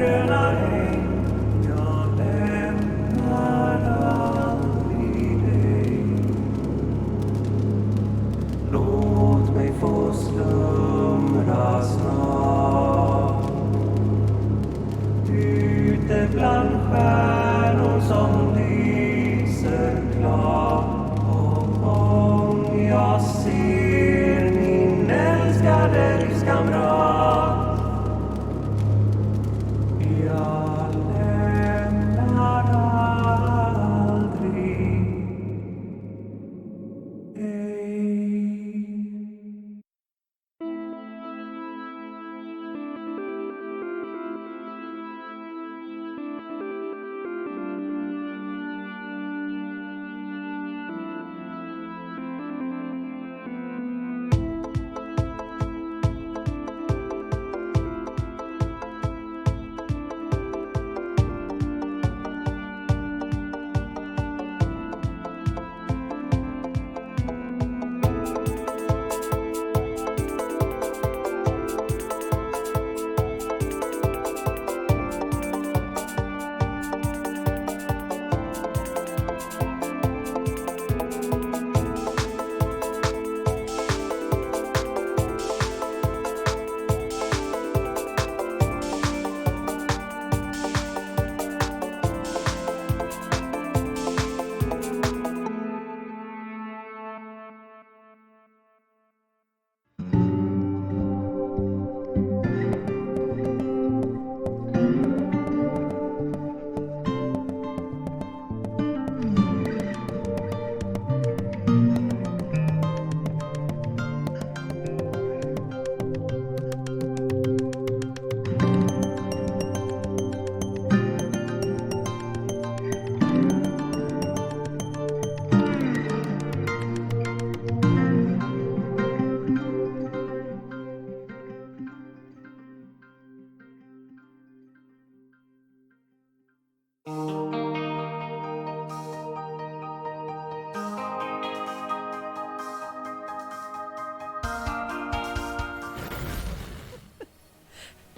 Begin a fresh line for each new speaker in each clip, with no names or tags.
gröna äng. Jag lämnar aldrig dig. Låt mig få slumra snart. Ute bland stjärnor som lyser klart. Och om jag ser min älskade livskamrat, jag lämnar aldrig dig.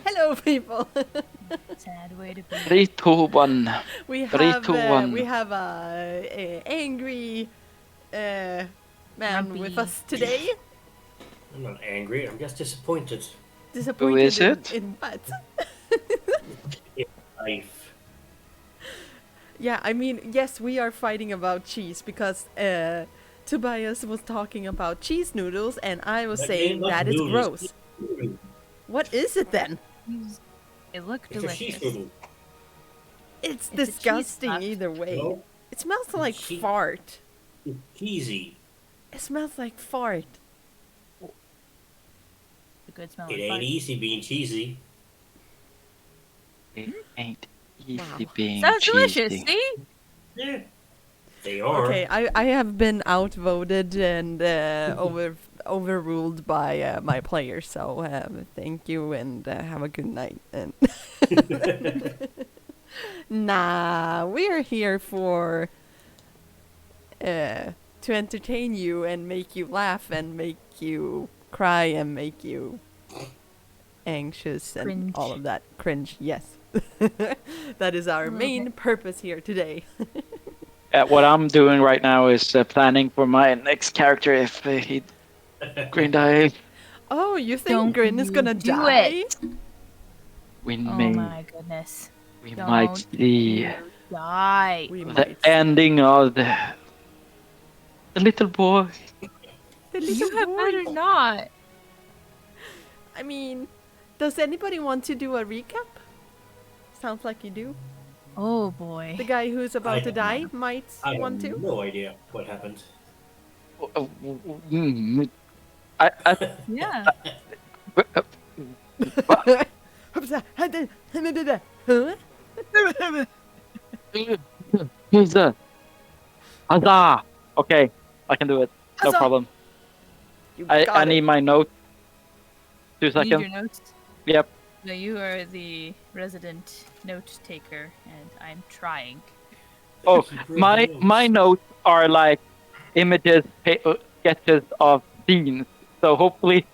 Hello, people.
Sad way to be.
3, 2, 1.
we
Three,
have
two, one.
we have a angry man
Grumpy.
with us today.
I'm not angry, I'm just disappointed.
Disappointed
is it?
in what?
In life.
Yeah, I mean, yes, we are fighting about cheese because Tobias was talking about cheese noodles and I was
But
saying
not
that is
noodles.
gross. What is it then?
It looked
It's a cheese
delicious.
noodle.
It's
a cheese
disgusting
puff.
either way.
No,
It smells like
Cheese.
fart.
it's cheesy.
It smells like fart.
The good smell
It
of
ain't
fart.
easy being cheesy.
It ain't easy
Wow.
being
Sounds
cheesy.
delicious, see?
Yeah, they are.
Okay, I have been outvoted and overruled by my players, so thank you and have a good night. And nah, we're here for to entertain you and make you laugh and make you cry and make you anxious and
Cringe.
all of that. Cringe, yes. That is our
little
main purpose here today.
What I'm doing right now is planning for my next character if he Grin die.
Oh, you think
Don't
Grin is
you
gonna
do
die?
it.
We
Oh
may,
my goodness.
we
Don't
might see
you die.
We
the
might.
ending of the little boy.
The
You
little
had
boy.
better not.
I mean, does anybody want to do a recap? Sounds like you do.
Oh boy.
The guy who's about to
have
die might
I
want
have
to.
no idea what happened.
Mm, I
Yeah.
Huh?
He's a Huzzah! Okay, I can do it. No
Huzzah!
problem.
You
I
got
need
it.
my note. 2
Need
seconds.
your notes?
Yep.
No, you are the resident note taker, and I'm trying.
Oh, my notes are like images, sketches of scenes. So hopefully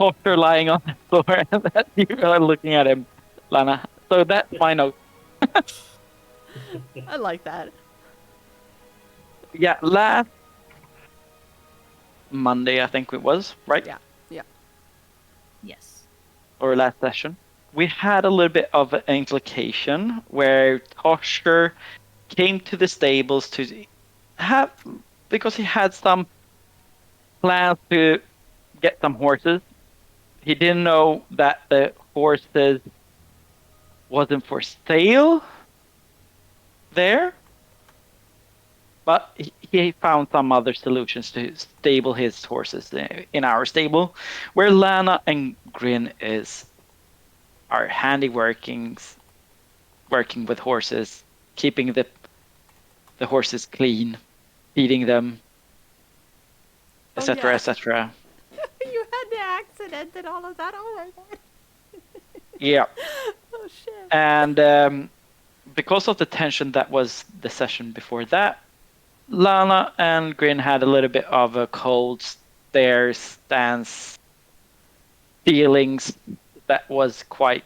Tosher lying on the floor, and that you are looking at him, Lana. So that's my note.
I like that.
Yeah, last Monday I think it was, right?
Yeah. Yeah.
Yes.
Or last session, we had a little bit of an implication where Tosher came to the stables to have, because he had some plans to get some horses. He didn't know that the horses wasn't for sale there, but he found some other solutions to stable his horses in our stable, where Lana and Grin are handy working with horses, keeping the horses clean, feeding them,
Oh,
etc.,
yeah.
etc.
You had the accident and all of that. Oh my god.
Yeah,
Oh shit.
and because of the tension that was the session before that, Lana and Grin had a little bit of a cold stance feelings that was quite,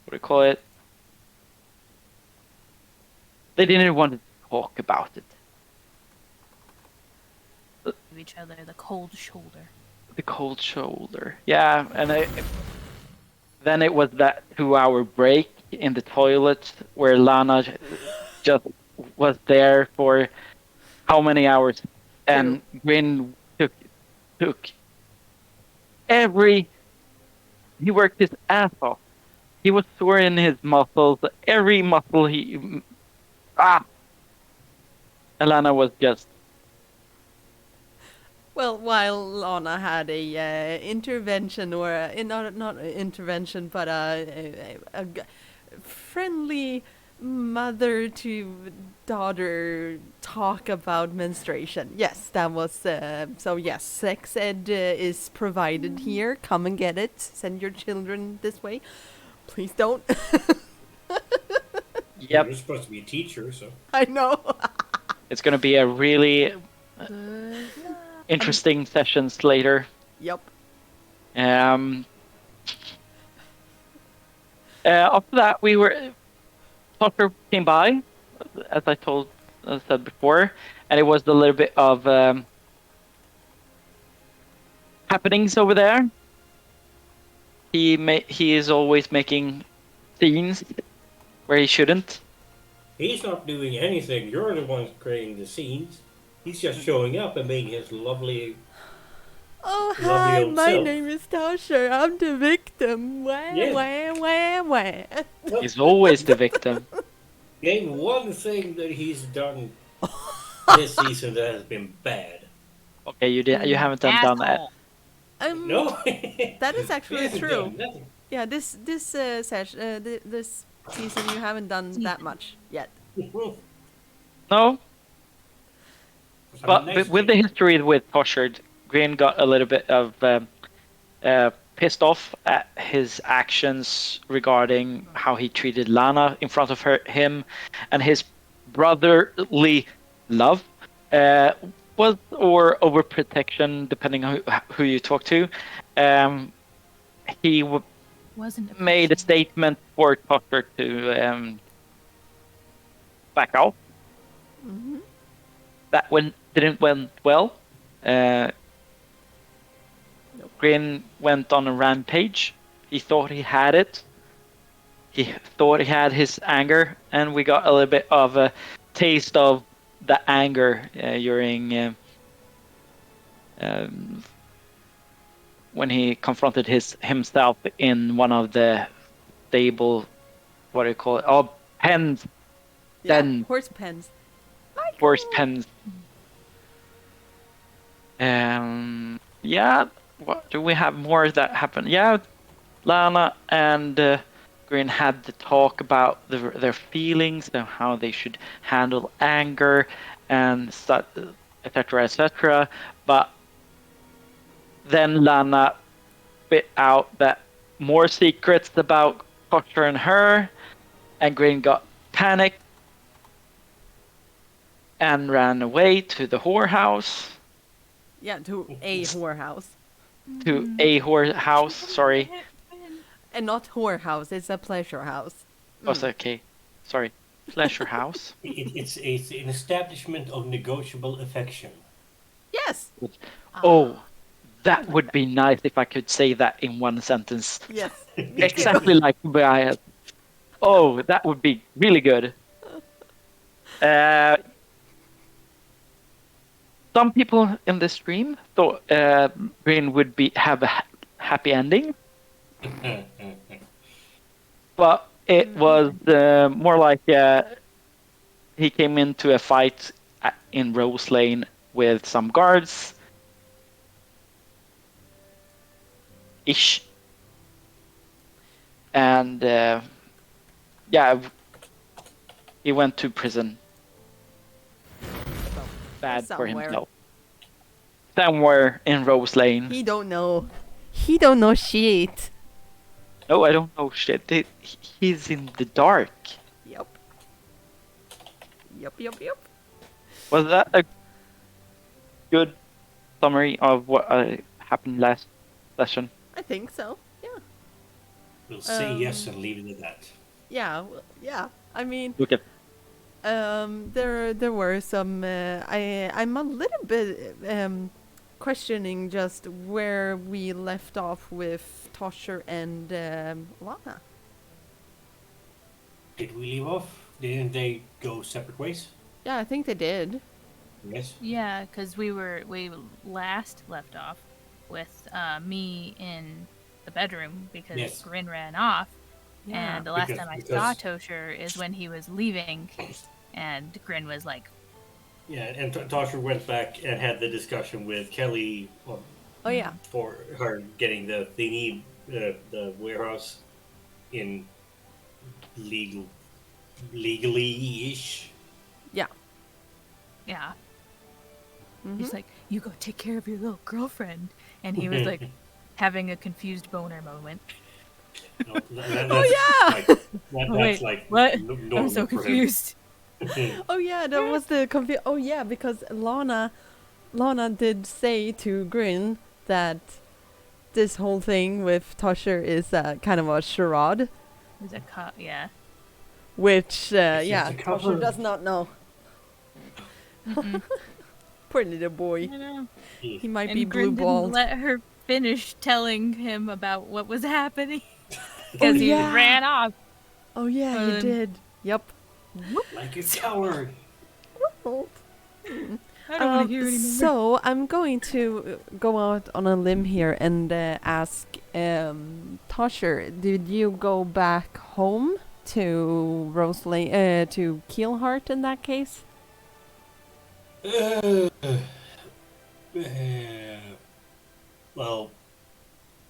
what do you call it? They didn't want to talk about it.
Give each other the cold shoulder.
The cold shoulder. Yeah, and then it was that 2-hour break in the toilet where Lana just was there for how many hours? And Grin took he worked his ass off. He was sore in his muscles. Every muscle and Lana was just,
Well, while Lana had a intervention, or not intervention, but friendly mother to daughter talk about menstruation. Yes, that was so. Yes, sex ed is provided here. Come and get it. Send your children this way. Please don't.
yep,
You're supposed to be a teacher, so.
I know.
it's going to be a really
Good luck.
interesting sessions later.
Yep.
After that, Tucker came by, as I said before, and it was a little bit of happenings over there. He is always making scenes where he shouldn't.
He's not doing anything. You're the ones creating the scenes. He's just showing up and being his lovely.
Oh,
Lovely
hi,
old
my
self.
name is Tosher. I'm the victim. Wah,
Yeah.
wah, wah, wah.
He's always the victim.
Name one thing that he's done this season that has been bad.
Okay, you haven't done that.
Asshole.
No.
That is
He
actually
hasn't
true.
done nothing.
Yeah, this session, this season, you haven't done that much yet.
No, but
Next
with the history with Tosher, Grin got a little bit of pissed off at his actions regarding how he treated Lana in front of him, and his brotherly love was, or overprotection, depending on who you talk to. He
Wasn't
made a statement for Tosher to back out.
Mm-hmm.
That didn't went well. Grin went on a rampage. He thought he had it. He thought he had his anger, and we got a little bit of a taste of the anger during when he confronted himself in one of the stable, what do you call it? Oh, pens.
Yeah,
Then
horse pens.
horse pens. Yeah. What do we have more that happened? Yeah, Lana and Grin had to talk about their feelings and how they should handle anger and such, etc., etc. But then Lana bit out that more secrets about Tosher and her, and Grin got panicked and ran away to the whorehouse.
Yeah, to a whorehouse.
to a whorehouse. Sorry.
And not whorehouse, it's a pleasure house.
Was okay. Sorry. Pleasure house.
It's an establishment of negotiable affection.
Yes!
Oh, that would be nice if I could say that in one sentence.
Yes.
Exactly like Brian. Oh, that would be really good. Some people in the stream thought Grin would have a happy ending, but it was more like he came into a fight in Rose Lane with some guards. Ish. And yeah, he went to prison. Bad for
Somewhere.
himself. Somewhere in Rose Lane.
He don't know. He don't know shit.
No, I don't know shit. He's in the dark.
Yep. Yep.
Was that a good summary of what happened last session?
I think so. Yeah.
We'll say yes and leave it at that.
Yeah. Yeah. I mean,
Look at
there were some. I'm a little bit questioning just where we left off with Tosher and Lana.
Did we leave off? Didn't they go separate ways?
Yeah, I think they did.
Yes.
Yeah, because we last left off with me in the bedroom because
Yes.
Grin ran off.
Yeah.
And the last
Because-
time I
because-
saw Tosher is when he was leaving, and Grin was like,
Yeah, and Tosher went back and had the discussion with Kelly
Oh yeah.
for her getting the thingy, the warehouse in legally-ish.
Yeah.
yeah.
Mhm.
He's like, you go take care of your little girlfriend. And he was like having a confused boner moment.
No, that's
yeah!
Like, that's
Wait,
like
what?
normal
I'm so
for him.
confused.
Oh yeah, that was the Oh yeah, because Lana did say to Grin that this whole thing with Tosher is kind of a charade,
He's a yeah.
which
It's
yeah,
just a cover.
Tosher does not know. Poor little boy.
I know.
He might
And
be
Grin
blue balled.
didn't let her finish telling him about what was happening because he
yeah.
ran off.
Oh yeah, he
Um,
did. Yep.
Like a coward.
I don't want to hear anymore.
So I'm going to go out on a limb here and ask Tosher, did you go back home to to Keelheart in that case?
Well,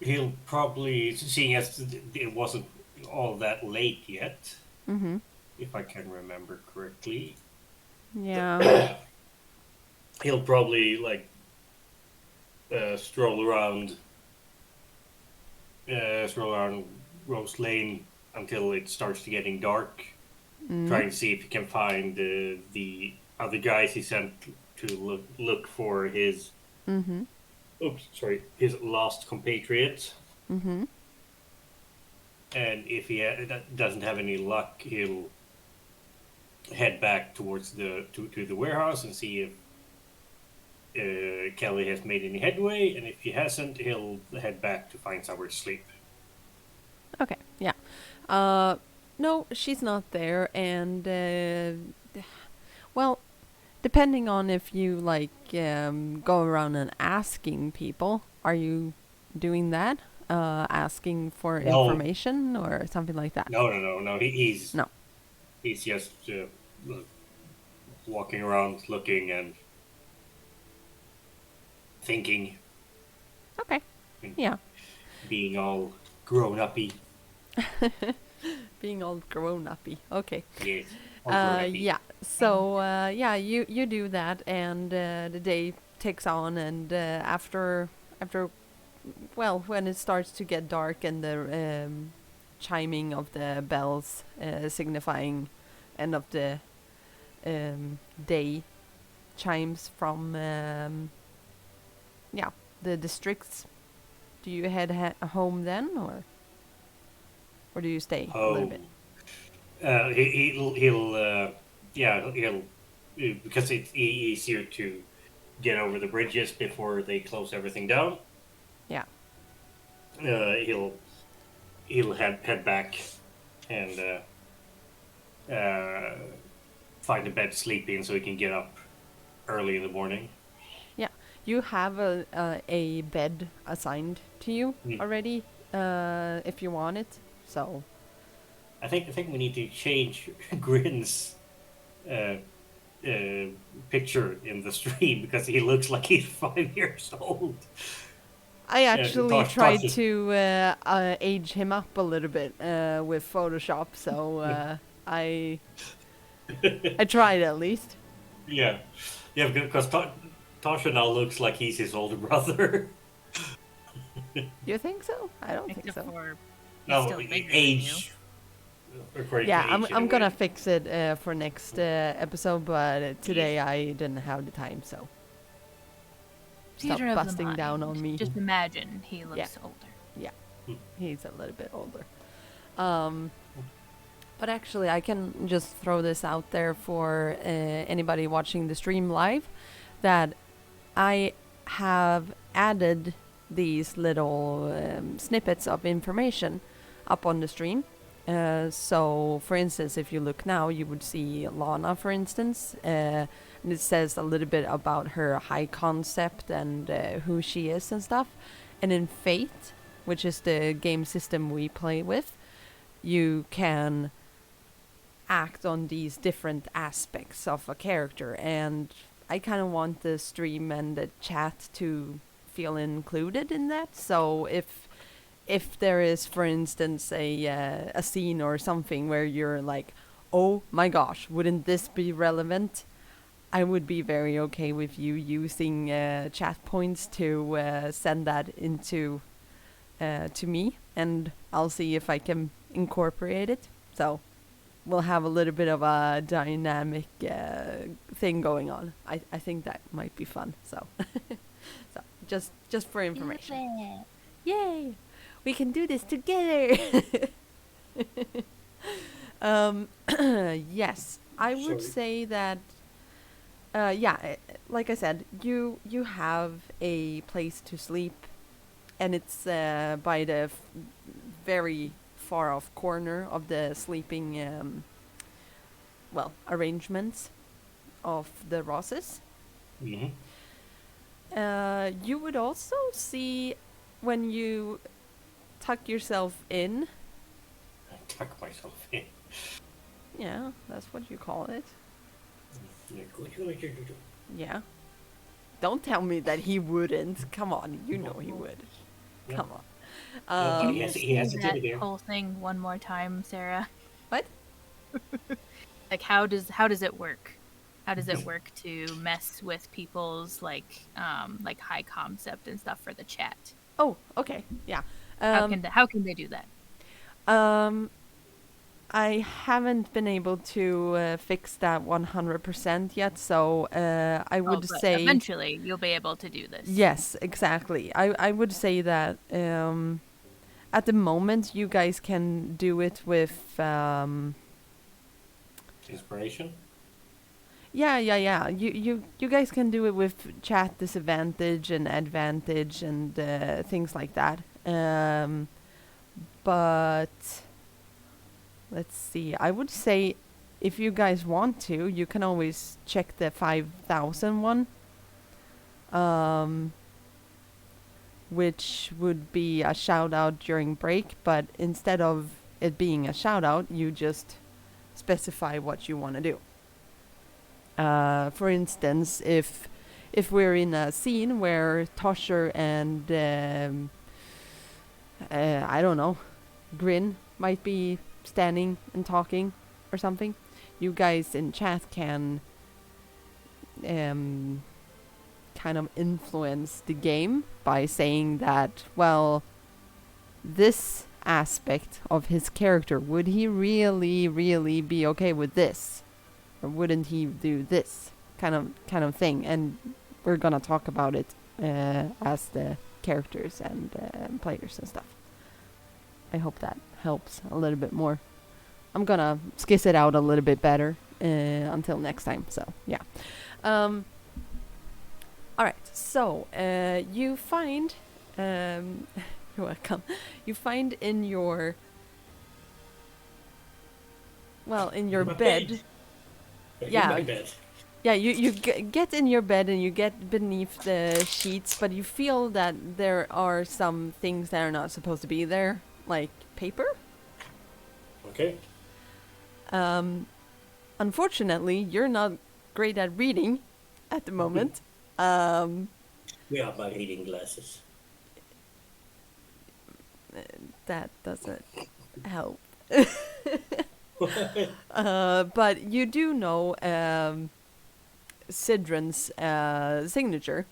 he'll probably, seeing as it wasn't all that late yet,
Mm-hmm.
if I can remember correctly,
Yeah.
he'll probably stroll around Rose Lane until it starts to getting dark, trying to see if he can find the other guys he sent to look for his
Mm-hmm.
his lost compatriot.
Mm-hmm.
And if he doesn't have any luck, he'll head back towards to the warehouse and see if Kelly has made any headway, and if he hasn't, he'll head back to find somewhere to sleep.
Okay. Yeah. No, she's not there, and well, depending on if you go around and asking people, are you doing that? Asking for
No.
information or something like that?
No. He's
No.
He's just walking around, looking and thinking,
Okay. Yeah.
being all grown-uppy.
Being all grown-uppy. Okay.
Yes. all grown-uppy.
Yeah. So yeah, you do that, and the day ticks on, and after when it starts to get dark and the chiming of the bells signifying end of the day chimes from the districts Do you head home then, or do you stay a little bit?
He'll because it's easier to get over the bridges before they close everything down.
Yeah.
He'll head back and find a bed to sleep in so he can get up early in the morning.
Yeah. You have a bed assigned to you already, if you want it. So.
I think we need to change Grin's picture in the stream because he looks like he's 5 years old.
I actually
Tosh
tried
is-
to age him up a little bit with Photoshop, so I tried at least.
Yeah, because Tasha now looks like he's his older brother.
You think so? I don't think
Except
so.
for
No,
still bigger than
age. according
Yeah,
to age
I'm gonna
anyway.
fix it for next episode, but today I didn't have the time, so stop
Theater of the
busting down
mind.
on me.
Just imagine he looks older.
He's a little bit older. But actually, I can just throw this out there for anybody watching the stream live, that I have added these little snippets of information up on the stream. So, for instance, if you look now, you would see Lana, for instance, and it says a little bit about her high concept and who she is and stuff. And in Fate, which is the game system we play with, you can act on these different aspects of a character, and I kind of want the stream and the chat to feel included in that. So if there is, for instance, a scene or something where you're like, oh my gosh, wouldn't this be relevant? I would be very okay with you using chat points to send that into to me, and I'll see if I can incorporate it. So we'll have a little bit of a dynamic thing going on. I think that might be fun. So so just for information. Yay! We can do this together. Yes, I would say that. Like I said, you have a place to sleep, and it's by the very far off corner of the sleeping arrangements of the Rosses.
Mm-hmm.
You would also see when you tuck yourself in.
Tuck myself in.
Yeah, that's what you call it. Yeah. Don't tell me that he wouldn't. Come on, you know he would.
Yeah.
Come on.
He has
Say
a
that
teddy bear.
whole thing one more time, Sarah.
What?
Like how does it work? How does it work to mess with people's like high concept and stuff for the chat?
Oh, okay. Yeah.
How can they do that?
I haven't been able to fix that 100% yet, so I would
but
say
eventually you'll be able to do this.
yes, exactly. I would say that at the moment you guys can do it with
Inspiration?
yeah. You guys can do it with chat disadvantage and advantage and things like that. But let's see. I would say if you guys want to, you can always check the 5,000 one. Which would be a shout out during break, but instead of it being a shout out, you just specify what you want to do. For instance, if we're in a scene where Tosher and I don't know, Grin might be standing and talking or something, you guys in chat can kind of influence the game by saying that, well, this aspect of his character, would he really be okay with this, or wouldn't he do this kind of thing? And we're gonna talk about it as the characters and players and stuff. I hope that helps a little bit more. I'm gonna skiss it out a little bit better until next time. So yeah. All right. So you find, you're welcome. You find in your in your
My
bed. Yeah.
My bed.
Yeah, you get in your bed and you get beneath the sheets, but you feel that there are some things that are not supposed to be there, like paper.
Okay.
Unfortunately, you're not great at reading at the moment.
We have my reading glasses.
That doesn't help. But you do know Cidron's signature,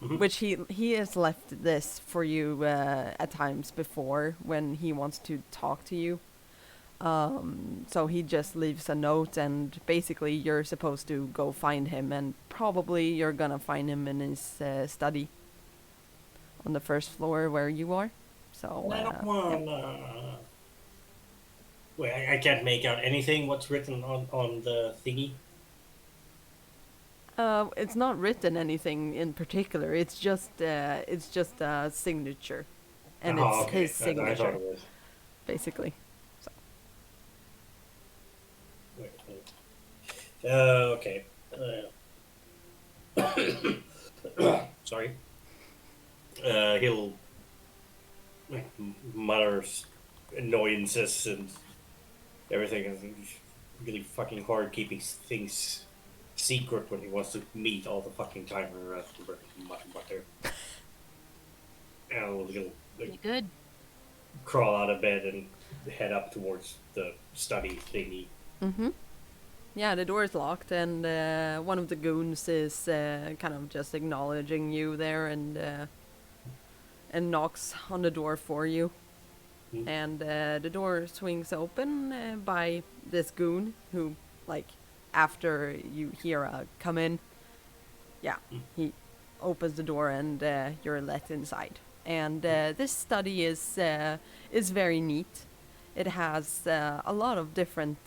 which he has left this for you at times before when he wants to talk to you. So he just leaves a note, and basically you're supposed to go find him, and probably you're gonna find him in his study on the first floor where you are. So
I don't want. Wait, I can't make out anything. What's written on the thingy?
it's not written anything in particular. It's just a signature, and it's
Okay.
his
I thought
signature,
it was.
basically.
Wait. Okay. Sorry. He'll mutter annoyances and everything. It's really fucking hard keeping things secret when he wants to meet all the fucking time around mutter. And he'll
Pretty good.
crawl out of bed and head up towards the study thingy.
Mm-hmm. Yeah, the door is locked, and one of the goons is kind of just acknowledging you there, and knocks on the door for you. And the door swings open by this goon who, like, after you hear a come in, he opens the door and you're let inside. And this study is very neat. It has a lot of different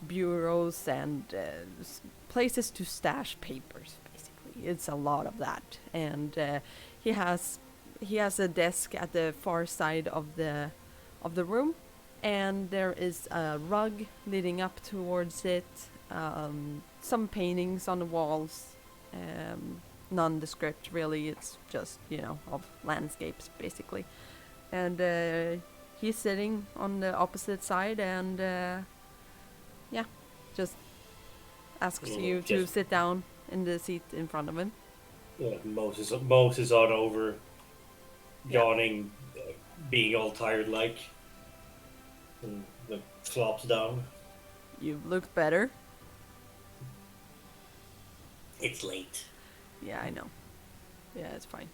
bureaus and places to stash papers. Basically, it's a lot of that. And he has a desk at the far side of the room, and there is a rug leading up towards it. Some paintings on the walls. Nondescript, really. It's just, of landscapes, basically. And he's sitting on the opposite side, and just asks you to sit down in the seat in front of him.
Yeah, Moses on over, yawning, being all tired like, and the flops down.
You've looked better.
It's late.
Yeah, I know. Yeah, it's fine.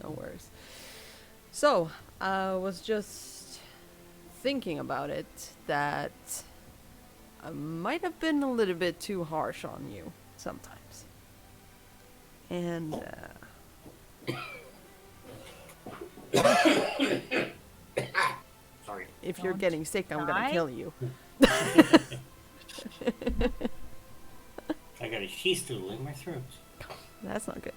No worries. So, I was just thinking about it, that I might have been a little bit too harsh on you sometimes. And,
Sorry.
if you're
Don't
getting sick, I'm gonna
cry.
kill you.
I got a cheese stool in my throat.
That's not good.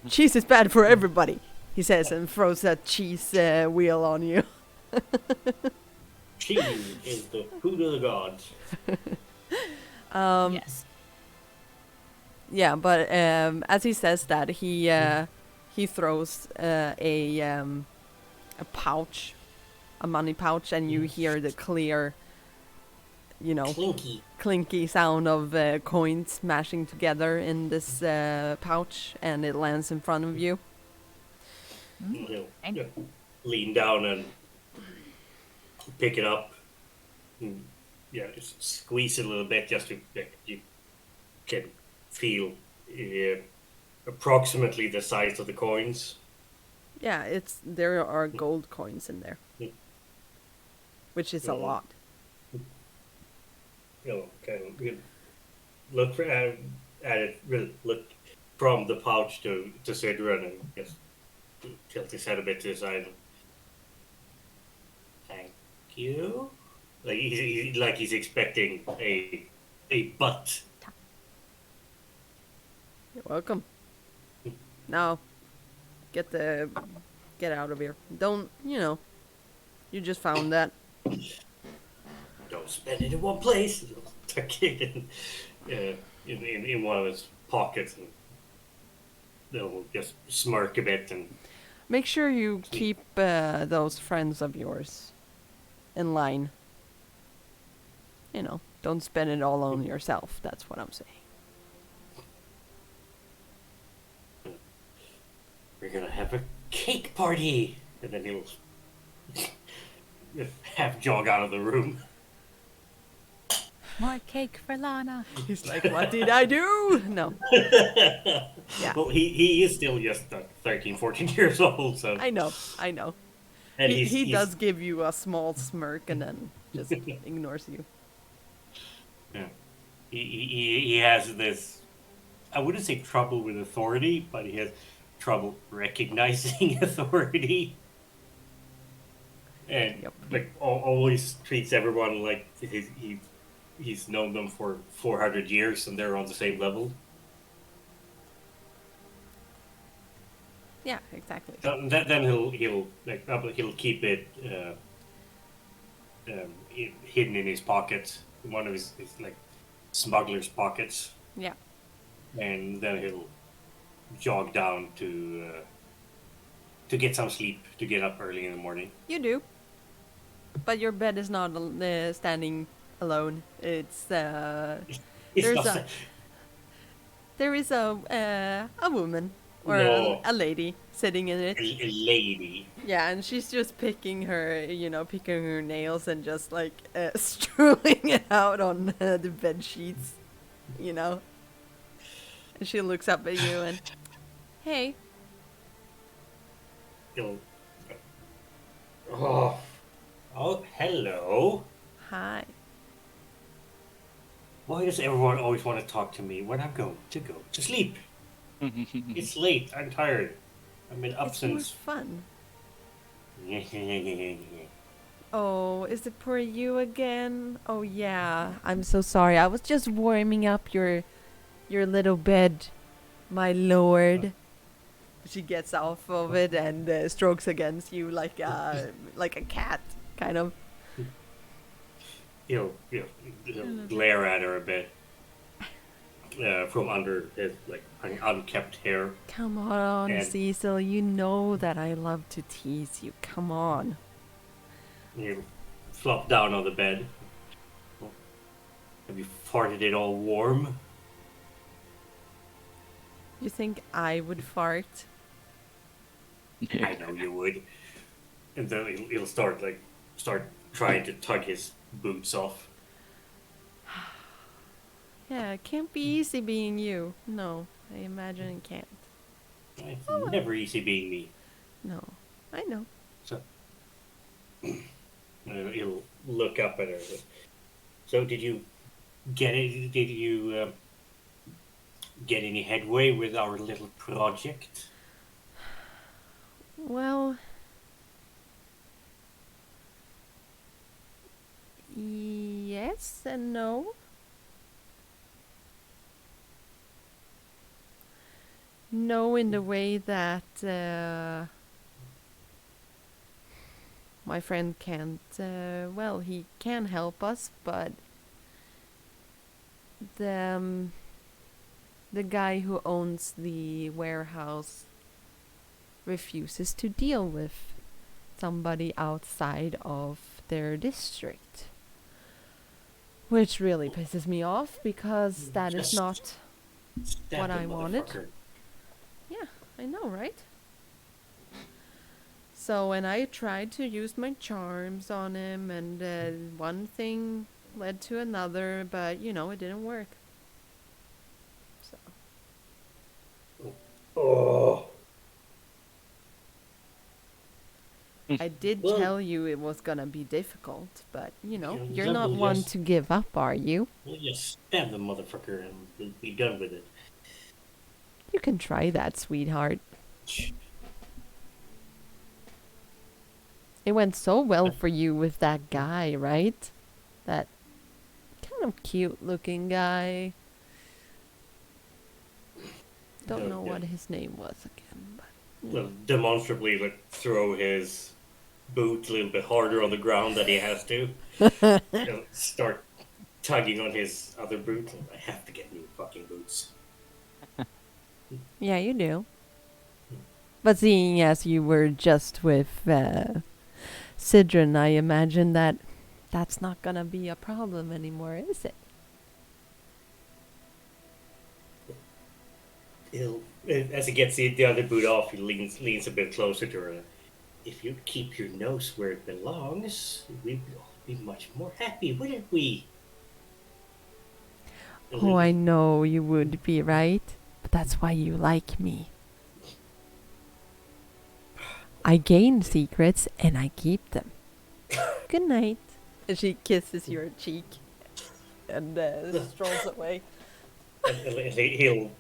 Cheese is bad for everybody, he says, and throws that cheese wheel on you.
Cheese is the food of the gods.
Yes.
Yeah, but as he says that, he throws a pouch, a money pouch, and you hear the clear,
Clinky.
clinky sound of coins smashing together in this pouch, and it lands in front of you.
He'll
Thank you.
lean down and pick it up. And, just squeeze it a little bit just to you can feel approximately the size of the coins.
Yeah, there are gold coins in there,
Mm.
which is a lot.
Kind of look at it, really look from the pouch to Cidron and just tilt his head a bit to the side. Thank you. Like he's expecting a butt.
You're welcome. Now, get out of here. Don't, you just found that.
Don't spend it in one place. Tuck it in one of his pockets, and they'll just smirk a bit and
Make sure you keep those friends of yours in line. Don't spend it all on yourself. That's what I'm saying.
we're gonna have a cake party, and then he'll half jog out of the room.
More cake for Lana.
He's like, what did I do? No. Yeah.
Well, he is still just 13, 14 years old, so
I know.
and
He does give you a small smirk and then just ignores you.
Yeah. He has this, I wouldn't say trouble with authority, but he has trouble recognizing authority. And
Yep.
like always treats everyone like he's known them for 400 years and they're on the same level.
Yeah, exactly.
Then he'll keep it hidden in his pocket, one of his like smuggler's pockets,
Yeah.
and then he'll jog down to get some sleep, to get up early in the morning.
You do. But your bed is not standing alone. It's
It's
There's
not-
there is a woman or
No.
a lady sitting in it.
a lady.
Yeah, and she's just picking her nails and just like strewing it out on the bed sheets, And she looks up at you and, hey,
He'll, oh, hello.
hi.
Why does everyone always want to talk to me when I'm going to go to sleep? It's late. I'm tired. I've been up
It's more
since.
fun. Oh, is it for you again? Oh yeah, I'm so sorry. I was just warming up your little bed, my lord. She gets off of it and strokes against you like a cat, kind of.
He'll glare at her a bit from under his like unkept hair.
Come on,
And-
Cecil. You know that I love to tease you. Come on.
He'll flop down on the bed. Have you farted it all warm?
You think I would fart?
I know you would. And then he'll start trying to tug his boots off.
Yeah, it can't be easy being you. No, I imagine it can't.
It's never easy being me.
No, I know.
So he'll look up at her. So did you get it? Did you get any headway with our little project?
Well, yes and no. No, in the way that my friend can't. Well, he can help us, but the guy who owns the warehouse refuses to deal with somebody outside of their district, which really pisses me off because that is
Just
not
Stab
what
the
I wanted.
motherfucker.
Yeah, I know, right? So when I tried to use my charms on him, and one thing led to another, but it didn't work. So
Oh,
I did
Well-
tell you it was gonna be difficult, but
Yeah,
you're not
double
one
yes.
to give up, are you?
we'll just stab the motherfucker and we'll be done with it.
You can try that, sweetheart. It went so well for you with that guy, right? That kind of cute looking guy. Don't know what his name was again, but
Well, demonstrably would throw his boot a little bit harder on the ground than he has to. He'll start tugging on his other boot. I have to get new fucking boots.
yeah, you do. But seeing as you were just with Cidron, I imagine that that's not gonna be a problem anymore, is it?
He'll, as he gets the other boot off, he leans a bit closer to her. If you keep your nose where it belongs, we'd all be much more happy, wouldn't we?
Oh, I know you would be, right? But that's why you like me. I gain secrets and I keep them. Good night. And she kisses your cheek and strolls away.
And he'll,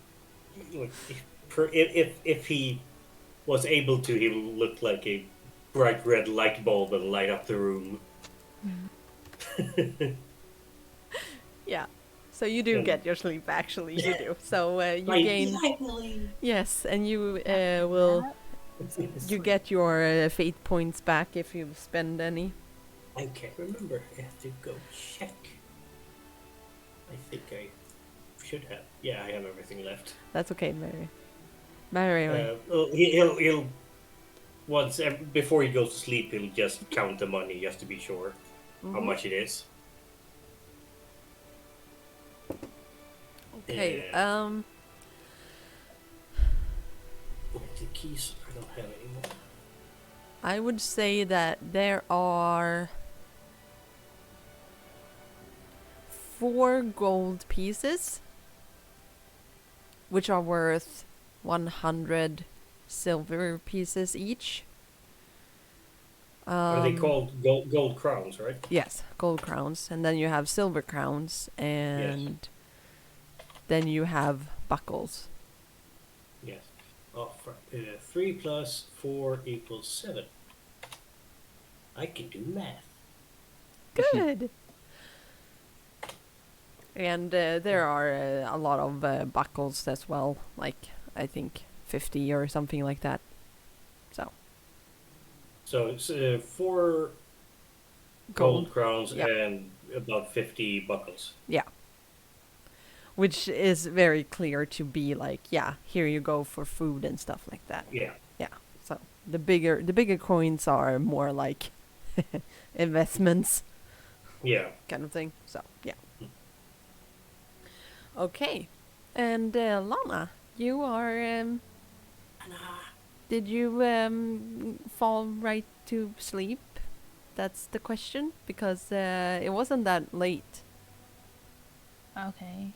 if he was able to, he will look like a bright red light bulb and light up the room.
Yeah. So you do get your sleep, actually. You do. So you gain... Yes, and you will... You get your fate points back if you spend any.
I can't remember. I have to go check. I think I should have. Yeah, I have everything left.
That's okay, Mary. Mary.
He'll once before he goes to sleep, he'll just count the money just to be sure how much it is.
Okay.
The keys I don't have anymore.
I would say that there are 4 gold pieces, which are worth 100 silver pieces each.
Are they called gold crowns, right?
Yes, gold crowns. And then you have silver crowns, and then you have buckles.
Yes. 3 plus 4 equals 7. I can do math.
Good. And there are a lot of buckles as well, like I think 50 or something like that.
So it's 4 gold crowns and about 50 buckles.
Yeah. Which is very clear to be like, yeah, here you go for food and stuff like that.
Yeah.
Yeah. So the bigger coins are more like investments.
Yeah.
Kind of thing. So yeah. Okay. And Lana, you are did you fall right to sleep? That's the question, because it wasn't that late.
Okay.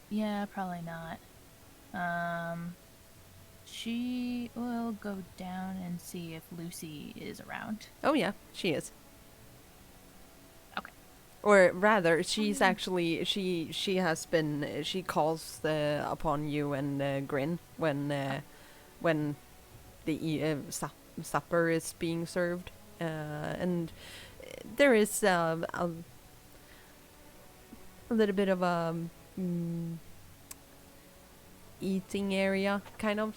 Yeah, probably not. She will go down and see if Lucy is around.
Oh yeah, she is.
Okay.
Or rather, she's actually she has been she calls upon you and Grin when the supper is being served, and there is a little bit of a eating area, kind of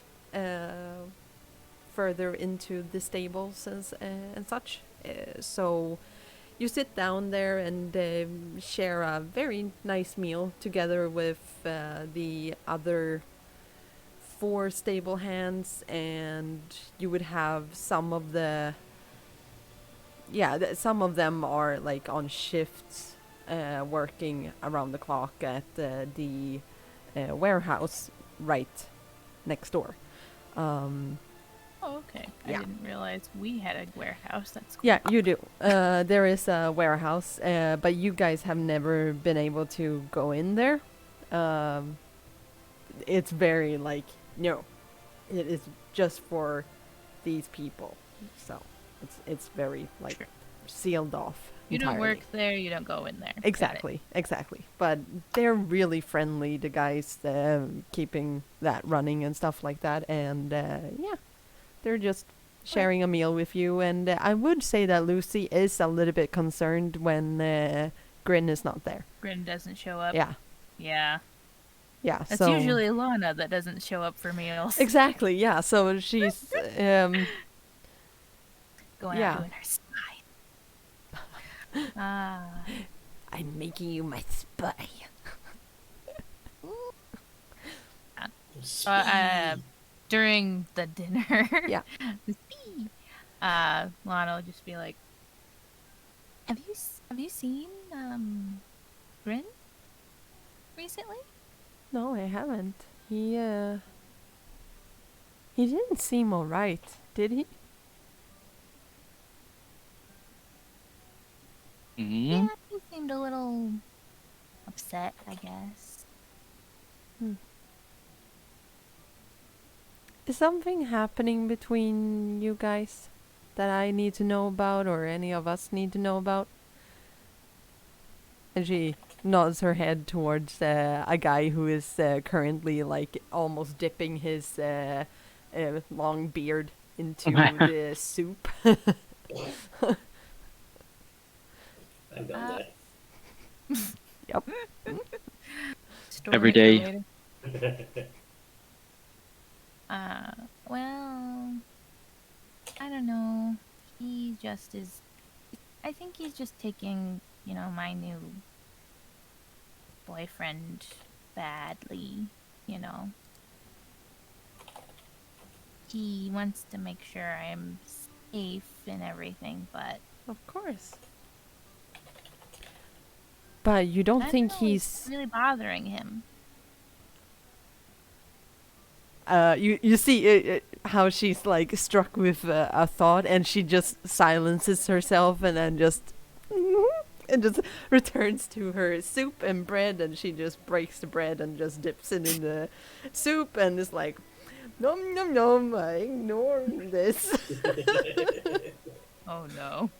further into the stables and such. So you sit down there and share a very nice meal together with the other 4 stable hands, and you would have some of the some of them are like on shifts, working around the clock at the warehouse right next door.
Oh, okay. I
Yeah.
didn't realize we had a warehouse. That's cool.
Yeah, you do. There is a warehouse, but you guys have never been able to go in there. It's very like, no, it is just for these people. So it's very like sealed off.
You don't
entirely.
work there, you don't go in there. Got it.
Exactly. But they're really friendly, the guys keeping that running and stuff like that. And yeah, they're just sharing a meal with you. And I would say that Lucy is a little bit concerned when Grin is not there.
Grin doesn't show up.
Yeah,
Yeah.
yeah.
That's
so
usually Lana that doesn't show up for meals.
exactly, yeah. So she's
Going
yeah.
out doing her spy. Ah.
I'm making you my spy.
During the dinner.
Yeah.
Lana will just be like, Have you seen Grin recently?
No, I haven't. He didn't seem alright, did he?
Yeah, he seemed a little upset, I guess.
Is something happening between you guys that I need to know about or any of us need to know about? And she nods her head towards a guy who is currently like almost dipping his long beard into the soup.
I've done
Yep.
Story
Every
for
day.
later.
that.
Well, I don't know. He just is. I think he's just taking, my new boyfriend badly, He wants to make sure I'm safe and everything, but
Of course. But you don't
I
think
don't know,
he's
it's really bothering him.
you see how she's like struck with a thought and she just silences herself and then just and just returns to her soup and bread and she just breaks the bread and just dips it in the soup and is like nom nom nom, I ignore this.
Oh no.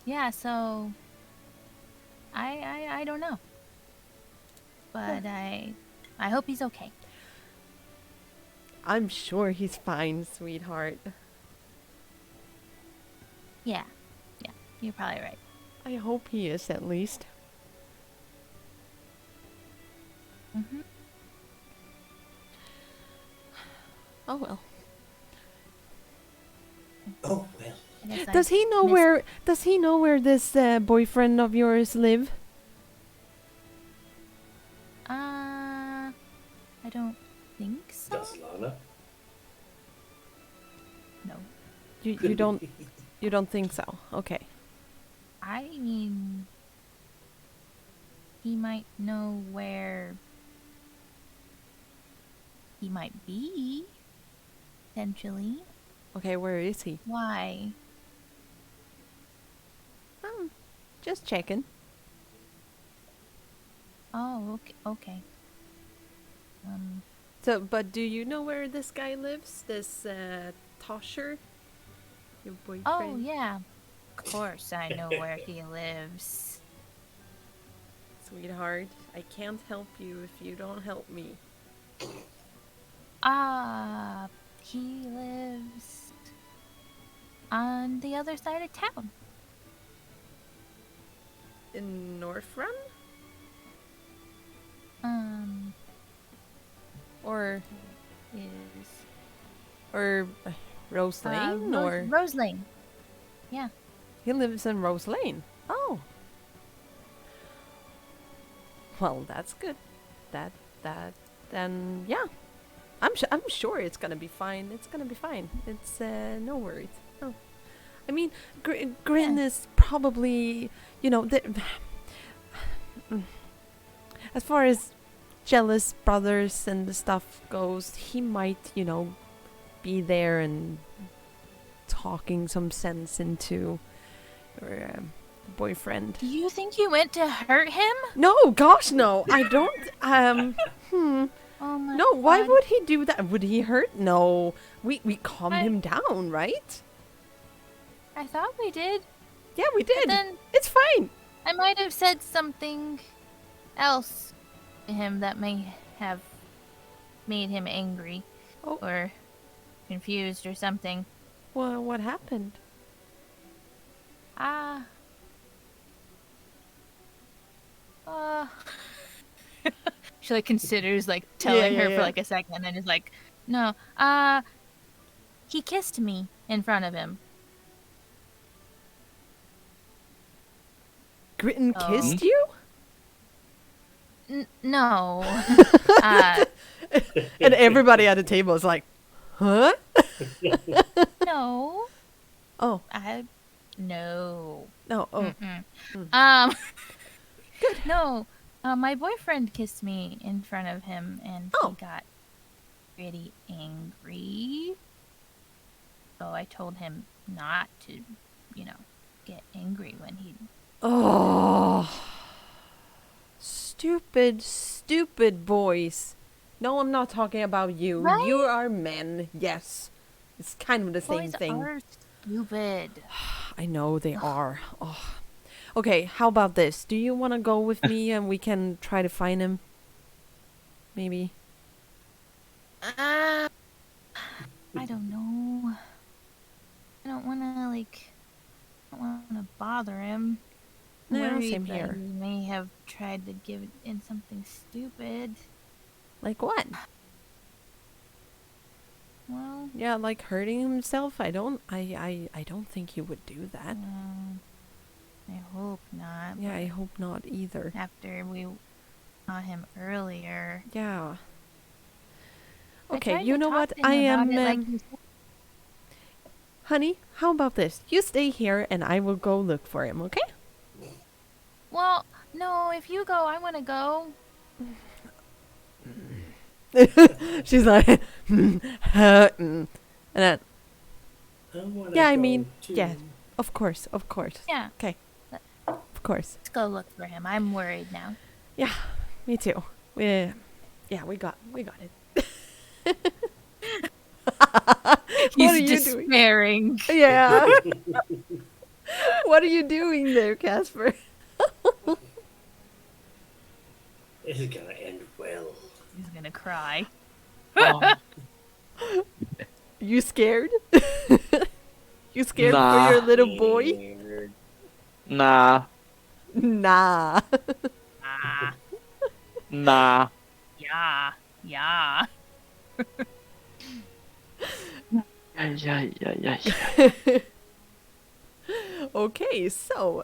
Yeah, so I don't know. But I hope he's okay.
I'm sure he's fine, sweetheart.
Yeah. Yeah, you're probably right.
I hope he is at least.
Mhm.
Oh well.
Oh, well.
I guess I
Does he know where this boyfriend of yours live?
I don't think so.
Does Lana?
No.
You don't think so? Okay.
I mean, he might know where he might be, potentially.
Okay, where is he?
Why?
Just checking.
Oh, okay.
So, but do you know where this guy lives? This Tosher? Your boyfriend?
Oh, yeah. Of course I know where he lives.
Sweetheart, I can't help you if you don't help me.
He lives on the other side of town.
In North Run? Or
Is
Rose Lane? Or
Rose Lane. Yeah.
he lives in Rose Lane. Oh. Well, that's good. Then yeah. I'm sure it's gonna be fine. It's gonna be fine. It's no worries. No. I mean, Grin is probably, as far as jealous brothers and the stuff goes, he might, be there and talking some sense into your boyfriend.
Do you think you went to hurt him?
No, gosh, no. I don't.
Oh my
No, why
God.
would he do that? Would he hurt? No. We calmed him down, right?
I thought we did.
Yeah, we did.
then-
It's fine.
I might have said something else to him that may have made him angry
Oh.
or confused or something.
Well, what happened?
Ah. She like considers like telling her
yeah.
for like a second and then is like, no. He kissed me in front of him.
Grin
Oh.
kissed you?
No.
And everybody at the table is like, huh?
No.
Oh,
No.
no. Oh,
Mm-mm. No. My boyfriend kissed me in front of him, and
Oh.
he got pretty angry. So I told him not to, get angry when he.
oh. Stupid, stupid boys. No, I'm not talking about you.
Right?
You are men. Yes. It's kind of the same
Boys
thing.
are stupid.
I know they are. Oh. Okay, how about this? Do you want to go with me and we can try to find him? Maybe.
I don't know. I don't want to bother him.
No,
Worried
same
that
here.
He may have tried to give in something stupid.
Like what?
Well,
Yeah, like hurting himself? I don't think he would do that.
I hope not.
Yeah, I hope not either.
After we saw him earlier.
Yeah.
I
Okay,
tried
you
to
know
talk
what?
to him
I
about
am
it, like you said.
honey, how about this? You stay here and I will go look for him, okay?
Well, no, if you go, I want to go.
She's like and then
I wanna
yeah, I
go
mean,
too.
yeah. Of course.
Yeah,
Of course.
let's go look for him. I'm worried now.
Yeah, me too. We got it.
He's
What are you doing?
despairing.
Yeah. What are you doing there, Casper?
This is gonna end well.
He's gonna cry.
Oh,
You scared? You scared
Nah.
for your little boy?
Weird.
nah,
Nah.
Ah,
nah.
yeah, yeah.
Yeah.
Okay, so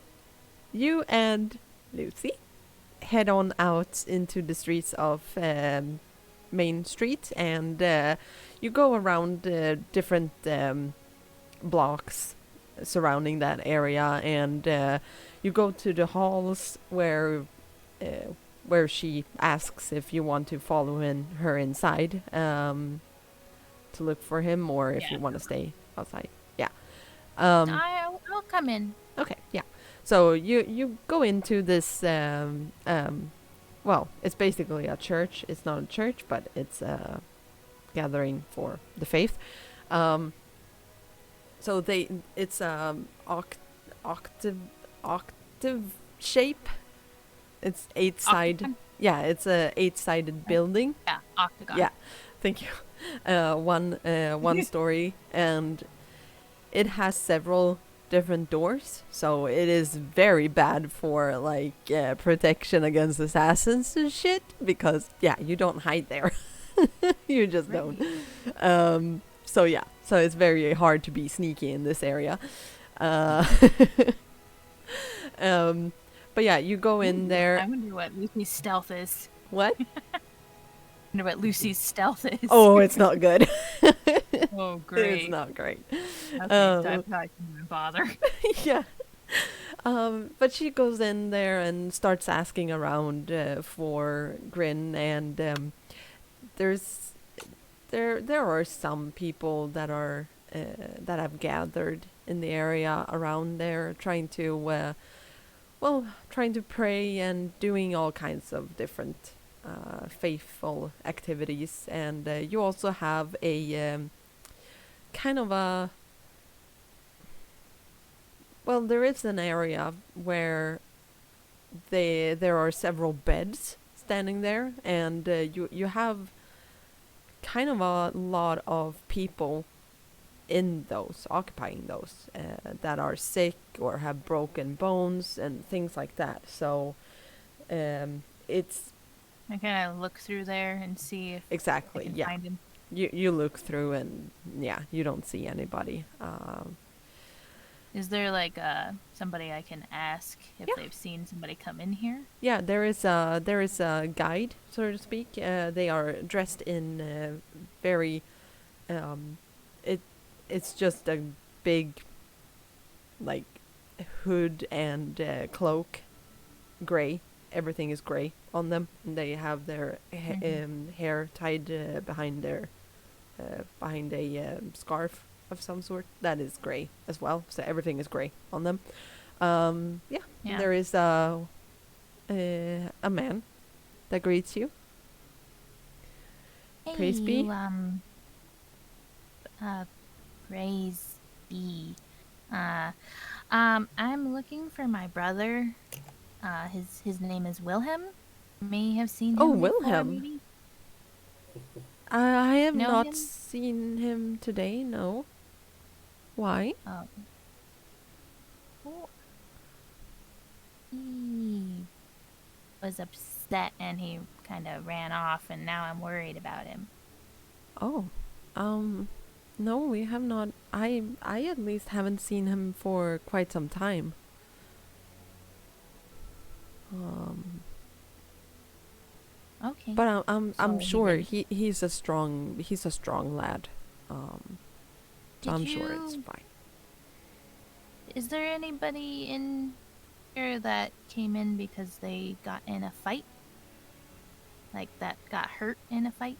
you and Lucy head on out into the streets of Main Street, and you go around different blocks surrounding that area, and you go to the halls where she asks if you want to follow her inside to look for him, or if you
Yeah.
want to stay outside. Yeah.
I'll come in.
Okay, yeah. So you go into this well, it's basically a church. It's not a church, but it's a gathering for the faith. So it's octave shape. It's 8-side.
Octagon?
Yeah, it's a 8-sided building.
Yeah, octagon.
Yeah. Thank you. One story, and it has several different doors, so it is very bad for like protection against assassins and shit, because you don't hide there. You just don't. So it's very hard to be sneaky in this area. But yeah, you go in there.
I wonder what Lucy's stealth is.
What?
I wonder what Lucy's stealth is.
Oh, it's not good.
Oh, great.
It's not great.
Okay, so I probably shouldn't even bother.
Yeah. But she goes in there and starts asking around for Grin, and there are some people that are that have gathered in the area around there, trying to pray and doing all kinds of different faithful activities, and you also have a kind of a Well, there is an area where there are several beds standing there, and you have kind of a lot of people in those, occupying those, that are sick or have broken bones and things like that. So it's
I kind of look through there and see if I
exactly,
can
yeah.
find him.
You look through and yeah, you don't see anybody.
Is there like somebody I can ask if
Yeah.
they've seen somebody come in here?
Yeah, there is a guide, so to speak. They are dressed in very it's just a big like hood and cloak, gray. Everything is gray on them, and they have their hair tied behind a scarf of some sort that is gray as well. So everything is gray on them. Yeah.
Yeah.
There is a man that greets you.
Hey,
Praise be.
you, praise be. I'm looking for my brother. His name is Wilhelm. You may have seen him
Oh,
before,
Wilhelm.
maybe?
I have
Know
not
him?
seen him today. No. Why?
Oh. Oh. He was upset and he kind of ran off, and now I'm worried about him.
Oh, no, we have not. I at least haven't seen him for quite some time.
Okay.
But I'm
So he
sure
didn't-
he's a strong lad. So I'm
Did
sure it's
you-
fine.
Is there anybody in here that came in because they got in a fight? Like that got hurt in a fight?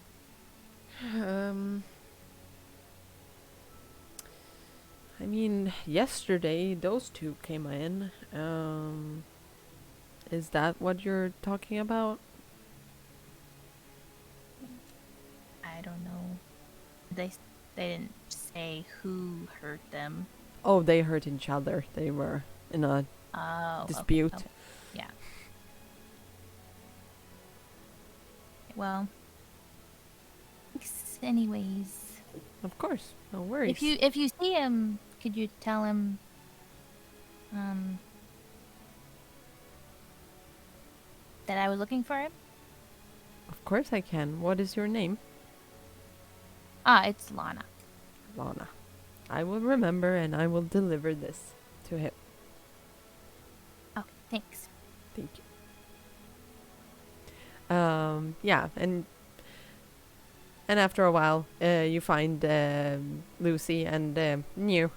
I mean, yesterday those two came in. Is that what you're talking about?
I don't know. They didn't say who hurt them.
Oh, they hurt each other. They were in a
Oh, okay,
dispute.
okay, yeah. Well, thanks anyways.
Of course, no worries.
If you see him, could you tell him that I was looking for him?
Of course I can. What is your name?
It's Lana.
Lana. I will remember and I will deliver this to him.
Okay, thanks.
Thank you. Yeah, and after a while, you find Lucy, and new.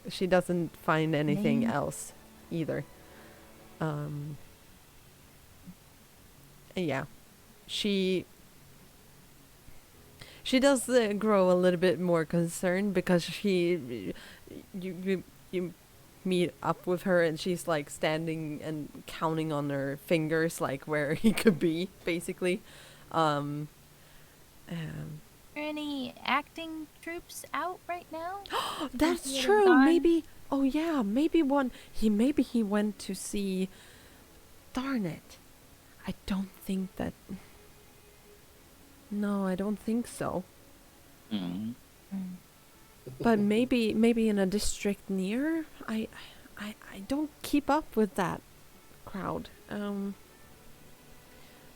She doesn't find anything
Name?
else either. Yeah, she does grow a little bit more concerned because you meet up with her and she's like standing and counting on her fingers like where he could be basically.
Are any acting troops out right now?
That's
he would've
true.
gone?
Maybe. Oh yeah. Maybe one. Maybe he went to see. Darn it! I don't think that. No, I don't think so.
Mm.
But maybe in a district near. I don't keep up with that crowd.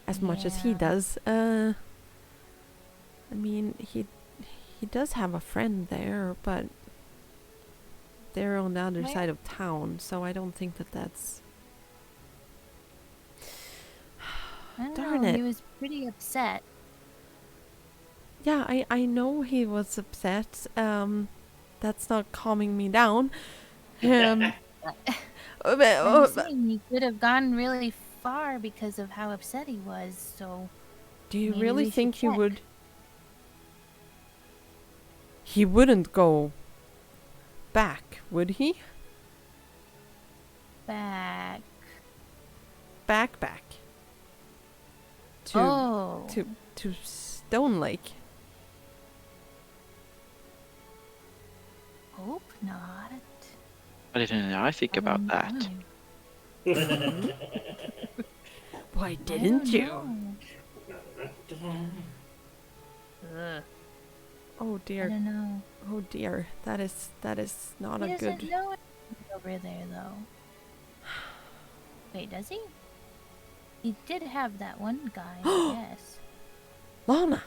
As much as he
Yeah.
does. I mean, he does have a friend there, but they're on the other
Where?
side of town, so I don't think that that's.
I don't
Darn
know.
it.
He was pretty upset.
Yeah, I know he was upset. That's not calming me down.
I'm
Oh,
saying he could have gone really far because of how upset he was. So
do you
maybe
really
we should
think he
check.
would? He wouldn't go back, would he?
back.
Back. To
Oh.
to Stone Lake.
Hope not.
Why didn't I think about that?
Why didn't you? Oh
I
dear.
don't know.
Oh dear. That is not
He
a
doesn't
good.
know anything over there, though. Wait, does he? He did have that one guy, yes.
Lana.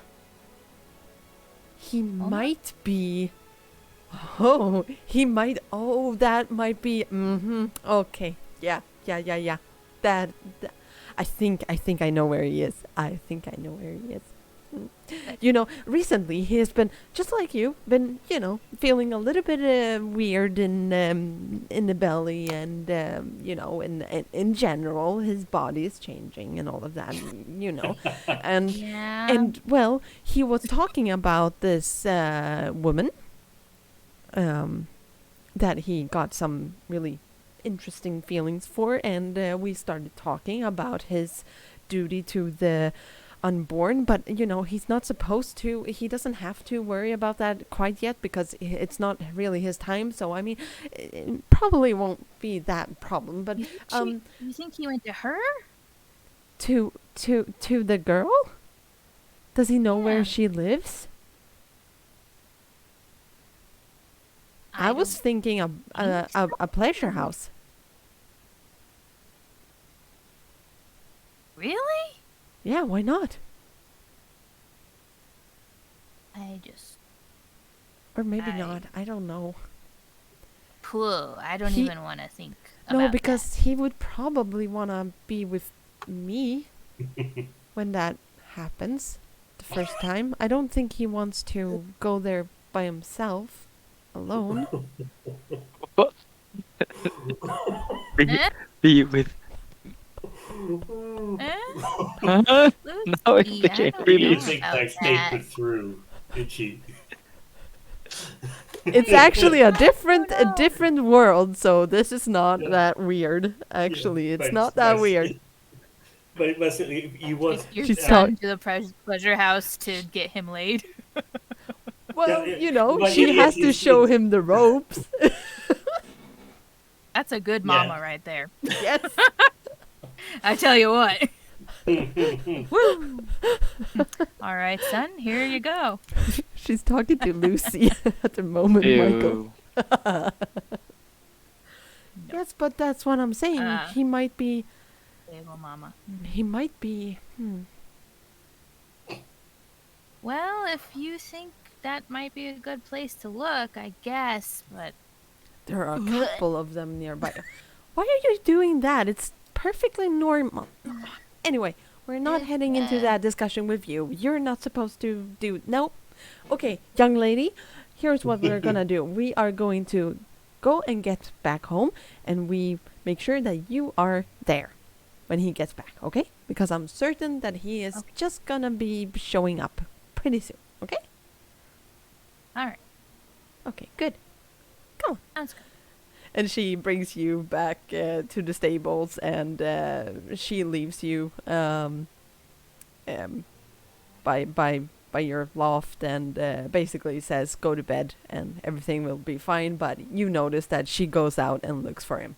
He might be. Oh, he might. Oh, that might be. Okay. Yeah. That. I think I know where he is. I think I know where he is. You know, recently he has been just like you, been feeling a little bit weird in the belly, and in general, his body is changing and all of that, and
Yeah.
and well, he was talking about this woman, that he got some really interesting feelings for, and we started talking about his duty to the unborn, but he's not supposed to, he doesn't have to worry about that quite yet, because it's not really his time. So I mean, it probably won't be that problem, but
You think he went to her?
to the girl, does he know where
Yeah.
she lives? I was
don't
thinking a pleasure house.
Really?
Yeah, why not? Or maybe not, I don't know.
I don't
He-
even want to think
No,
about
because he would probably want to be with me when that happens the first time. I don't think he wants to go there by himself, alone.
What?
Eh?
Be with.
that.
Huh? Now it
Lucy, I
became
don't
really.
know
You think
about
that
that.
statement through, did she?
It's actually a different world, so this is not that weird. Actually, it's
but
not that weird.
But you want.
Take your
She's
son to the pleasure house to get him laid.
Well,
Yeah, but
she has to
it's-
show him the ropes.
That's a good
Yeah.
mama right there.
Yes.
I tell you what. Woo! All right, son, here you go.
She's talking to Lucy at the moment, Michael.
Ew.
Yes, but that's what I'm saying. He might be.
Stable mama.
He might be.
Well, if you think that might be a good place to look, I guess, but
There are a couple of them nearby. Why are you doing that? It's perfectly normal. Anyway, we're not heading into that discussion with you. You're not supposed to do. Nope. Okay, young lady, here's what we're gonna do. We are going to go and get back home, and we make sure that you are there when he gets back, okay? Because I'm certain that he is just gonna be showing up pretty soon, okay?
all right.
Okay, good. Come on.
Sounds good.
And she brings you back to the stables, and she leaves you by your loft, and basically says, "Go to bed, and everything will be fine." But you notice that she goes out and looks for him.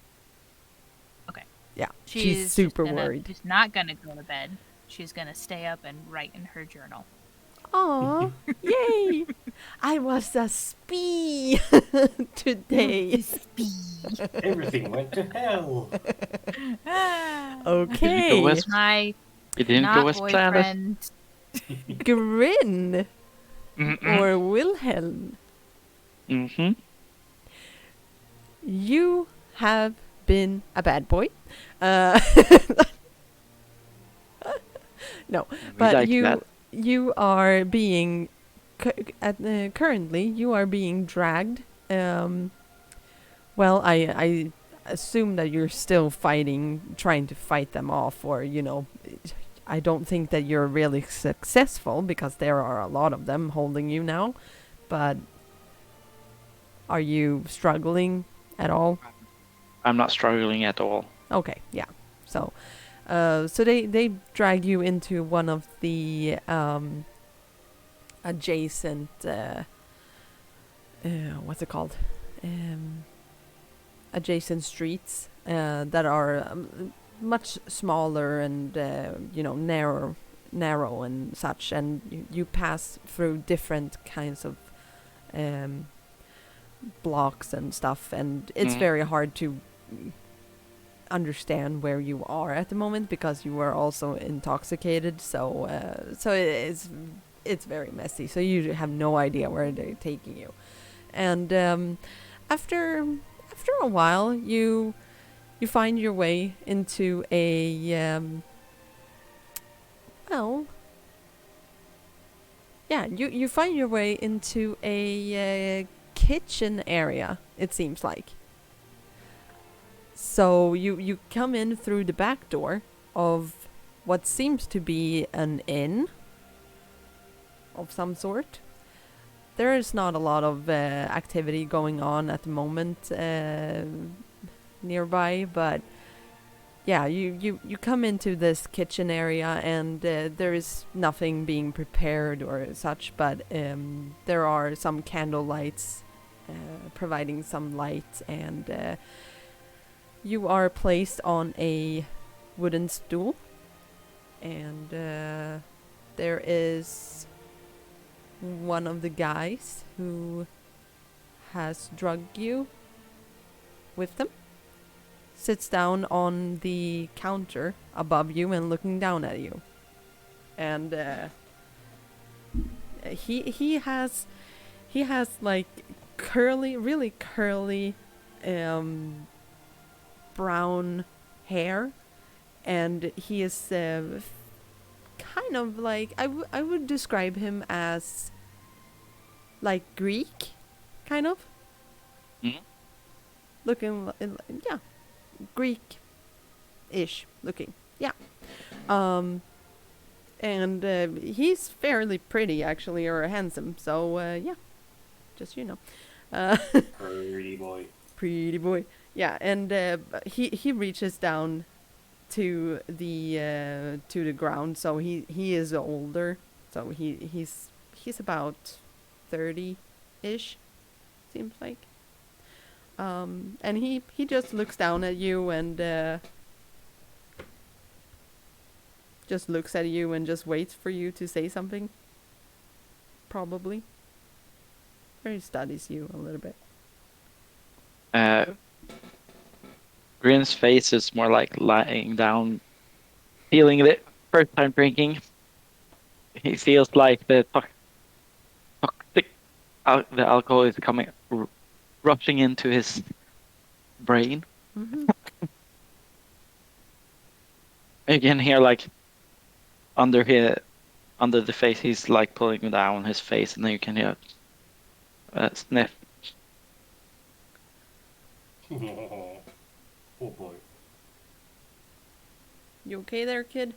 Okay.
Yeah,
She's
she's super
just
worried.
She's not gonna go to bed. She's gonna stay up and write in her journal.
Aw, yay! I was a spee today.
Everything went to hell.
Okay,
My
It didn't
not
go as planned.
boyfriend.
Grin
Mm-mm.
or Wilhelm.
Mm-hmm.
You have been a bad boy. No, but
like that.
you are being currently you are being dragged. Well, I assume that you're still fighting, trying to fight them off, or I don't think that you're really successful because there are a lot of them holding you now. But are you struggling at all?
I'm not struggling at all.
Okay, yeah. So, so they drag you into one of the adjacent what's it called? adjacent streets that are much smaller and narrow and such, and you pass through different kinds of blocks and stuff, and it's very hard to understand where you are at the moment because you are also intoxicated. So it's very messy. So you have no idea where they're taking you, and after a while, you find your way into a you find your way into a kitchen area, it seems like. So you come in through the back door of what seems to be an inn of some sort. There is not a lot of activity going on at the moment nearby, but yeah, you come into this kitchen area, and there is nothing being prepared or such, but there are some candle lights providing some light, and you are placed on a wooden stool, and there is one of the guys who has drugged you with them sits down on the counter above you and looking down at you, and he has like really curly brown hair, and he is kind of like I would describe him as like Greek, kind of. Looking, yeah, Greek-ish looking, yeah. And he's fairly pretty, actually, or handsome. So yeah, just
Pretty boy.
pretty boy. Yeah, and he reaches down to the ground. So he is older. So he's about 30-ish, seems like. And he just looks down at you and just looks at you and just waits for you to say something. Probably. Or he studies you a little bit.
Grin's face is more like lying down, feeling it first time drinking. He feels like the alcohol is coming, rushing into his brain.
Mm-hmm.
You can hear like under the face, he's like pulling down his face, and then you can hear a sniff.
Oh boy.
You okay there, kid?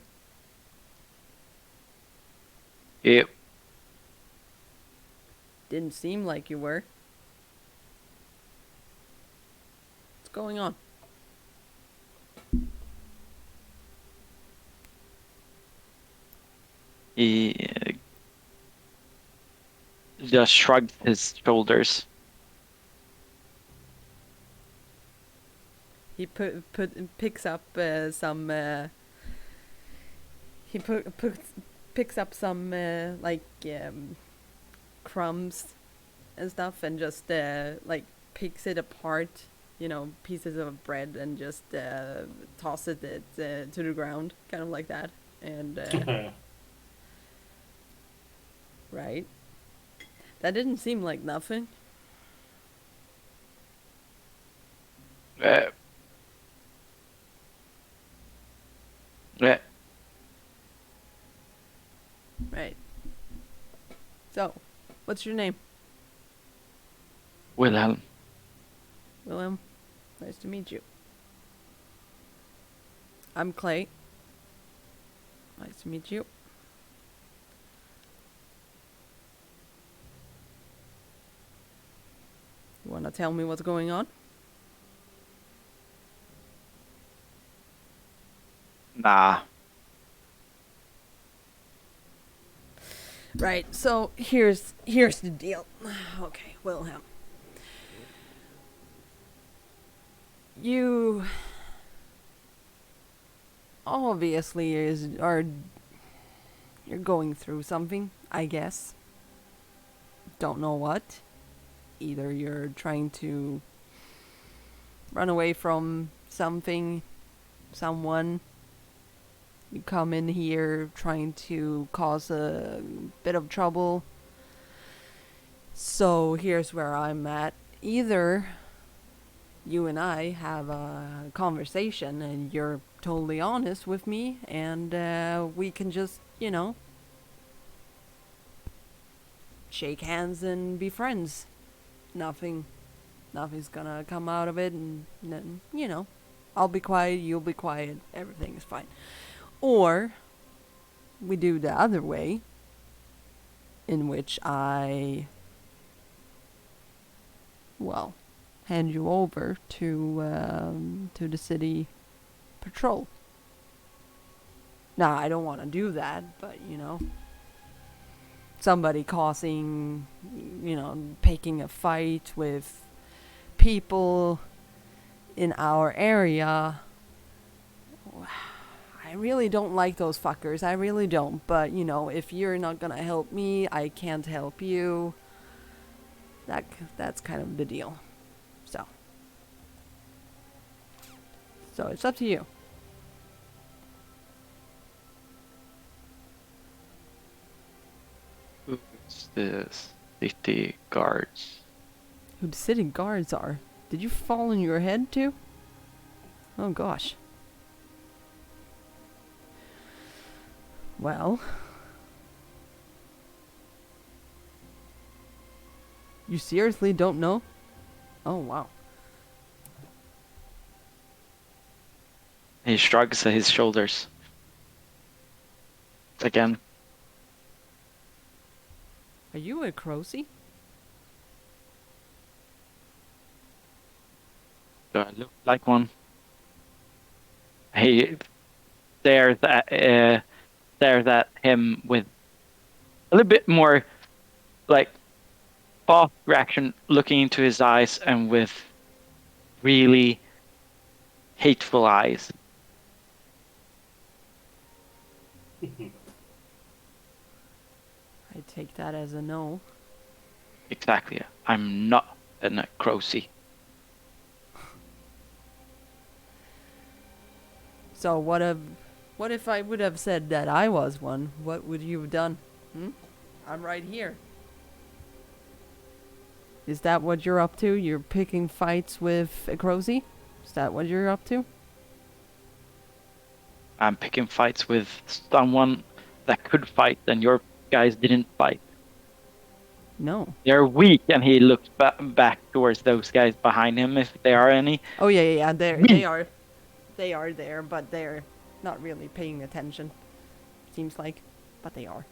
Yep.
Didn't seem like you were. What's going on?
He just shrugged his shoulders.
He picks up some. Picks up some crumbs and stuff, and just like picks it apart, pieces of bread, and just tosses it to the ground, kind of like that, and right. That didn't seem like nothing.
Yeah.
Right. So, what's your name?
Wilhelm.
Wilhelm. Nice to meet you. I'm Clay. Nice to meet you. You wanna tell me what's going on?
Nah.
Right, so here's the deal. Okay, Wilhelm. You obviously are you're going through something, I guess. Don't know what. Either you're trying to run away from something, someone. You come in here trying to cause a bit of trouble. So here's where I'm at. Either you and I have a conversation and you're totally honest with me and we can just, shake hands and be friends. Nothing's gonna come out of it and then, I'll be quiet, you'll be quiet, everything is fine. Or we do the other way, in which I, hand you over to the city patrol. Now, I don't want to do that, but somebody causing, picking a fight with people in our area. I really don't like those fuckers. I really don't. But, if you're not gonna help me, I can't help you. That's kind of the deal. So it's up to you.
Who's the city guards?
Who the city guards are? Did you fall on your head too? Oh gosh. Well. You seriously don't know? Oh wow.
He shrugs his shoulders. Again.
Are you a Crocy?
Do I look like one? He stares at him with a little bit more like fast reaction, looking into his eyes and with really hateful eyes.
I take that as a no.
Exactly. I'm not a Crocy.
So what if I would have said that I was one? What would you have done? I'm right here. Is that what you're up to? You're picking fights with a Crocy? Is that what you're up to?
I'm picking fights with someone that could fight, and your guys didn't fight.
No.
They're weak, and he looks back towards those guys behind him, if there are any.
Oh yeah. They are there, but they're not really paying attention. Seems like, but they are.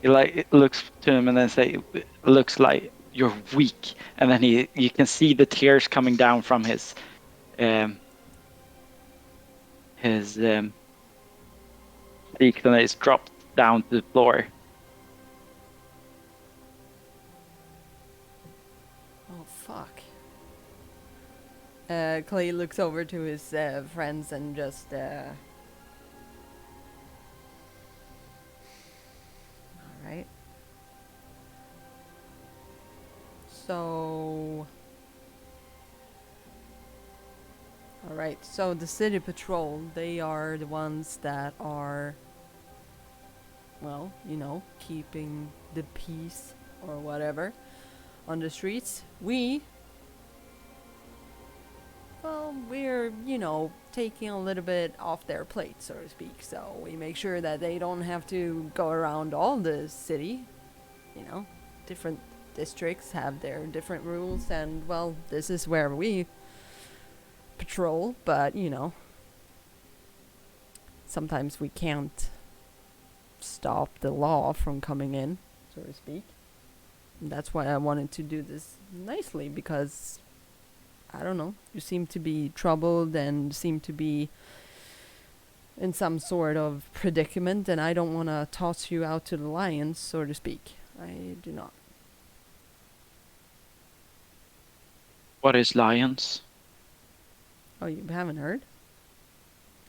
He looks to him and then looks like you're weak, and then you can see the tears coming down from his cheeks, and it's dropped down to the floor.
Oh fuck. Clay looks over to his friends and just alright. So alright, so the city patrol, they are the ones that are, well, keeping the peace or whatever on the streets. We're, taking a little bit off their plate, so to speak. So we make sure that they don't have to go around all the city. Different districts have their different rules, and, well, this is where we patrol, but, sometimes we can't stop the law from coming in, so to speak. And that's why I wanted to do this nicely, because I don't know, you seem to be troubled and seem to be in some sort of predicament, and I don't want to toss you out to the lions, so to speak. I do not.
What is lions?
Oh, you haven't heard?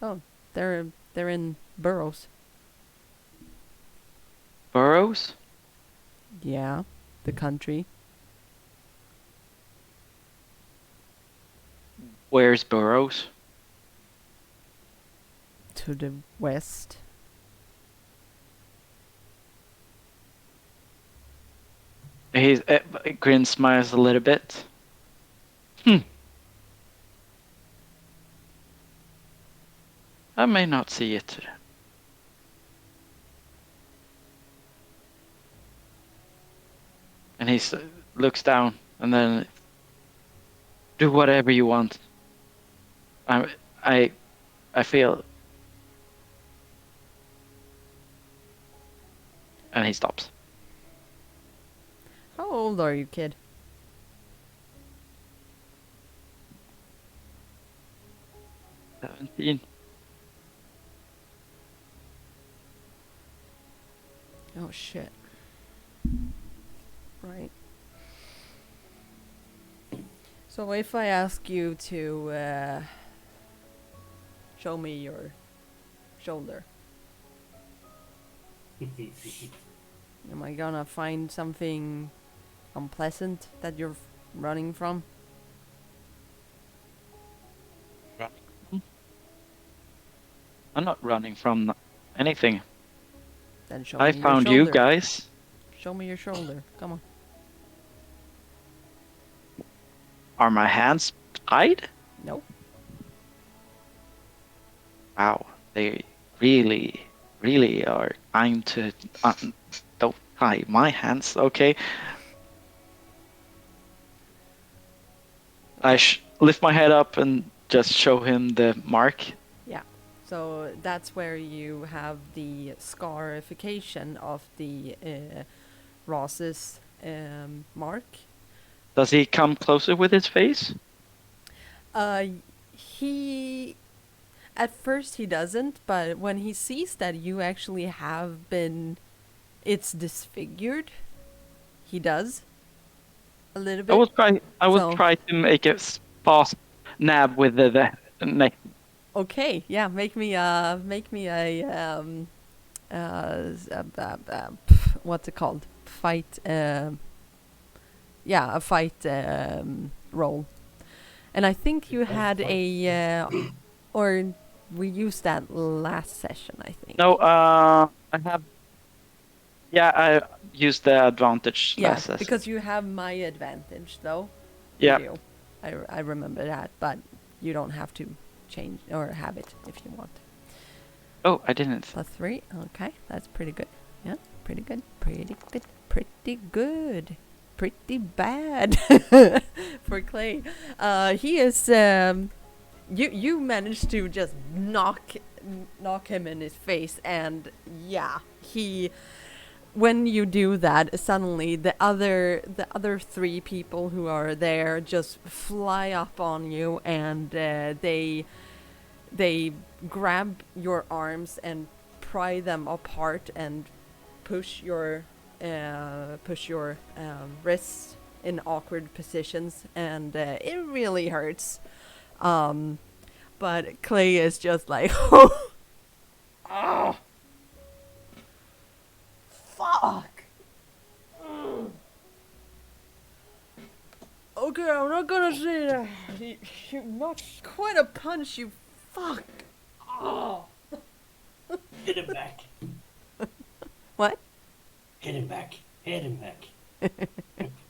Oh, they're in burrows.
Burrows?
Yeah, the country.
Where's Burrows?
To the west.
He's Grin smiles a little bit. I may not see it. And he looks down and then do whatever you want. I feel. And he stops.
How old are you, kid?
"17."
Oh shit. Right. So if I ask you to show me your shoulder, am I gonna find something unpleasant that you're running from?
I'm not running from anything.
Then show
I
me your
found you
shoulder.
guys.
Show me your shoulder. Come on.
Are my hands tied?
Nope.
Wow, they really, really are trying to. Don't tie my hands, okay? I lift my head up and just show him the mark.
Yeah. So that's where you have the scarification of the Ross's mark.
Does he come closer with his face?
He at first he doesn't, but when he sees that you actually have been, it's disfigured, he does a little bit.
I will
So-
try to make a fast nab with the neck.
Okay, yeah, make me a what's it called? Fight. Yeah, a fight roll. And I think you had a or we used that last session, I think.
No, I have. Yeah, I used the advantage
Yeah,
last session.
because you have my advantage, though.
Yeah.
You do. I remember that, but you don't have to change or have it if you want.
Oh, I didn't.
+3. Okay, that's pretty good. Yeah, pretty good. Pretty good. Pretty good. Pretty bad for Clay. He is. You managed to just knock him in his face, and yeah, he. When you do that, suddenly the other 3 people who are there just fly up on you, and they grab your arms and pry them apart and push your wrists in awkward positions, and it really hurts. But Clay is just like, oh, fuck. Okay, I'm not gonna say that. You not quite a punch, you fuck. Oh.
Hit him back.
What?
Hit him back. Hit him back.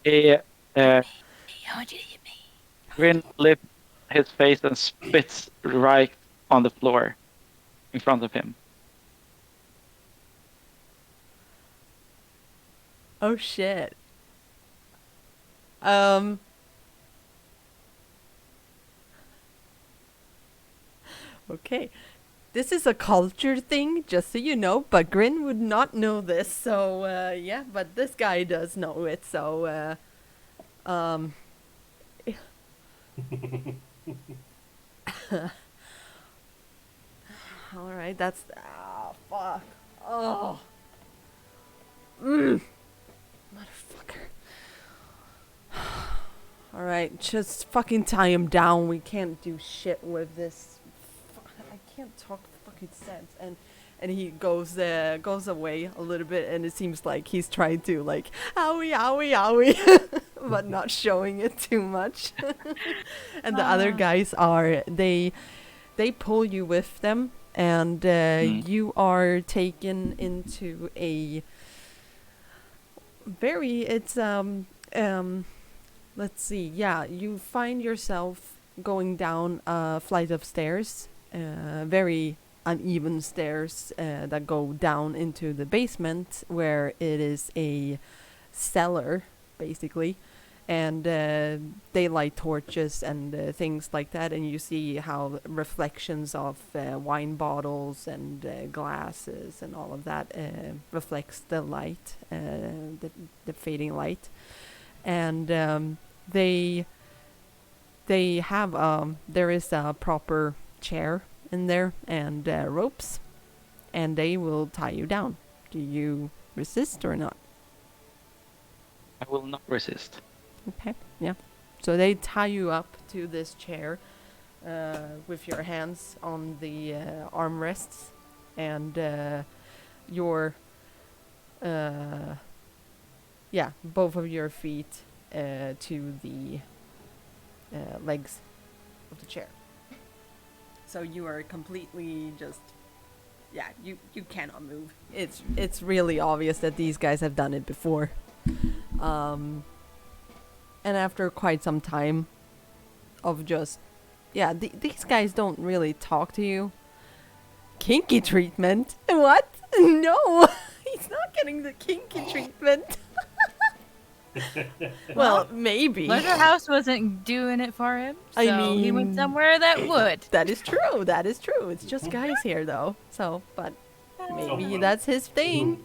He,
I want you to hit me.
Grin lifts his face and spits right on the floor in front of him.
Oh shit. Okay. This is a culture thing, just so you know, but Grin would not know this, so yeah, but this guy does know it, so alright, that's fuck. Oh. Motherfucker. Alright, just fucking tie him down. We can't do shit with this. I can't talk fucking sense. And he goes away a little bit, and it seems like he's trying to, like, owie, owie, owie, but not showing it too much. And the other guys they pull you with them, and you are taken into a let's see, yeah, you find yourself going down a flight of stairs, very uneven stairs that go down into the basement, where it is a cellar, basically. And they light torches and things like that, and you see how reflections of wine bottles and glasses and all of that reflects the light, the fading light. And they have there is a proper chair in there and ropes, and they will tie you down. Do you resist or not?
I will not resist.
Okay, yeah. So they tie you up to this chair with your hands on the armrests, and both of your feet to the legs of the chair. So you are completely just, you cannot move. It's really obvious that these guys have done it before. And after quite some time of just, these guys don't really talk to you. Kinky treatment? What? No, he's not getting the kinky treatment. Well, maybe.
Pleasure House wasn't doing it for him, so he went
mean,
somewhere that would.
That is true. That is true. It's just guys here, though. So, but maybe that's his thing.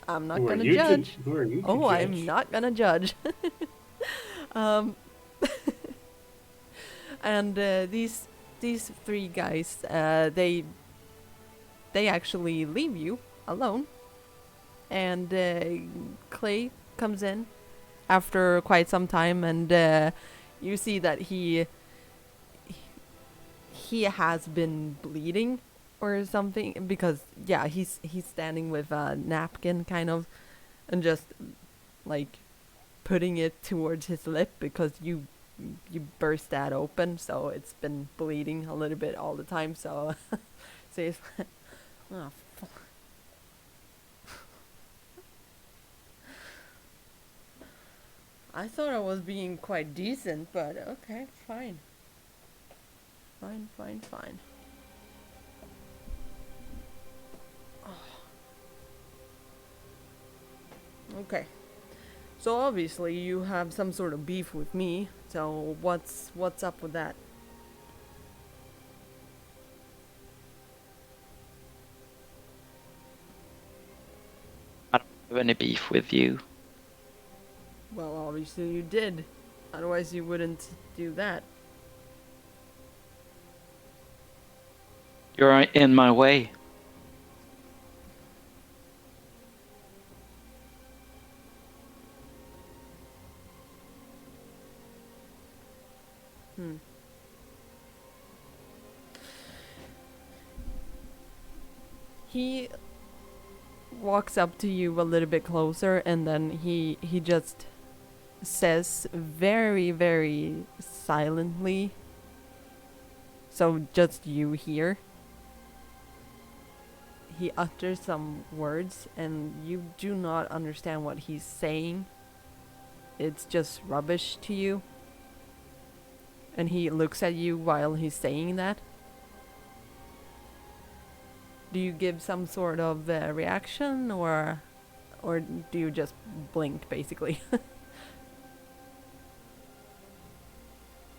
I'm not gonna judge.
Who are you to
Oh,
judge?
I'm not gonna judge. And these three guys, they actually leave you alone, and Clay comes in after quite some time, and you see that he has been bleeding or something, because he's standing with a napkin kind of, and just like putting it towards his lip, because you burst that open, so it's been bleeding a little bit all the time. So so he's like, oh, fuck. I thought I was being quite decent, but okay, fine. Fine. Okay. So obviously you have some sort of beef with me. So what's up with that?
I don't have any beef with you.
Well, obviously you did. Otherwise you wouldn't do that.
You're in my way.
He walks up to you a little bit closer, and then he just says very, very silently, so just you hear. He utters some words, and you do not understand what he's saying. It's just rubbish to you. And he looks at you while he's saying that. Do you give some sort of reaction, or do you just blink, basically?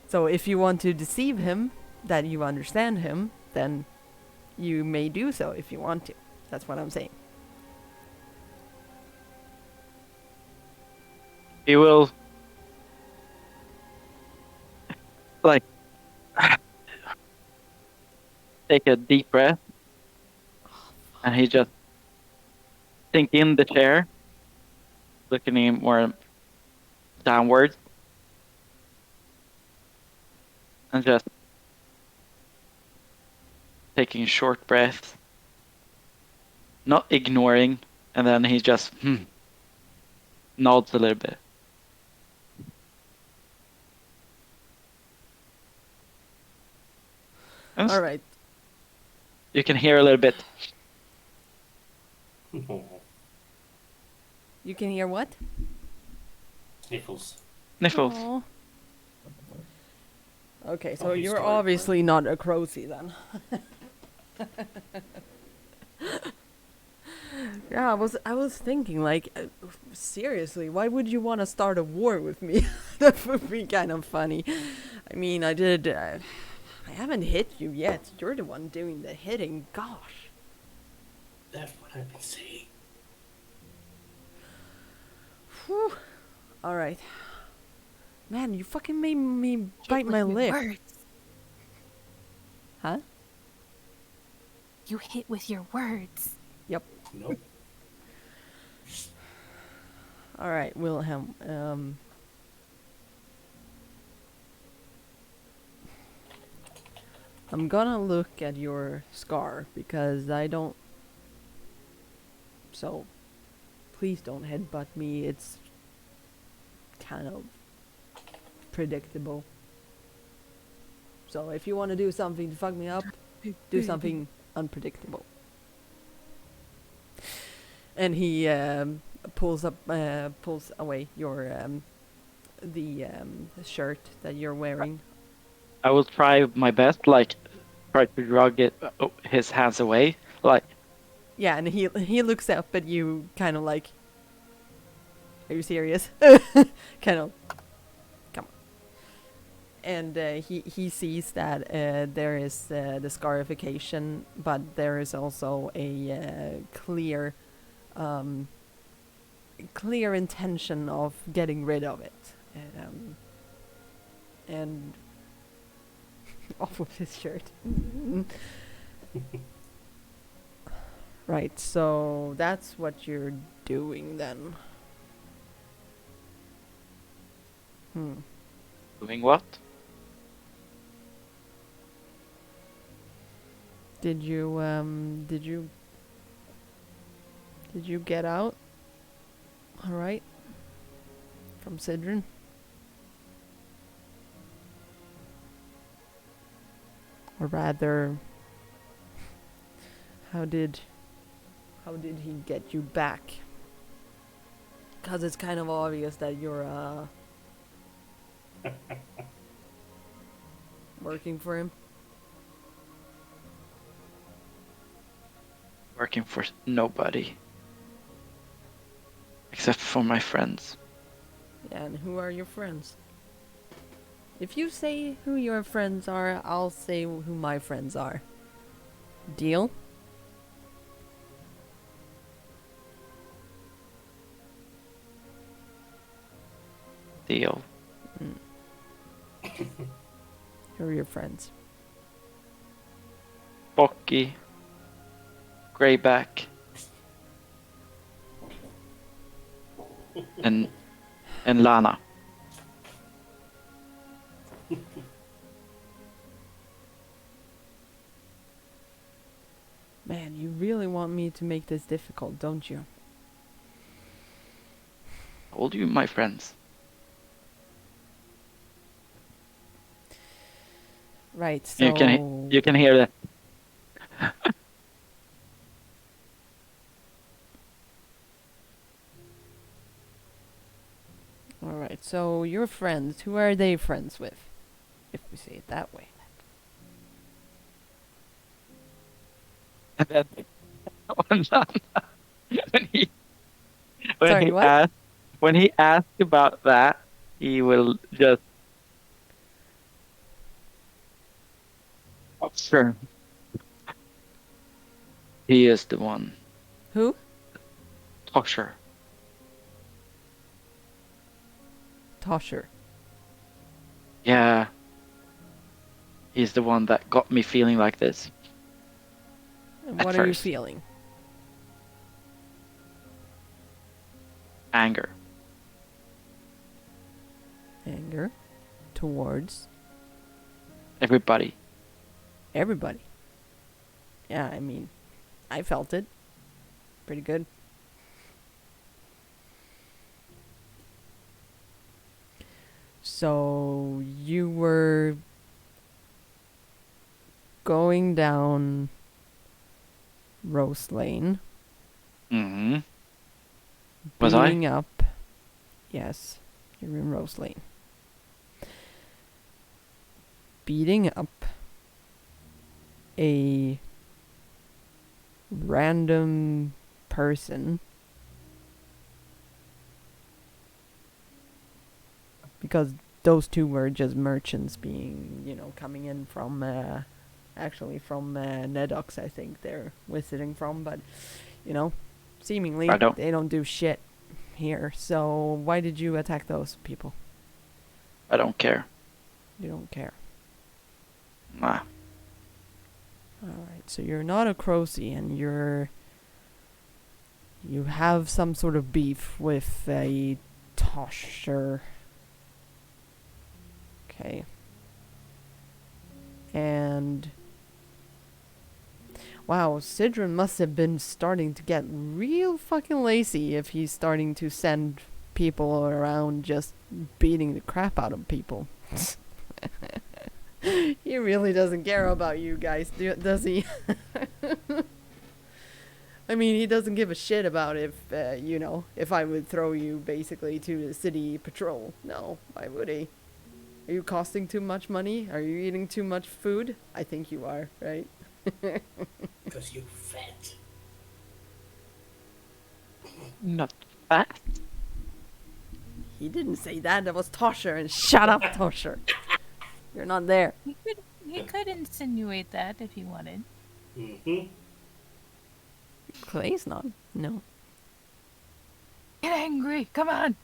So if you want to deceive him that you understand him, then you may do so if you want to. That's what I'm saying.
He will, like, take a deep breath, and he just sink in the chair, looking in more downwards, and just taking short breaths, not ignoring, and then he just nods a little bit. And
All right.
you can hear a little bit.
You can hear what?
Sniffles.
Sniffles.
Aw. Okay, so
Puppy
you're
story,
obviously not a Crozy then. Yeah, I was thinking like, seriously, why would you want to start a war with me? That would be kind of funny. I mean, I haven't hit you yet. You're the one doing the hitting. Gosh.
That's what I've been saying.
Whew. All right. Man, you fucking made me bite
With
my
your
lip.
words.
Huh?
You hit with your words.
Yep.
Nope.
All right, Wilhelm. I'm gonna look at your scar because I don't. So, please don't headbutt me. It's kind of predictable. So, if you want to do something to fuck me up, do something unpredictable. And he pulls away your the shirt that you're wearing.
I will try my best, like try to drag his hands away, like.
Yeah, and he looks up at you, kind of like, "Are you serious?" Kind of, come on. And he sees that there is the scarification, but there is also a clear intention of getting rid of it, and off of his shirt. Right, so that's what you're doing then.
Doing what?
Did you get out? All right. From Cidron? Or rather, how did he get you back? Cuz it's kind of obvious that you're working for him.
Working for nobody. Except for my friends.
Yeah, and who are your friends? If you say who your friends are, I'll say who my friends are. Deal?
Deal.
Who are your friends?
Bocky. Greyback. and Lana.
Man, you really want me to make this difficult, don't you?
Told you, my friends.
Right, so...
You can hear that.
Alright, so your friends, who are they friends with? If we say it that way.
And then when he
Sorry, what?
when he asked about that, he will just sure. He is the one.
Who?
Tosher.
Tosher.
Yeah. He's the one that got me feeling like this.
And
At
what are you
first.
feeling?
Anger.
Anger towards
Everybody.
Everybody. Yeah, I mean, I felt it. Pretty good. So you were going down Rose Lane,
Mm-hmm. Was I?
beating up. Yes, you're in Rose Lane. Beating up a random person because those two were just merchants being, coming in from, actually from Nedox, I think they're visiting from, but, seemingly
I don't.
they don't do shit here. So why did you attack those people?
I don't care.
You don't care.
Nah.
Alright, so you're not a Crocy and you have some sort of beef with a Tosher. Okay. And wow, Cidron must have been starting to get real fucking lazy if he's starting to send people around just beating the crap out of people. He really doesn't care about you guys, does he? I mean, he doesn't give a shit about if I would throw you basically to the city patrol. No, why would he? Are you costing too much money? Are you eating too much food? I think you are, right?
Because you're fat.
Not fat.
He didn't say that. That was Tosher. And shut up, Tosher. You're not there.
He could insinuate that if he wanted.
Mm-hmm.
Clay's not. No.
Get angry! Come on!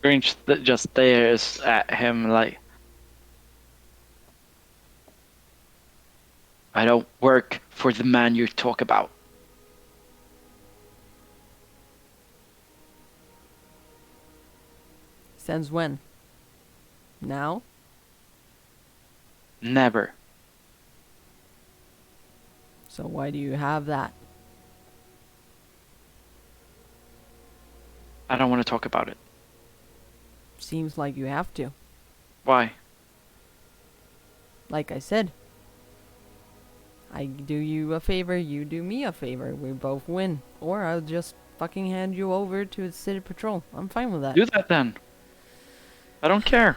Grinch just stares at him like, I don't work for the man you talk about.
Since when? Now?
Never.
So why do you have that?
I don't want to talk about it.
Seems like you have to.
Why?
Like I said. I do you a favor, you do me a favor. We both win. Or I'll just fucking hand you over to the city patrol. I'm fine with that.
Do that then. I don't care.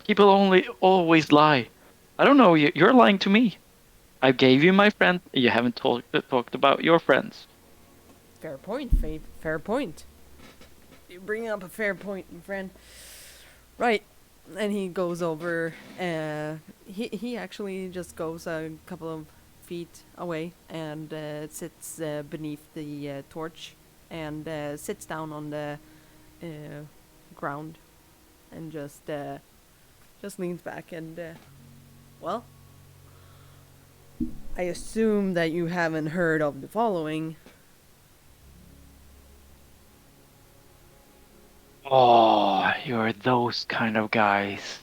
People always lie. I don't know, you're lying to me. I gave you my friend, you haven't talked about your friends.
Fair point, Faith. Fair point. You bring up a fair point, my friend. Right. And he goes over, he actually just goes a couple of feet away and sits beneath the torch and sits down on the ground and just leans back and, well, I assume that you haven't heard of the following.
Oh, you're those kind of guys.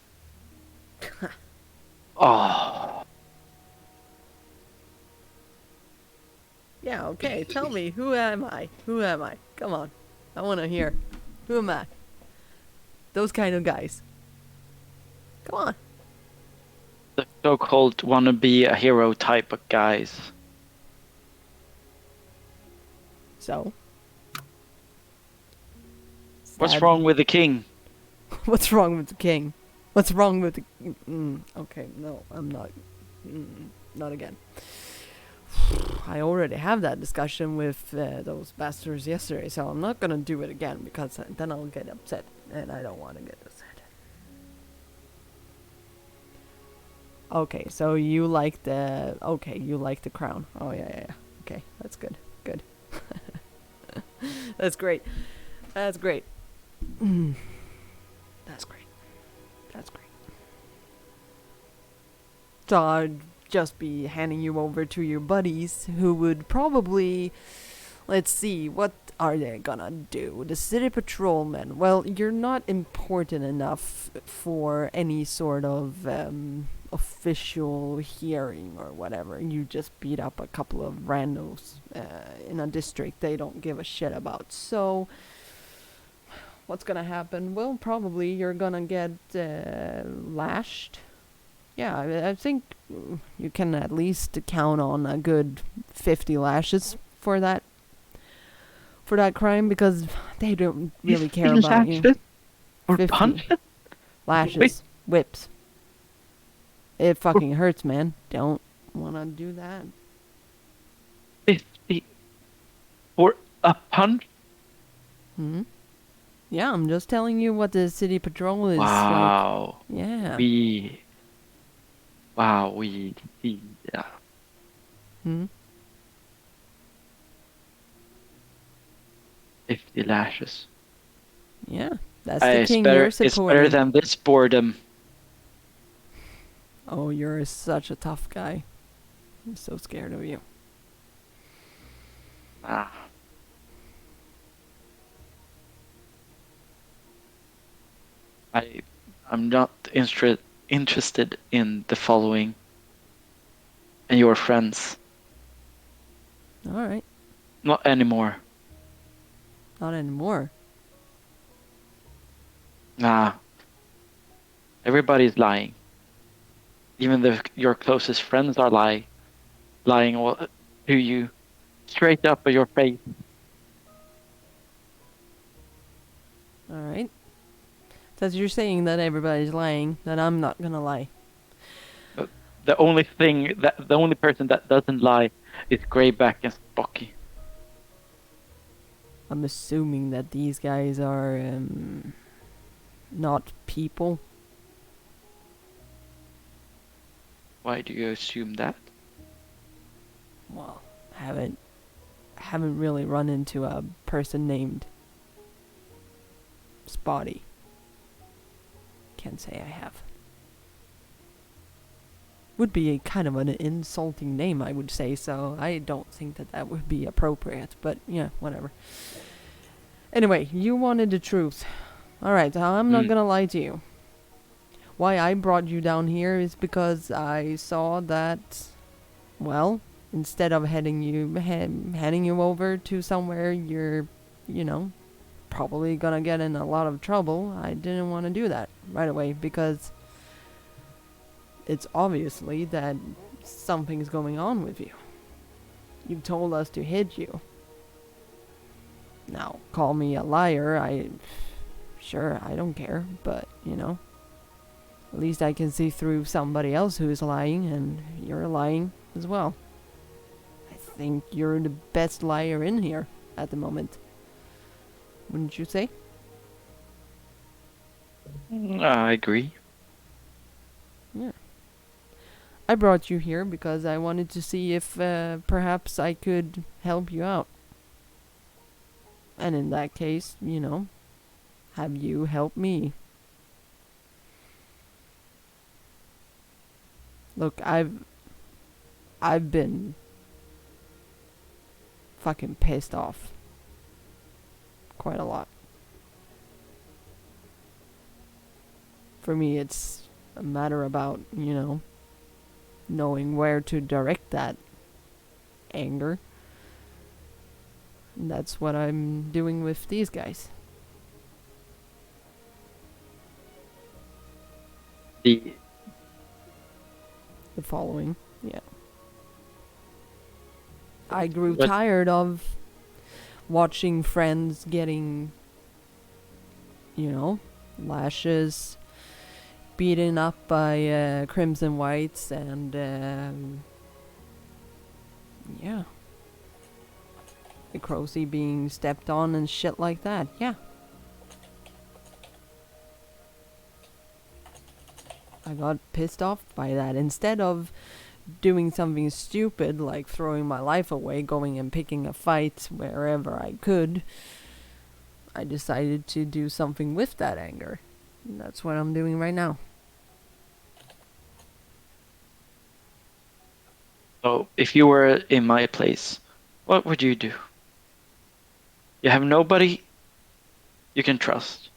Oh.
Yeah, okay, tell me, who am I? Who am I? Come on, I want to hear. Who am I? Those kind of guys. Come on.
The so-called wannabe a hero type of guys.
So?
What's
Sad.
wrong with the king?
What's wrong with the king? What's wrong with the... okay, no, I'm not. Not again. I already have that discussion with those bastards yesterday, so I'm not gonna do it again because then I'll get upset, and I don't want to get upset. Okay, so you like the... Okay, you like the crown. Oh, yeah. Okay, that's good. Good. That's great. That's great. That's great. That's great. So, just be handing you over to your buddies who would probably, let's see, what are they gonna do? The city patrolmen. Well, you're not important enough for any sort of official hearing or whatever. You just beat up a couple of randos in a district they don't give a shit about. So what's gonna happen? Well, probably you're gonna get lashed. Yeah, I think you can at least count on a good 50 lashes for that crime, because they don't really care about you.
Or
50
punches?
lashes, whips. It fucking hurts, man. Don't wanna do that.
50 for a punch?
Hmm. Yeah, I'm just telling you what the city patrol is like.
Wow.
Yeah.
Yeah.
Hmm.
50 lashes.
Yeah. That's the king you're supporting.
It's better than this boredom.
Oh, you're such a tough guy. I'm so scared of you.
Ah. I'm not interested in the following and your friends.
Alright.
Not anymore.
Not anymore.
Nah. Everybody's lying. Even your closest friends are lying to you straight up at your face.
Alright. So you're saying that everybody's lying, that I'm not gonna lie.
The only person that doesn't lie is Greyback and Spocky.
I'm assuming that these guys are not people.
Why do you assume that?
Well, haven't really run into a person named Spotty. Can't say I have. Would be a kind of an insulting name, I would say, so I don't think that would be appropriate, but yeah, whatever. Anyway, you wanted the truth. Alright, I'm not gonna lie to you. Why I brought you down here is because I saw that, well, instead of handing you over to somewhere you're, probably gonna get in a lot of trouble, I didn't want to do that right away, because it's obviously that something's going on with you. You told us to hit you. Now, call me a liar, I don't care, but, at least I can see through somebody else who's lying, and you're lying as well. I think you're the best liar in here at the moment. Wouldn't you say?
I agree.
Yeah. I brought you here because I wanted to see if perhaps I could help you out. And in that case, have you help me. Look, I've been fucking pissed off quite a lot. For me, it's a matter about, knowing where to direct that anger. And that's what I'm doing with these guys.
The
following, yeah. I grew tired of watching friends getting, lashes, beaten up by Crimson Whites, and yeah, the Crocy being stepped on and shit like that. Yeah, I got pissed off by that. Instead of doing something stupid like throwing my life away, going and picking a fight wherever I could, I decided to do something with that anger. And that's what I'm doing right now.
So if you were in my place, what would you do? You have nobody you can trust,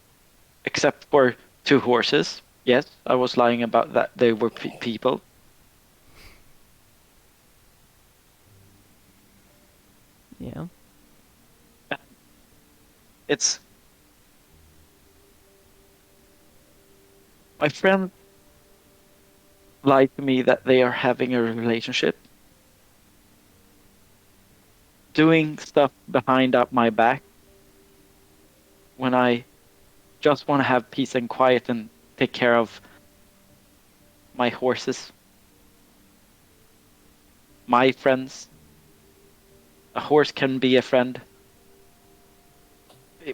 except for 2 horses. Yes, I was lying about that. They were people.
Yeah.
It's my friend lied to me that they are having a relationship, doing stuff behind up my back when I just want to have peace and quiet and take care of my horses, my friends. A horse can be a friend.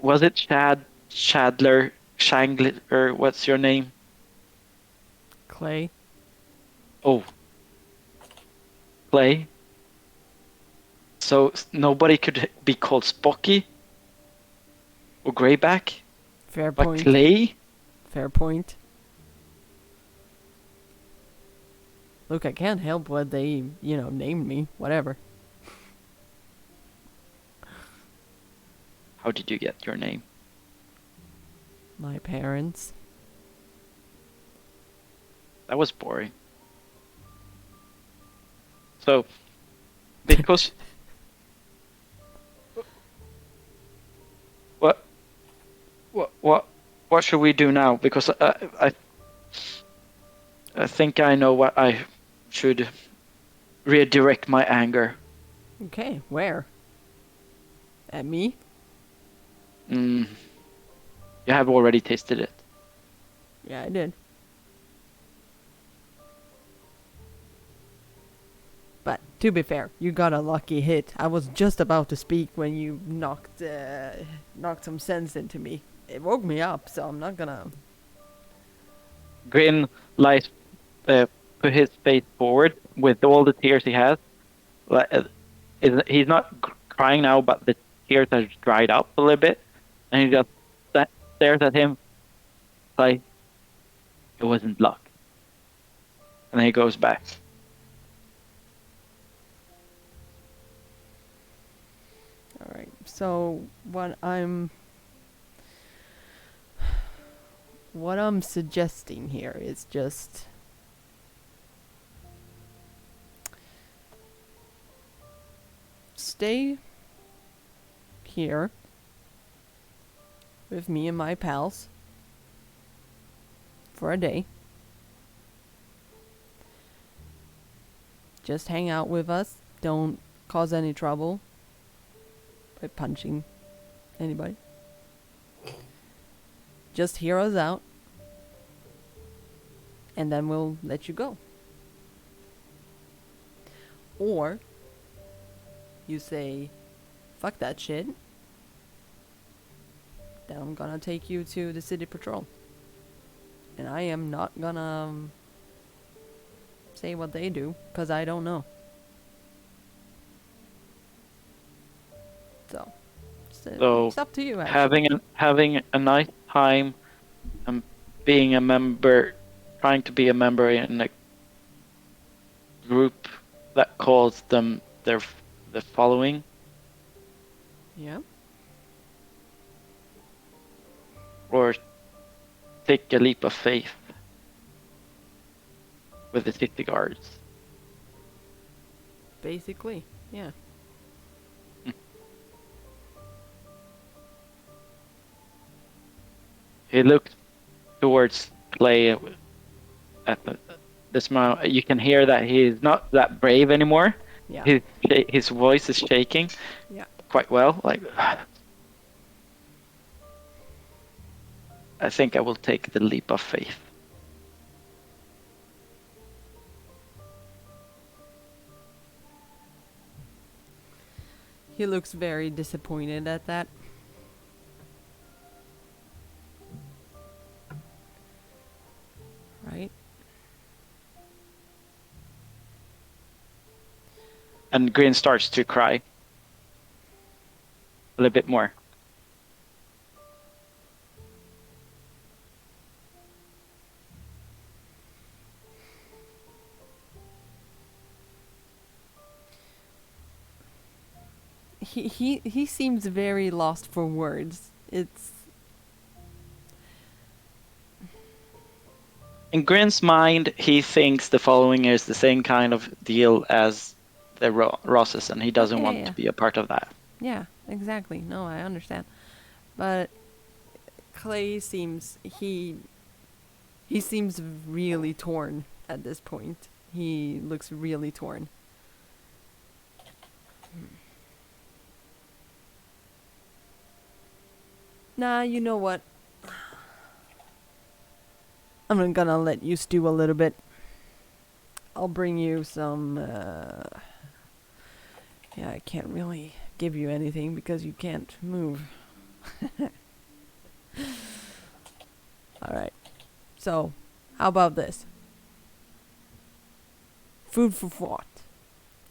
Was it Shadler, Shangler? What's your name?
Clay.
Oh, Clay. So nobody could be called Spocky or Greyback,
Fair
but
point.
Clay.
Fair point. Look, I can't help what they, named me. Whatever.
How did you get your name?
My parents.
That was boring. So, because what, what should we do now? Because I think I know what I should redirect my anger.
Okay, where? At me?
Mm, you have already tasted it.
Yeah, I did. But to be fair, you got a lucky hit. I was just about to speak when you knocked some sense into me. It woke me up, so I'm not gonna.
Grin lies, put his face forward with all the tears he has. Like, he's not crying now, but the tears have dried up a little bit, and he just stares at him like it wasn't luck, and then he goes back.
All right. So what I'm suggesting here is just stay here with me and my pals for a day. Just hang out with us. Don't cause any trouble by punching anybody. Just hear us out, and then we'll let you go. Or you say, fuck that shit, then I'm gonna take you to the city patrol. And I am not gonna say what they do, because I don't know. So,
So
it's up to you, actually.
having a nice time and being a member, trying to be a member in a group that calls them the following.
Yeah.
Or take a leap of faith with the city guards.
Basically, yeah.
He looked towards Clay at the smile. You can hear that he's not that brave anymore.
Yeah.
His voice is shaking
Yeah.
quite well. Like, I think I will take the leap of faith.
He looks very disappointed at that. Right?
And Grin starts to cry a little bit more.
he seems very lost for words. It's
In Grin's mind, he thinks the following is the same kind of deal as the Rosses, and he doesn't want
yeah.
to be a part of that.
Yeah, exactly. No, I understand. But Clay seems he seems really torn at this point. He looks really torn. Nah, you know what? I'm gonna let you stew a little bit. I'll bring you some, yeah, I can't really give you anything because you can't move. Alright. So, how about this? Food for thought.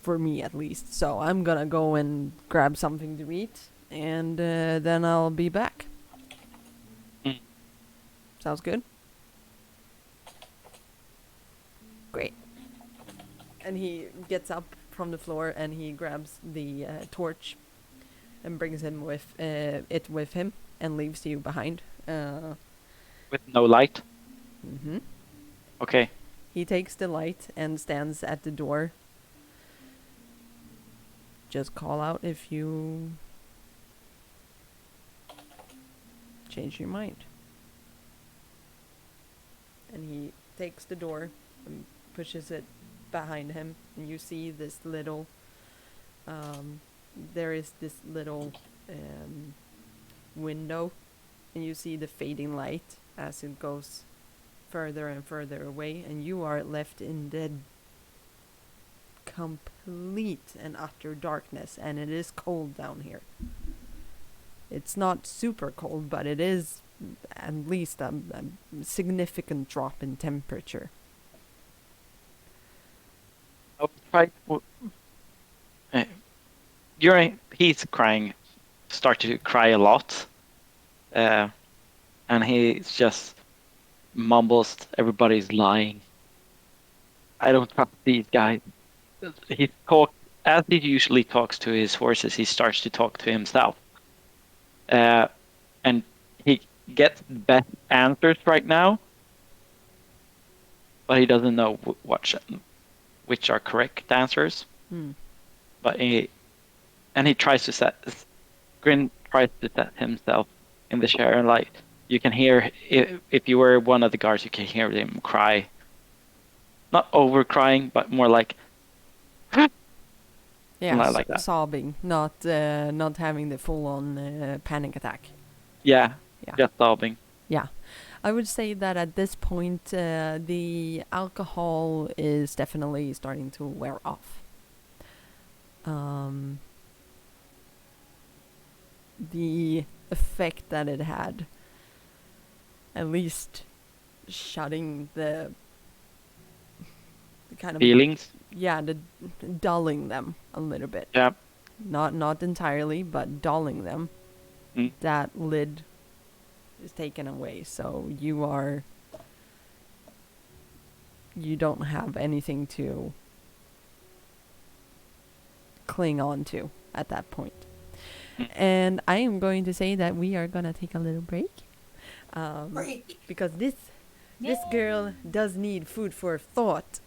For me, at least. So, I'm gonna go and grab something to eat, and then I'll be back.
Mm.
Sounds good? Great. And he gets up from the floor and he grabs the torch and brings him with it with him and leaves you behind.
With no light?
Mm-hmm.
Okay.
He takes the light and stands at the door. Just call out if you change your mind. And he takes the door and pushes it behind him, and you see this little there is this little window, and you see the fading light as it goes further and further away, and you are left in the complete and utter darkness, and it is cold down here. It's not super cold, but it is at least a significant drop in temperature.
I'll try. He's crying, start to cry a lot, and he just mumbles, "Everybody's lying. I don't trust these guys." He talks as he usually talks to his horses. He starts to talk to himself, and he gets the best answers right now, but he doesn't know which are correct answers. But he tries to Grin tries to set himself in the chair, and like you can hear, if you were one of the guards, you can hear him cry. Not over crying, but more like
Yeah,
like that.
sobbing, not having the full-on panic attack.
Yeah,
Yeah.
just sobbing.
Yeah, I would say that at this point, the alcohol is definitely starting to wear off. The effect that it had, at least shutting the kind of
Feelings.
yeah, the dulling them a little bit.
Yeah.
Not entirely, but dulling them.
Mm.
That lid is taken away, so you don't have anything to cling on to at that point. And I am going to say that we are gonna take a little break.
Break.
Because this girl does need food for thought.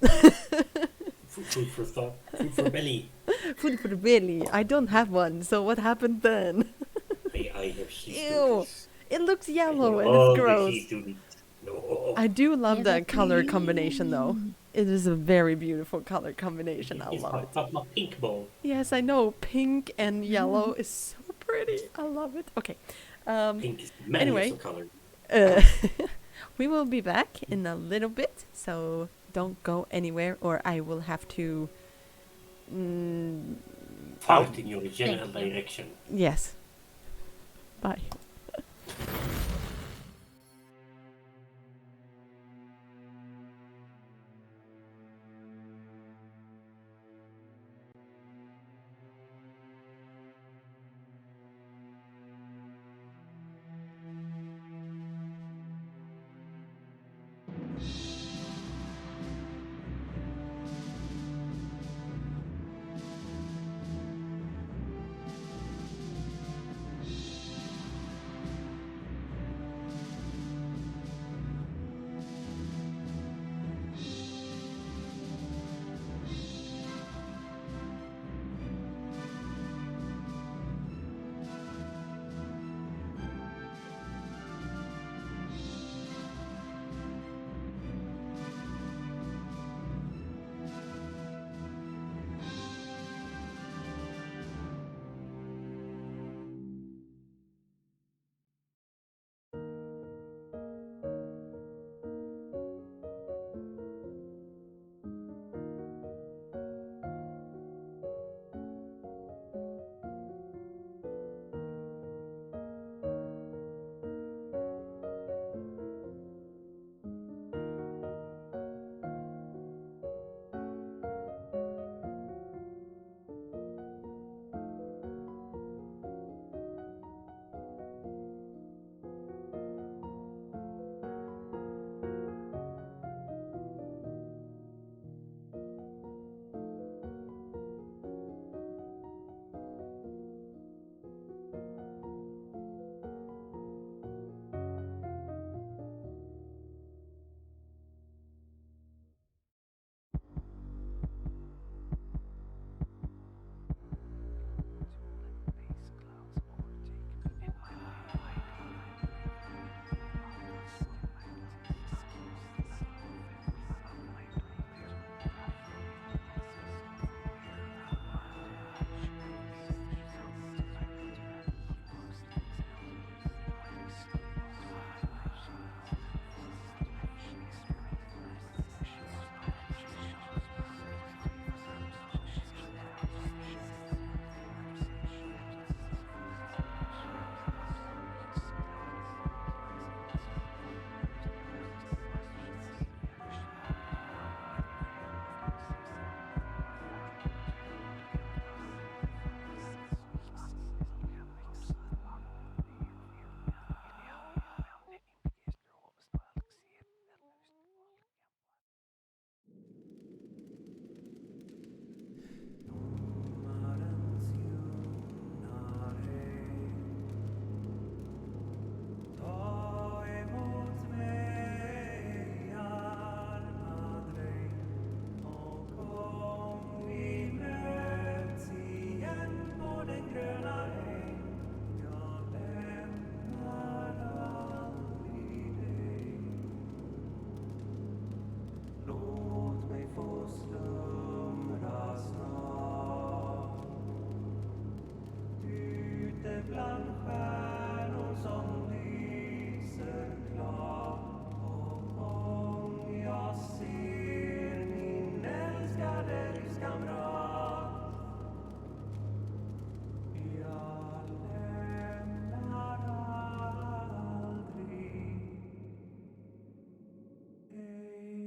Food for thought. Food for belly.
Food for the belly. I don't have one, so what happened then?
I have cheese
Ew.
doodles.
It looks yellow and
All
it's
the
gross.
cheese doodles. No.
I do love
Yeah,
the
that's
color
me.
combination though. It is a very beautiful color combination. I
It's
love it.
my pink bowl.
Yes, I know. Pink and yellow is so pretty. I love it. Okay.
Pink is many
Anyway.
of color.
We will be back in a little bit, so don't go anywhere or I will have to...
Out in your general
Thank you.
direction.
Yes. Bye.
bland stjärnor som lyser klart. Och om jag ser min älskade livskamrat, jag lämnar aldrig dig.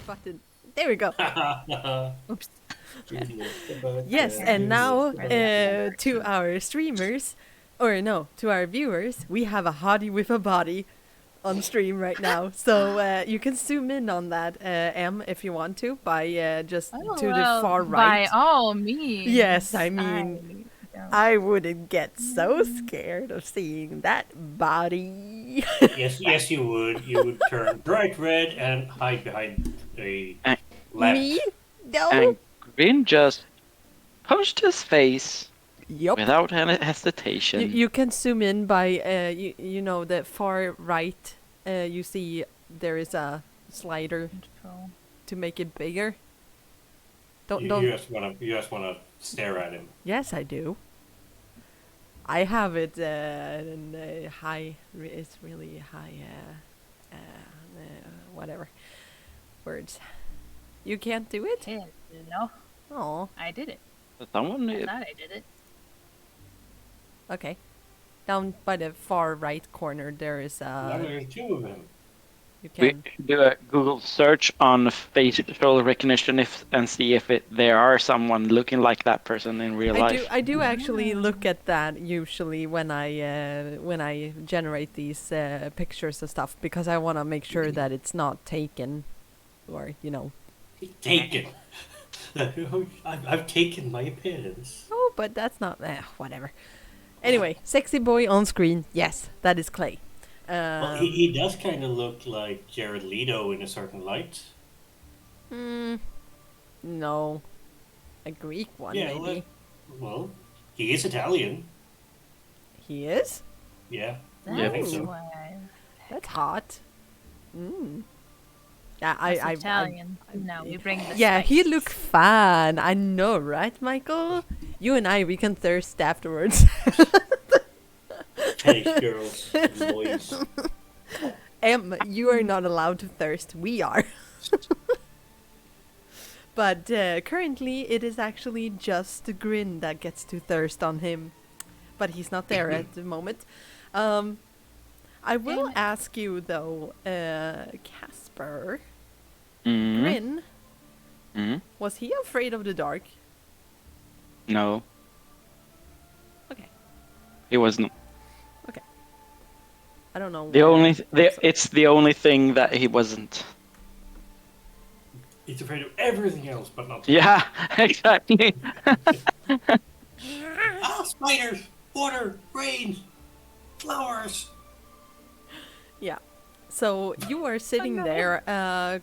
button. There we go.
Oops.
Yes, and now to our streamers, or no, to our viewers, we have a hottie with a body on stream right now. So you can zoom in on that, M, if you want to, by just
Oh,
to the
well,
far
by
right.
all means.
Yes, I mean,
don't-
I wouldn't get so scared of seeing that body.
Yes, you would. You would turn bright red and hide behind a lamp.
Me? No.
And Grin just punched his face
Yup.
without any hesitation.
You can zoom in by you know the far right. You see there is a slider
Control.
to make it bigger. Don't
You
don't.
just wanna stare at him.
Yes, I do. I have it in high. It's really high. Whatever words. You can't do it.
No,
Oh,
I did it.
Someone
I thought I did it.
okay. Down by the far right corner, there is
Now there's two of them.
you
we
can.
do a Google search on facial recognition and see if there are someone looking like that person in real life.
I do actually look at that usually when I generate these pictures and stuff because I want to make sure that it's not taken, or you know.
Taken. I've taken my appearance.
Oh, but that's not whatever. Anyway, sexy boy on screen. Yes, that is Clay.
Well, he does kind of look like Jared Leto in a certain light.
No, a Greek one
Yeah,
maybe.
well, he is Italian.
He is.
Yeah,
That's
I think so.
why
That's hot. Yeah,
That's
I
Italian. No, we bring the
yeah, he
spice.
look fun. I know, right, Michael? You and I, we can thirst afterwards.
Hey, girls and boys.
You are not allowed to thirst. We are. But currently, it is actually just Grin that gets to thirst on him. But he's not there at the moment. I will
Damn it.
ask you, though, Casper,
Mhm.
Grin,
Mhm.
was he afraid of the dark?
No,
Okay.
he wasn't.
I don't know.
The
why
only
I thought so.
it's the only thing that he wasn't.
He's afraid of everything else, but not.
Yeah, exactly.
Ah, spiders, water, rain, flowers.
Yeah. So you are sitting
no.
there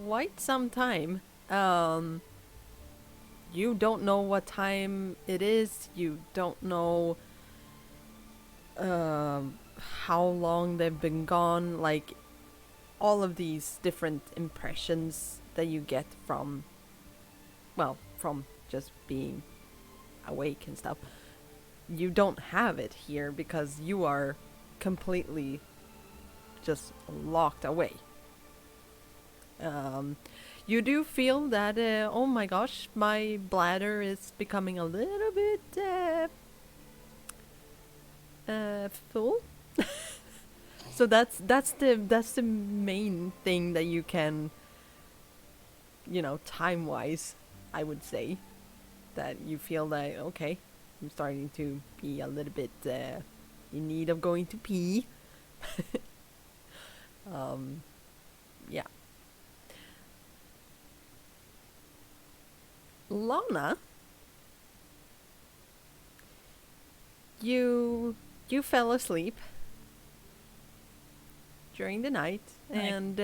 quite some time. You don't know what time it is. You don't know how long they've been gone. Like all of these different impressions that you get from, well, from just being awake and stuff. You don't have it here because you are completely just locked away. You do feel that, oh my gosh, my bladder is becoming a little bit full. So that's the main thing that you can, you know, time-wise, I would say, that you feel like, okay, I'm starting to be a little bit in need of going to pee. Yeah. Lana, you fell asleep during the night,
Right.
and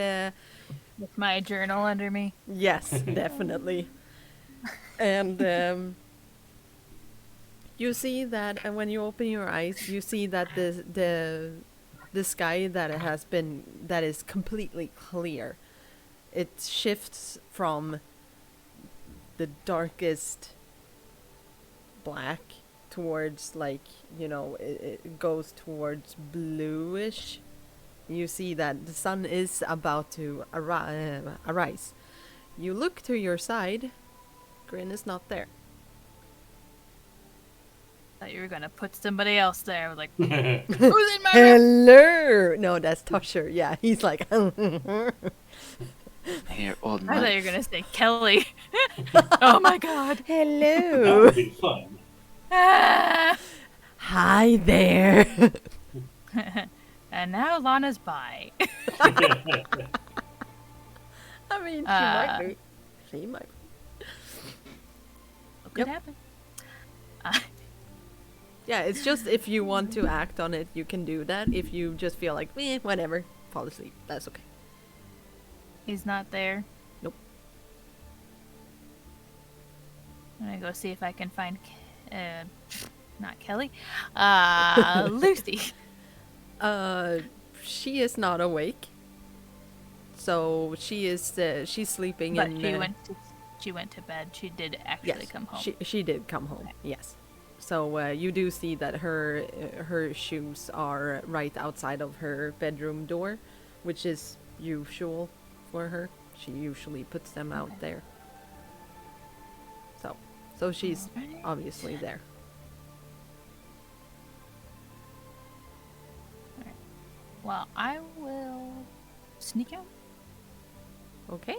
With my journal under me.
yes, definitely. And you see that, and when you open your eyes, you see that the sky that is completely clear. It shifts from the darkest black towards, like, you know, it goes towards bluish. You see that the sun is about to arise. You look to your side. Grin is not there.
Thought you were gonna put somebody else there. I was like,
Hey,
who's in my room?
Hello. No, that's Tosher. Yeah, he's like.
Here all
I thought you
night.
were gonna say Kelly. Oh my god.
That
Hello.
would be fun.
Ah!
Hi there.
And now Lana's by.
I mean, she
Uh,
might be. She might.
What could happen?
Yeah, it's just if you want to act on it, you can do that. If you just feel like, whatever, fall asleep. That's okay.
He's not there.
Nope.
I'm gonna go see if I can find, not Kelly, Lucy.
She is not awake. So she is. She's sleeping
But
in.
she went to bed. She did actually
Yes,
come home.
she did come home.
Okay.
Yes. So you do see that her shoes are right outside of her bedroom door, which is usual for her. She usually puts them out
Okay.
there. So she's
Alright.
obviously there.
Well, I will sneak out
Okay.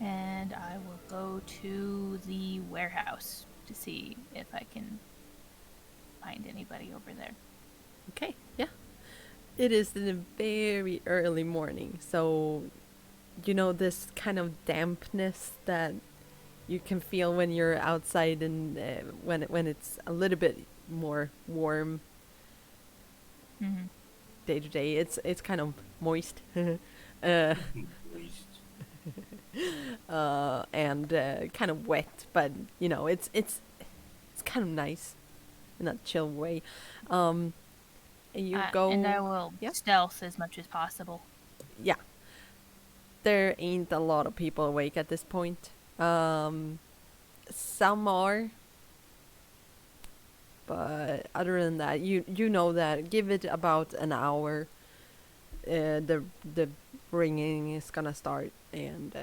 and I will go to the warehouse to see if I can find anybody over there.
Okay. Yeah. It is in a very early morning, so you know this kind of dampness that you can feel when you're outside and when it's a little bit more warm
Mm-hmm.
day to day. It's kind of moist. And kind of wet, but you know it's kind of nice in that chill way. And you go.
And I will
yeah.
stealth as much as possible.
Yeah. There ain't a lot of people awake at this point. Some are, but other than that, you know that give it about an hour, the ringing is gonna start, and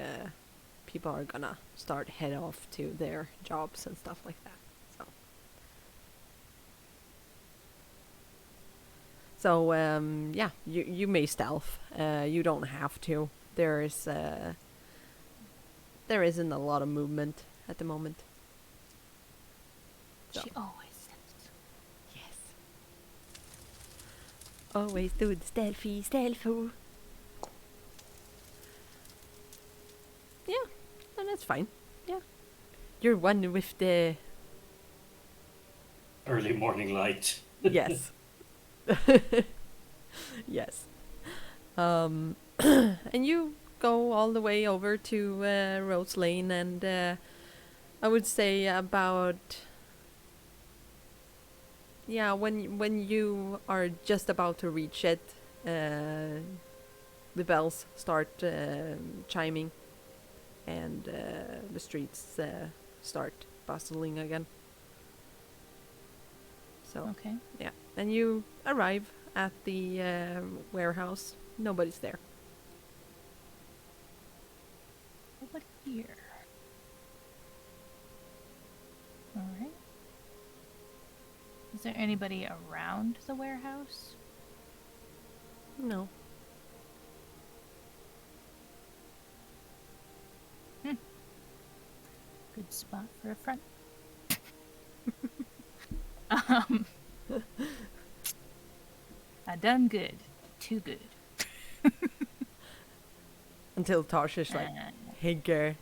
people are gonna start head off to their jobs and stuff like that. So yeah, you may stealth. You don't have to. There isn't a lot of movement at the moment. So.
She always stealths.
Yes. Always do the stealthy. Yeah, no, that's fine. Yeah. You're one with the...
Early morning light.
Yes. Yes. And you go all the way over to Rose Lane, and I would say about... Yeah, when you are just about to reach it, the bells start chiming, and the streets start bustling again. So
Okay.
yeah, and you arrive at the warehouse. Nobody's there.
Nobody here. Alright. Is there anybody around the warehouse?
No.
Good spot for a front. um, I done good. Too good.
Until Tasha's like,
Uh,
hey girl.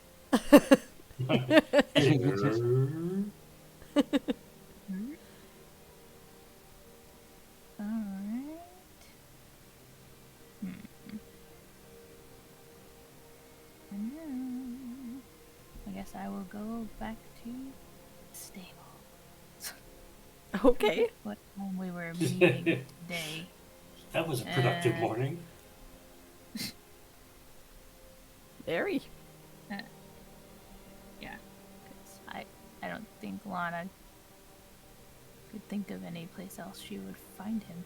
Alright. And now, I guess I will go back to the stable.
Okay.
What time we were meeting today.
That was a productive
Uh,
morning.
Very.
Yeah. 'Cause I don't think Lana could think of any place else she would find him.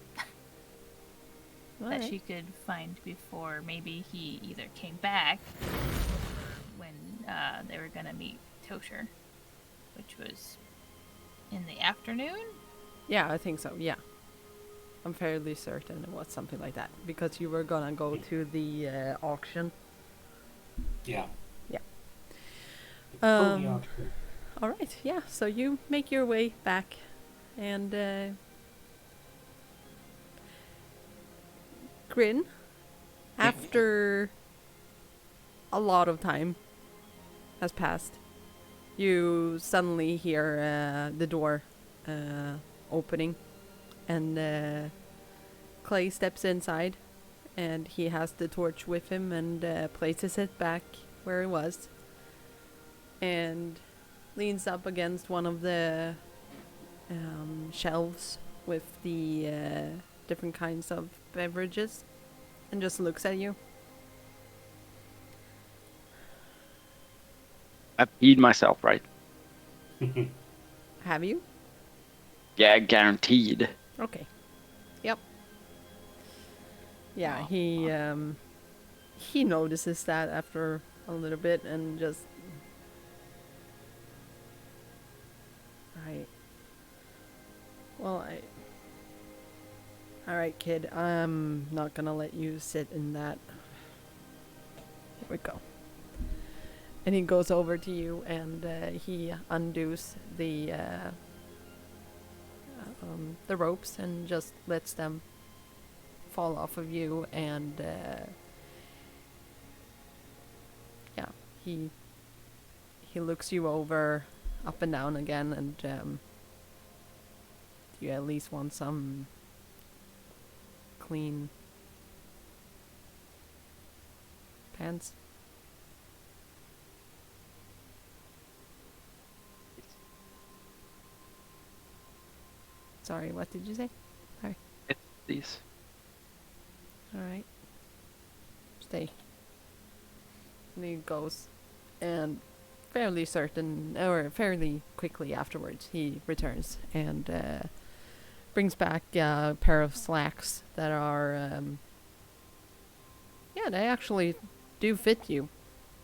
That
Alright.
she could find before maybe he either came back when they were gonna meet Tosher, which was in the afternoon.
Yeah, I think so. Yeah. I'm fairly certain it was something like that because you were gonna go to the auction.
Yeah.
Yeah.
Pony auction.
All right. Yeah. So you make your way back, and Grin, after a lot of time has passed, you suddenly hear the door opening, and Clay steps inside, and he has the torch with him and places it back where it was, and leans up against one of the shelves with the different kinds of beverages, and just looks at you.
I peed myself, right?
Have you?
Yeah, guaranteed.
Okay. Yep. Yeah, he notices that after a little bit and just right. Well, all right, kid. I'm not gonna let you sit in that. Here we go. And he goes over to you and he undoes the ropes and just lets them fall off of you, and yeah, he looks you over up and down again, and do you at least want some clean pants? Sorry, what did you say?
It's these.
Alright. Stay. And he goes, and fairly fairly quickly afterwards, he returns and brings back a pair of slacks that are, yeah, they actually do fit you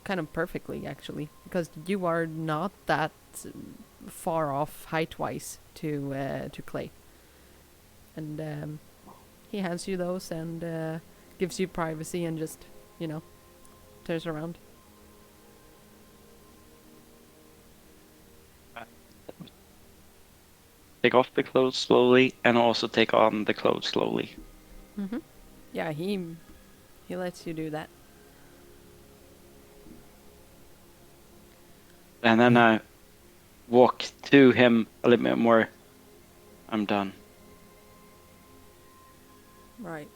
kind of perfectly, actually, because you are not that far off height-wise to Clay. And he hands you those and gives you privacy and just, turns around.
Take off the clothes slowly and also take on the clothes slowly.
Mm-hmm. Yeah, he lets you do that.
And then I walk to him a little bit more. I'm done.
Right.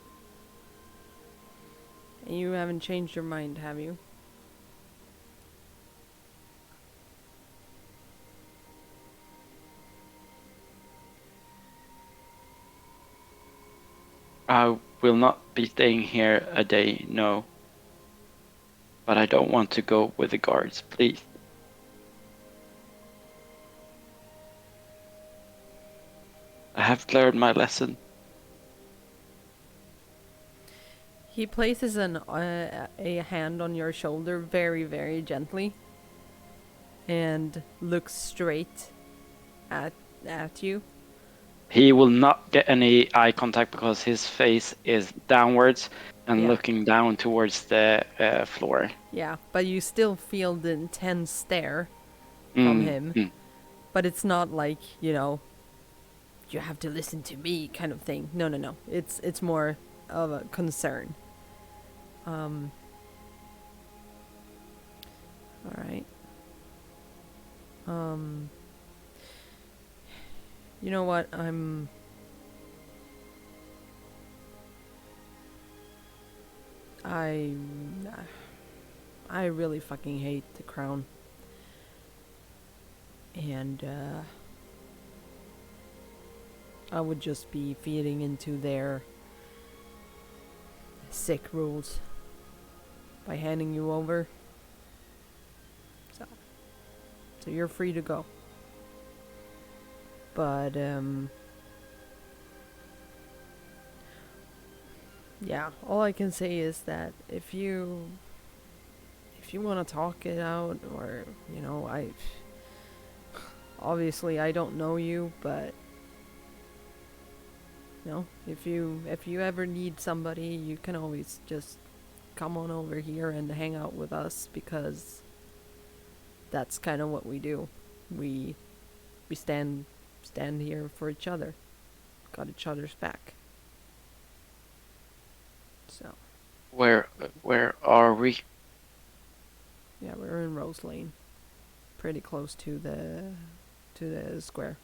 And you haven't changed your mind, have you?
I will not be staying here a day, no. But I don't want to go with the guards, please. I have learned my lesson.
He places a hand on your shoulder very, very gently and looks straight at you.
He will not get any eye contact because his face is downwards and
Yeah.
looking down towards the floor.
Yeah, but you still feel the intense stare from him. But it's not like, you have to listen to me kind of thing. No. It's more of a concern. All right. You know what? I really fucking hate the crown. And I would just be feeding into their sick rules by handing you over. So you're free to go. But yeah, all I can say is that if you want to talk it out, or obviously I don't know you, but You know, if you ever need somebody, you can always just come on over here and hang out with us, because that's kind of what we do. We stand here for each other. Got each other's back. So,
Where are we?
yeah, we're in Rose Lane. Pretty close to the square.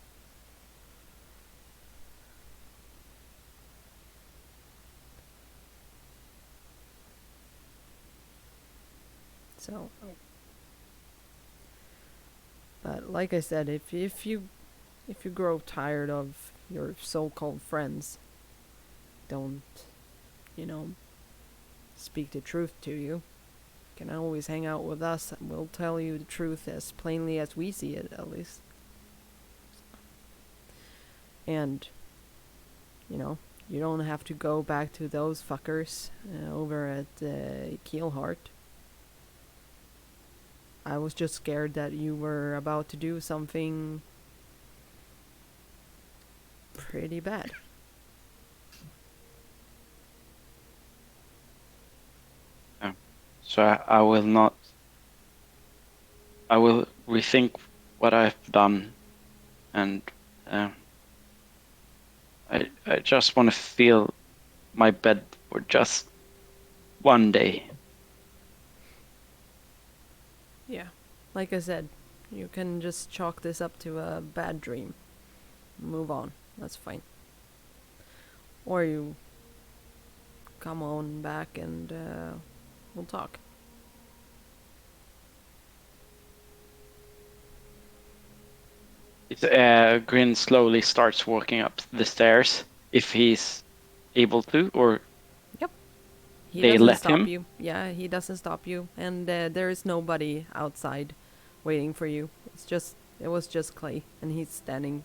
So, but like I said, if you grow tired of your so-called friends, don't, you know, speak the truth to you. You can always hang out with us, and we'll tell you the truth as plainly as we see it, at least. And, you know, you don't have to go back to those fuckers over at Keelheart. I was just scared that you were about to do something pretty bad.
So I will not. I will rethink what I've done, and I just want to feel my bed for just one day.
Yeah. Like I said, you can just chalk this up to a bad dream. Move on. That's fine. Or you come on back and we'll talk.
Grin slowly starts walking up the stairs, if he's able to, or
He
they
doesn't
let
stop
him?
you. Yeah, he doesn't stop you. And there is nobody outside waiting for you. It was just Clay, and he's standing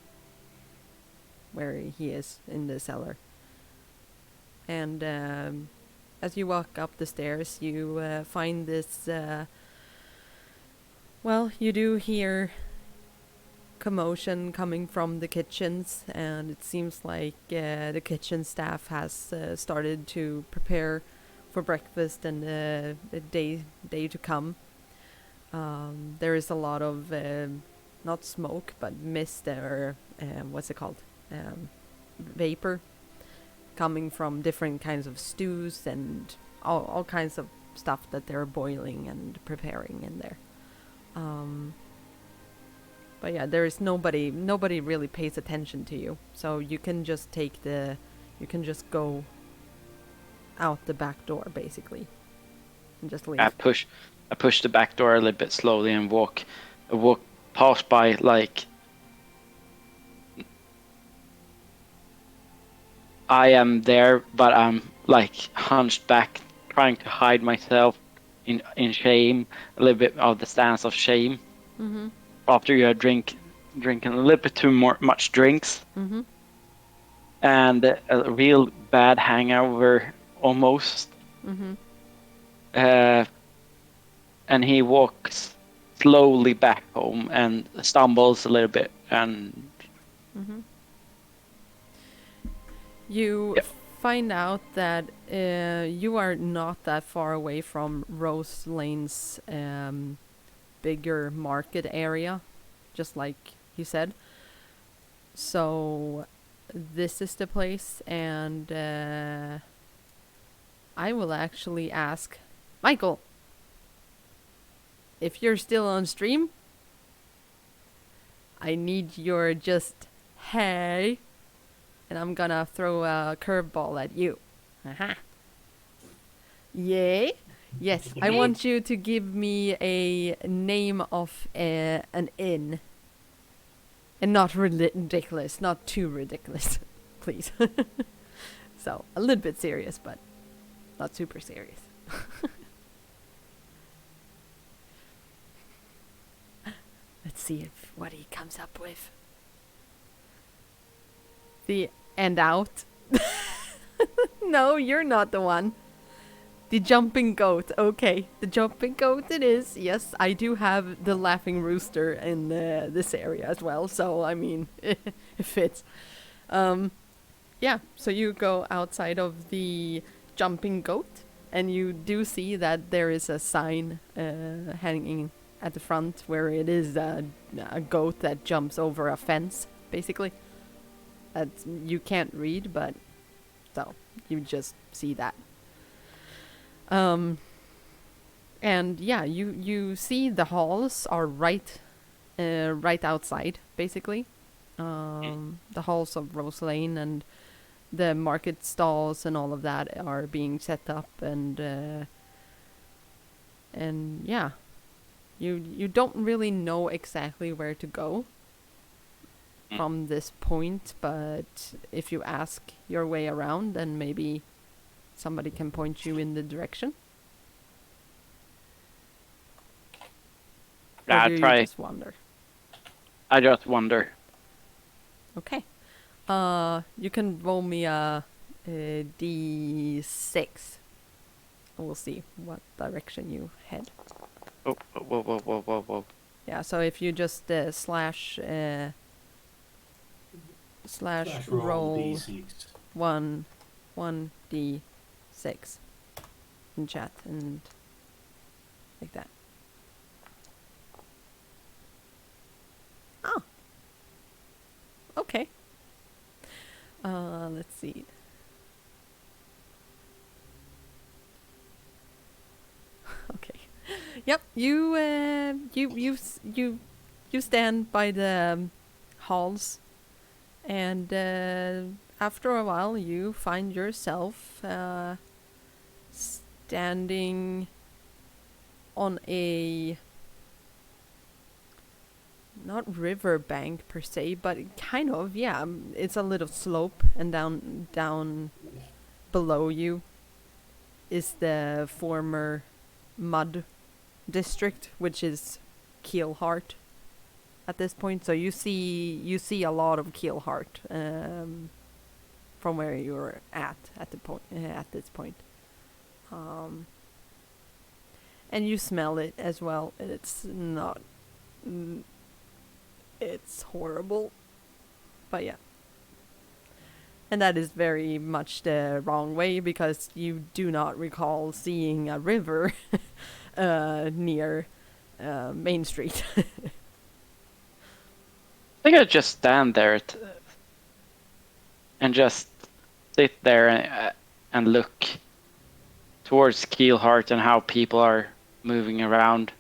where he is in the cellar. And as you walk up the stairs, you find this. Well, you do hear commotion coming from the kitchens, and it seems like the kitchen staff has started to prepare for breakfast and the day to come. There is a lot of not smoke but mist, or what's it called, vapor, coming from different kinds of stews and all kinds of stuff that they're boiling and preparing in there. But yeah, there is nobody really pays attention to you, so you can just go out the back door basically and just leave.
I push the back door a little bit slowly and walk past by, like I am there, but I'm like hunched back, trying to hide myself in shame, a little bit of the stance of shame.
Mm-hmm.
After you are drinking a little bit too much drinks,
Mm-hmm.
and a real bad hangover almost.
Mm-hmm.
And he walks slowly back home and stumbles a little bit, and
Mm-hmm. You
Yep.
find out that you are not that far away from Rose Lane's bigger market area, just like he said. So this is the place, and I will actually ask Michael if you're still on stream. I need your just hey, and I'm gonna throw a curveball at you. Aha. Yay? Yes, I want you to give me a name of an inn. And not ridiculous, not too ridiculous, please. So, a little bit serious, but not super serious. Let's see what he comes up with. The and out. No, you're not the one. The jumping goat. Okay, the jumping goat it is. Yes, I do have the laughing rooster in this area as well. So, I mean, it fits. Yeah, so you go outside of the jumping goat, and you do see that there is a sign hanging at the front where it is a goat that jumps over a fence, basically. That you can't read, but so you just see that. And yeah, you see the halls are right outside, basically. The halls of Rose Lane and the market stalls and all of that are being set up, and yeah, you don't really know exactly where to go from this point, but if you ask your way around, then maybe somebody can point you in the direction. Or
Yeah,
do you
try.
just wander?
I just wonder.
Okay. You can roll me a d6. We'll see what direction you head.
Oh, whoa.
Yeah, so if you just slash roll
D6.
1d6 in chat and like that. Oh. Okay. Let's see. Okay. Yep. You stand by the halls, and after a while, you find yourself standing on a not river bank per se, but kind of, yeah. It's a little slope, and down below you is the former mud district, which is Keelheart at this point. So you see a lot of Keelheart from where you're at this point. And you smell it as well. It's not. It's horrible. But yeah. And that is very much the wrong way, because you do not recall seeing a river near Main Street.
I think I'd just stand there and just sit there and look towards Keelheart and how people are moving around,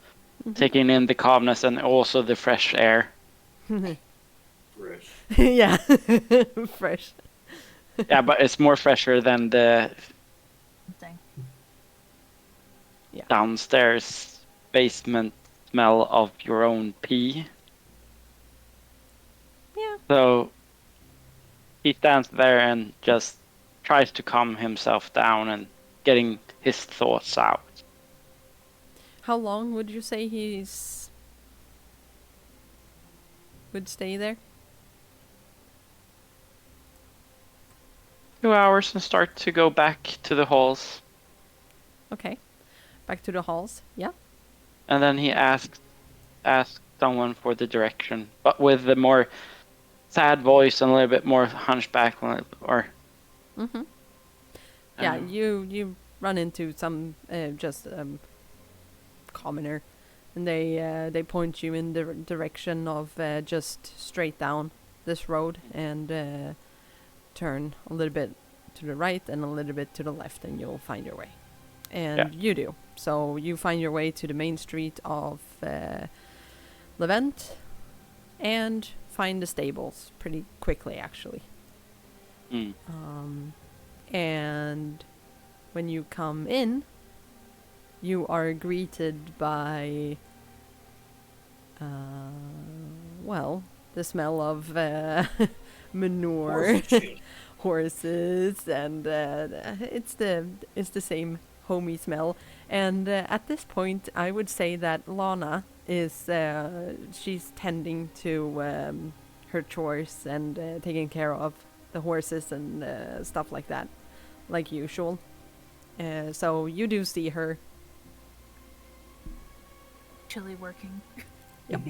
taking in the calmness and also the fresh air.
Fresh.
Yeah, fresh.
Yeah, but it's more fresher than the
Thing.
Yeah.
downstairs basement smell of your own pee.
Yeah.
So he stands there and just tries to calm himself down and getting his thoughts out.
How long would you say would stay there?
2 hours and start to go back to the halls.
Okay. Back to the halls. Yeah.
And then he asked someone for the direction, but with the more sad voice and a little bit more hunchback, or.
Mm-hmm. Yeah, you run into some commoner, and they point you in the direction of just straight down this road and turn a little bit to the right and a little bit to the left, and you'll find your way. And you do. So you find your way to the main street of Levent and find the stables pretty quickly, actually. And when you come in, you are greeted by, the smell of manure, horses, and it's the same homey smell. And at this point, I would say that Lana is she's tending to her chores and taking care of the horses and stuff like that, like usual. So you do see her.
Actually working.
Yep.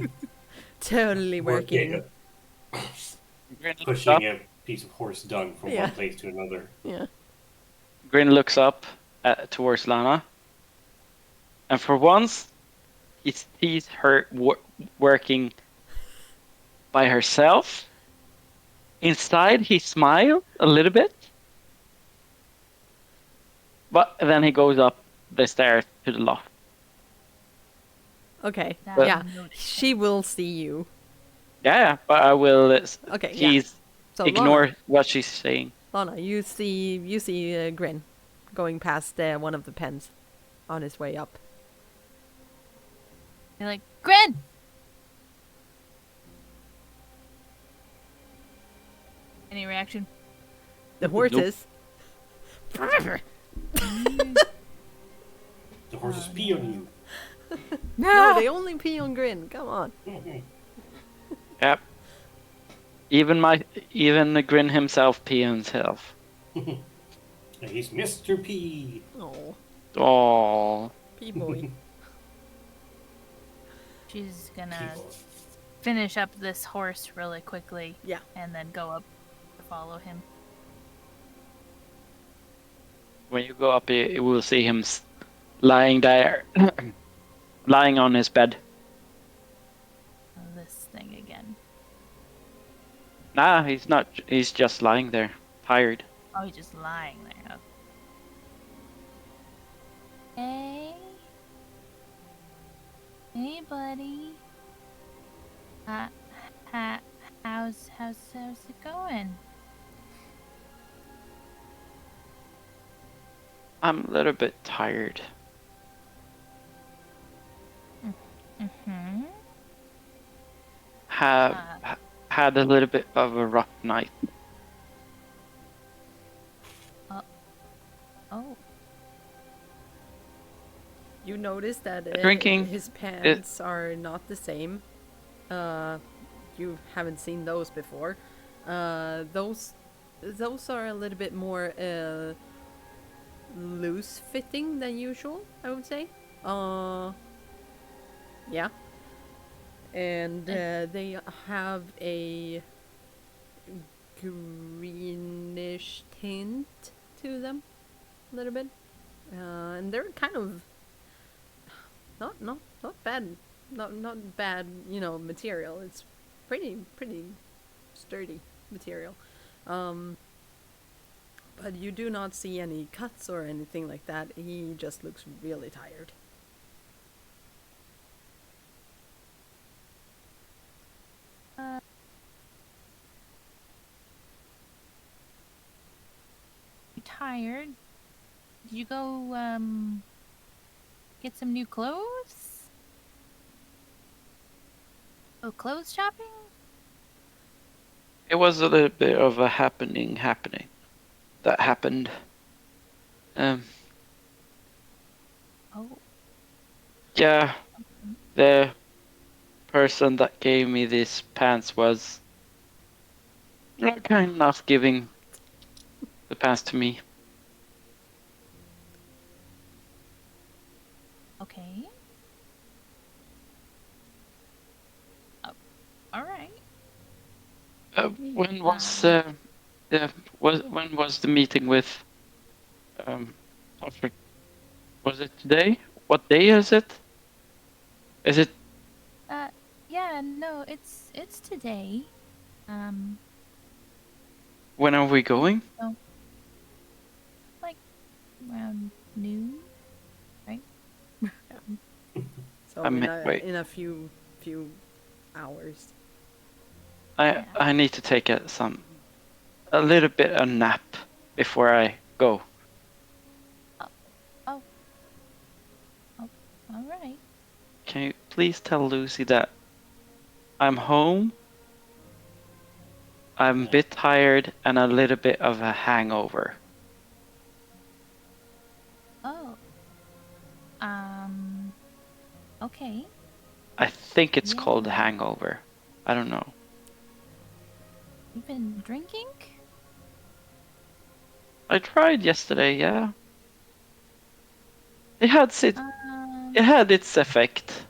Totally working.
Pushing a piece of horse dung from
Yeah.
one place to another.
Yeah.
Grin looks up towards Lana, and for once, he sees her working by herself. Inside, he smiles a little bit, but then he goes up the stairs to the loft.
Okay.
That
Yeah.
notice
She
him.
will see you.
Yeah, but I will.
Okay. Yeah.
Please
So
ignore what she's saying.
Lana, you see Grin going past one of the pens on his way up.
You're like, Grin! Any reaction?
The horses.
The horses pee on you.
No, they only pee on Grin. Come on.
Yep. Even Grin himself pee himself.
He's Mr. P.
Oh,
Oh.
pee boy.
She's gonna finish up this horse really quickly.
Yeah.
And then go up to follow him.
When you go up, you will see him lying there, lying on his bed.
This thing again.
Nah, he's not. He's just lying there, tired.
Oh, he's just lying there. Hey. Hey, buddy. How's it going?
I'm a little bit tired.
Mm-hmm.
Had a little bit of a rough night.
Oh.
You notice that
Drinking
his pants are not the same. You haven't seen those before. Those are a little bit more loose fitting than usual, I would say. Yeah. And they have a greenish tint to them, a little bit. And they're kind of not bad, not bad, material. It's pretty sturdy material. But you do not see any cuts or anything like that. He just looks really tired.
You tired? Did you go get some new clothes? Oh, clothes shopping?
It was a little bit of a happening that happened.
Oh.
Yeah, the person that gave me these pants was not kind enough giving the pants to me.
Okay. Oh, all right.
When was when was the meeting with Tosher? Was it today? What day is it? Is it?
Yeah, no, it's today.
When are we going?
Like around noon, right?
So
wait.
in a few hours.
I need to take a little bit of nap before I go.
All right.
Can you please tell Lucy that I'm home? I'm a bit tired and a little bit of a hangover.
Oh. Okay.
I think it's
Yeah.
called a hangover. I don't know.
You've been drinking?
I tried yesterday, yeah. It had its effect.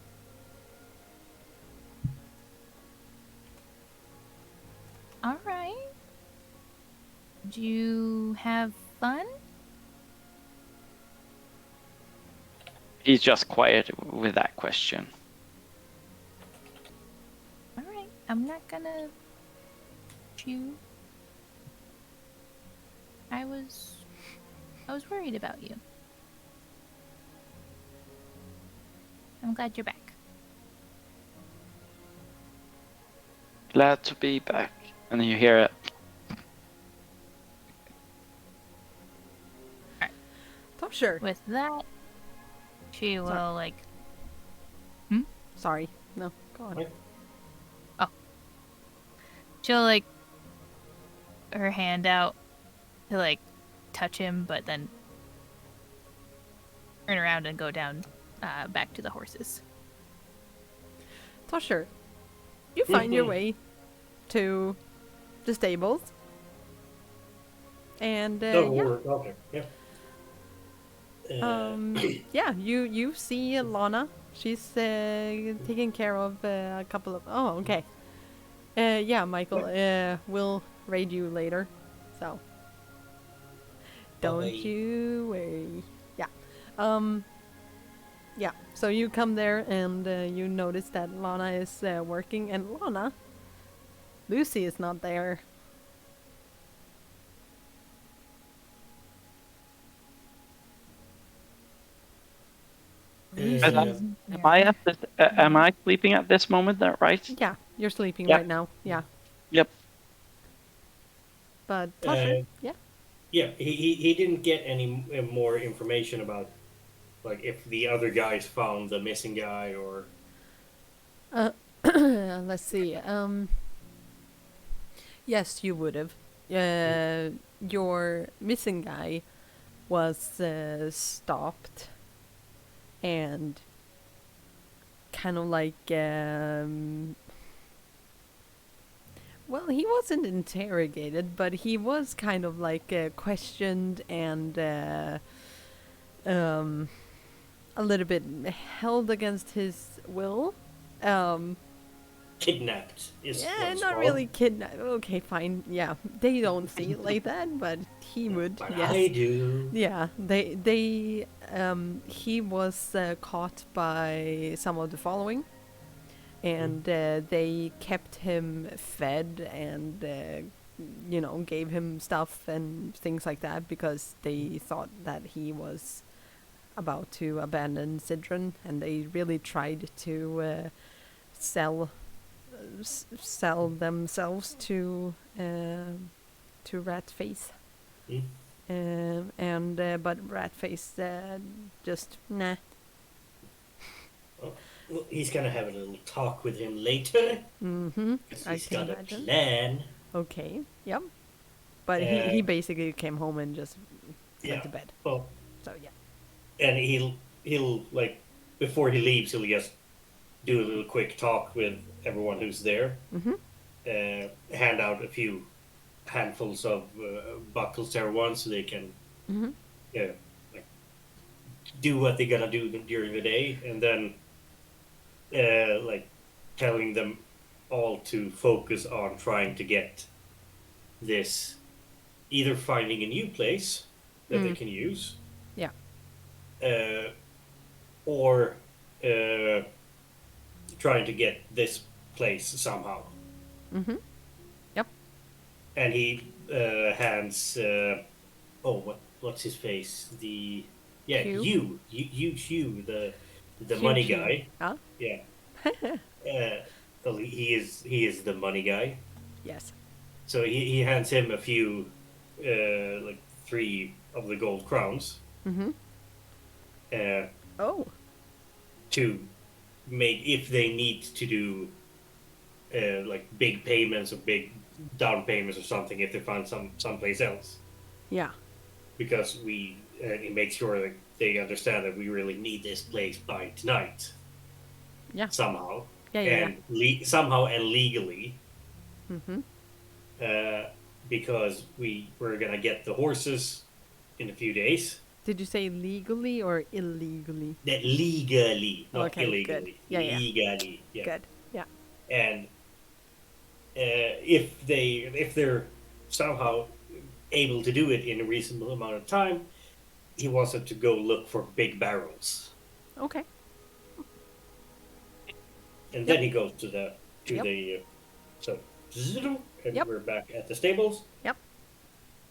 All right. Did you have fun?
He's just quiet with that question.
All right, I'm not gonna you. I was worried about you. I'm glad you're back.
Glad to be back. And you hear it.
Tosher.
With that, she will
Sorry.
like.
Sorry. No, go on.
What?
She'll like her hand out to like touch him, but then turn around and go down back to the horses.
Tosher, you find your way to the stables. And
Okay. Yeah.
yeah, you see Lana. She's taking care of a couple of. Oh, okay. Yeah, Michael. We'll raid you later, so don't
Bye.
you worry. Yeah. Yeah. So you come there and you notice that Lana is working, and Lana, Lucy is not there.
Am I at this, am I sleeping at this moment? That right?
Yeah, you're sleeping
Yeah.
right now. Yeah.
Yep.
But Tosher,
Uh,
yeah.
Yeah, he didn't get any more information about, like, if the other guys found the missing guy or.
Let's see. Yes, you would have. Your missing guy was stopped and kind of like well, he wasn't interrogated, but he was kind of like questioned and a little bit held against his will.
Kidnapped is what
Yeah,
it's
not
called.
really kidnapped. Okay, fine. Yeah, they don't see it like that, but he would.
But
Yes.
I do.
Yeah, he was caught by some of the following, and they kept him fed and gave him stuff and things like that because they thought that he was about to abandon Cidron, and they really tried to sell themselves to Ratface. But Ratface just nah.
Well, he's gonna have a little talk with him later.
Mm-hmm.
'Cause
I
he's
can
got a
imagine.
plan.
Okay. Yep. But he basically came home and just went to bed.
Well,
So yeah.
and he'll like before he leaves, he'll just do a little quick talk with everyone who's there.
Mm-hmm.
Hand out a few handfuls of buckles to everyone so they can
Mm-hmm.
like do what they gotta do during the day, and then like telling them all to focus on trying to get this, either finding a new place that they can use,
Yeah.
or trying to get this place somehow.
Mm-hmm. Yep.
And he hands what's his face, the
Hugh?
Hugh, the
Hugh
money
Hugh.
guy.
Huh?
Yeah. Well, he is the money guy.
Yes.
So he hands him a few, like 3 of the gold crowns.
Mm-hmm. Oh.
To make, if they need to do like big payments or big down payments or something, if they find someplace else,
Yeah.
because he makes sure that they understand that we really need this place by tonight.
Yeah.
Somehow.
Yeah.
And somehow and legally.
Mm-hmm.
Because we're gonna get the horses in a few days.
Did you say legally or illegally?
That legally, not
Okay, good.
illegally.
Yeah.
Legally, yeah.
Good. Yeah.
And if they're somehow able to do it in a reasonable amount of time, he wants them to go look for big barrels.
Okay.
And
Yep.
then he goes to
Yep.
the so and
Yep.
we're back at the stables.
Yep.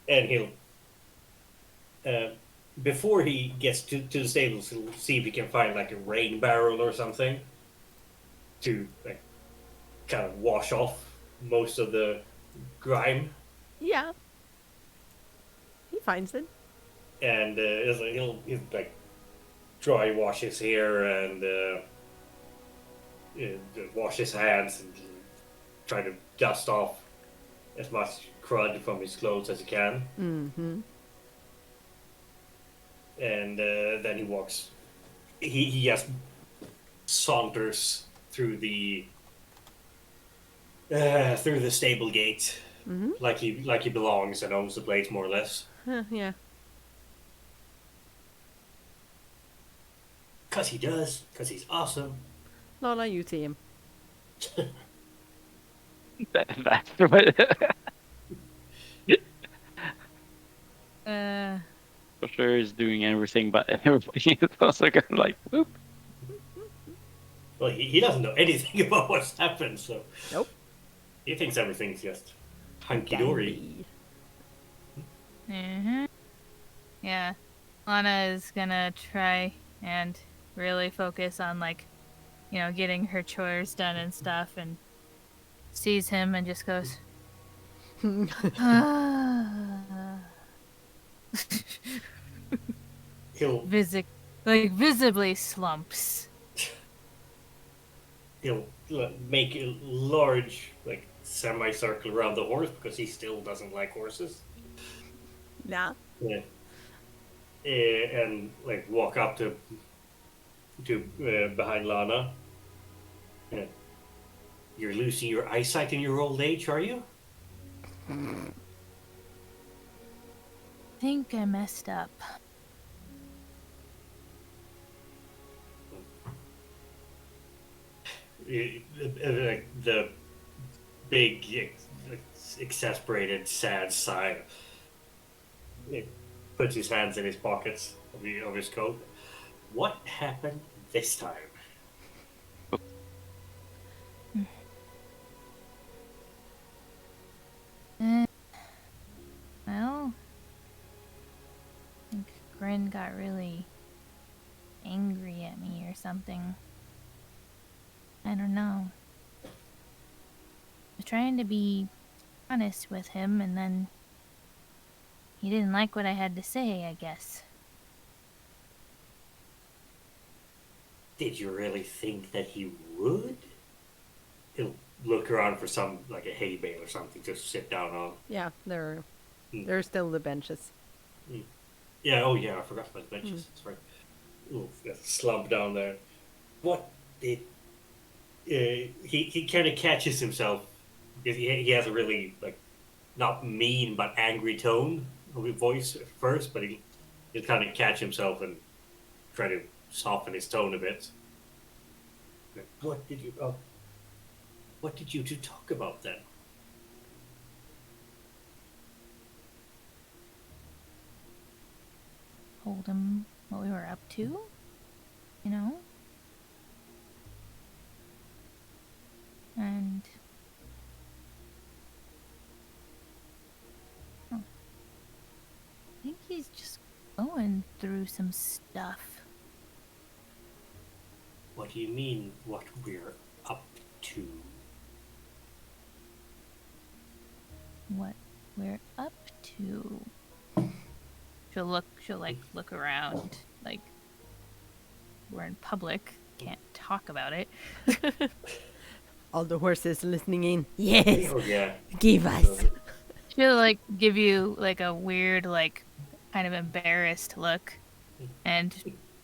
And he'll before he gets to the stables, he'll see if he can find like a rain barrel or something to like kind of wash off most of the grime.
Yeah. He finds it.
And he'll like dry wash his hair and wash his hands and try to dust off as much crud from his clothes as he can.
Mm-hmm.
And then he walks. He just saunters through the stable gate,
Mm-hmm.
like he belongs and owns the place more or less.
Yeah.
'Cause he does. 'Cause he's awesome.
Lana, you see him.
That's what. Tosher is doing everything, but everybody is also kind of like, whoop.
Well, he doesn't know anything about what's happened, so
Nope.
he thinks everything's just hunky dory.
Mm-hmm. Yeah. Lana is gonna try and really focus on, like, getting her chores done and stuff, and sees him and just goes,
He'll
visibly slumps.
he'll make a large like semicircle around the horse because he still doesn't like horses.
Nah.
Yeah. And like walk up to behind Lana. Yeah. You're losing your eyesight in your old age, are you?
Think I messed up.
Like the big, exasperated, sad sigh. He puts his hands in his pockets of his coat. What happened this time?
Well, I think Grin got really angry at me or something. I don't know. I was trying to be honest with him, and then he didn't like what I had to say, I guess.
Did you really think that he would? He'll look around for some, like a hay bale or something to sit down on.
Yeah, there are still the benches.
Yeah, oh yeah, I forgot about the benches. That's right. Ooh, that slump down there. What did... he kind of catches himself because he has a really, like, not mean but angry tone of his voice at first, but he'll kind of catch himself and try to soften his tone a bit. What did you two talk about then?
Told him what we were up to, And I think he's just going through some stuff.
What do you mean, what we're up to?
What we're up to. She'll look around, like, we're in public, can't talk about it.
All the horses listening in. Yes.
Oh yeah.
Give us.
She'll, like, give you, like, a weird, like, kind of embarrassed look and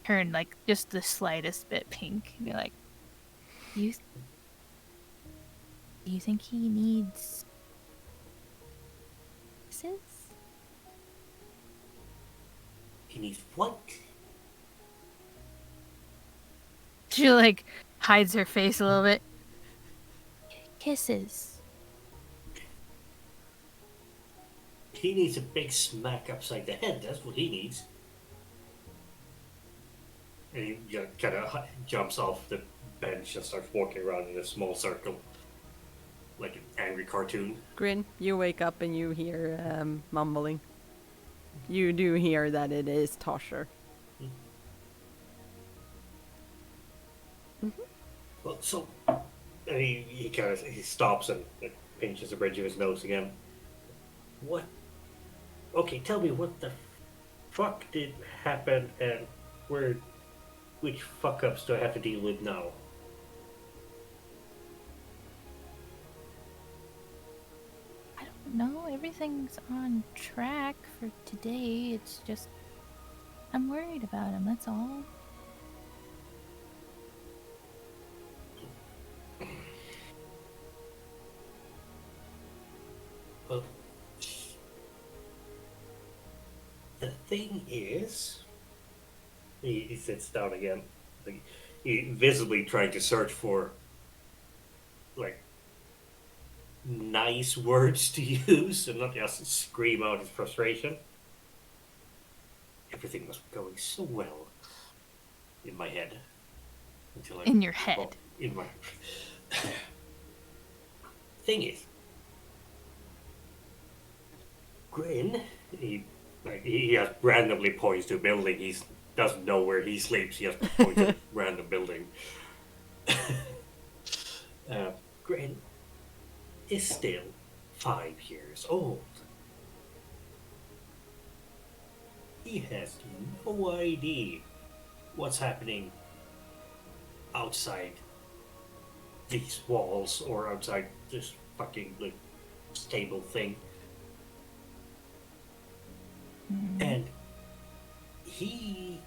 turn, like, just the slightest bit pink and be like, do you think he needs kisses?
He needs what?
She, like, hides her face a little bit. Kisses.
He needs a big smack upside the head. That's what he needs. And he kind of jumps off the bench and starts walking around in a small circle, like an angry cartoon.
Grin, you wake up and you hear mumbling. You do hear that it is Tosher.
Well, so and he kind of he stops and pinches the bridge of his nose again. What? Okay, tell me what the fuck did happen and which fuck ups do I have to deal with now?
I don't know. Everything's on track for today. It's just I'm worried about him. That's all.
Well, the thing is, he sits down again. Like, he visibly trying to search for, like, nice words to use and not just scream out his frustration. Everything was going so well in my head until
In your head.
well, in my thing is, Grin, he just randomly points to a building. He doesn't know where he sleeps. He just points to a random building. Grin is still 5 years old. He has no idea what's happening outside these walls or outside this fucking like stable thing. And he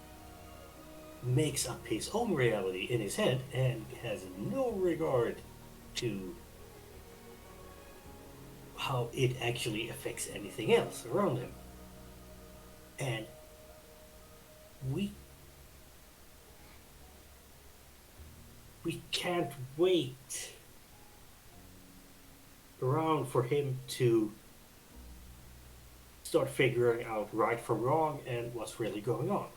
makes up his own reality in his head and has no regard to how it actually affects anything else around him. And we can't wait around for him to start figuring out right from wrong and what's really going on.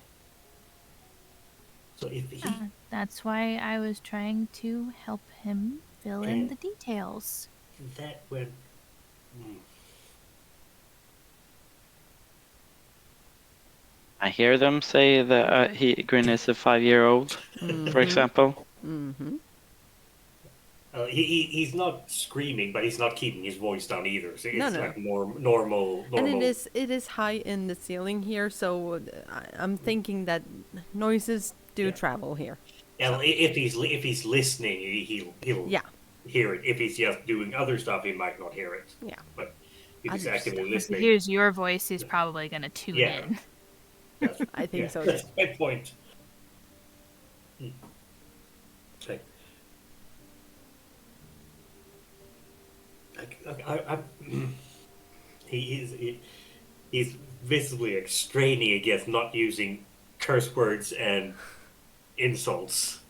So if he
That's why I was trying to help him fill in
And-
the details.
that when
I hear them say that Grin is a 5-year-old, for example.
Mm-hmm.
he's not screaming, but he's not keeping his voice down either. So it's
No.
like more normal.
And it is high in the ceiling here, so I'm thinking that noises do
Yeah.
travel here.
And if he's listening, he'll
Yeah.
hear it. If he's just doing other stuff, he might not hear it.
Yeah.
But if he's
Understood.
actively
If he
listening,
hears your voice, he's probably going to tune
Yeah.
in.
that's,
I think so,
That's
too.
my point. Okay. He's visibly like, straining against not using curse words and insults.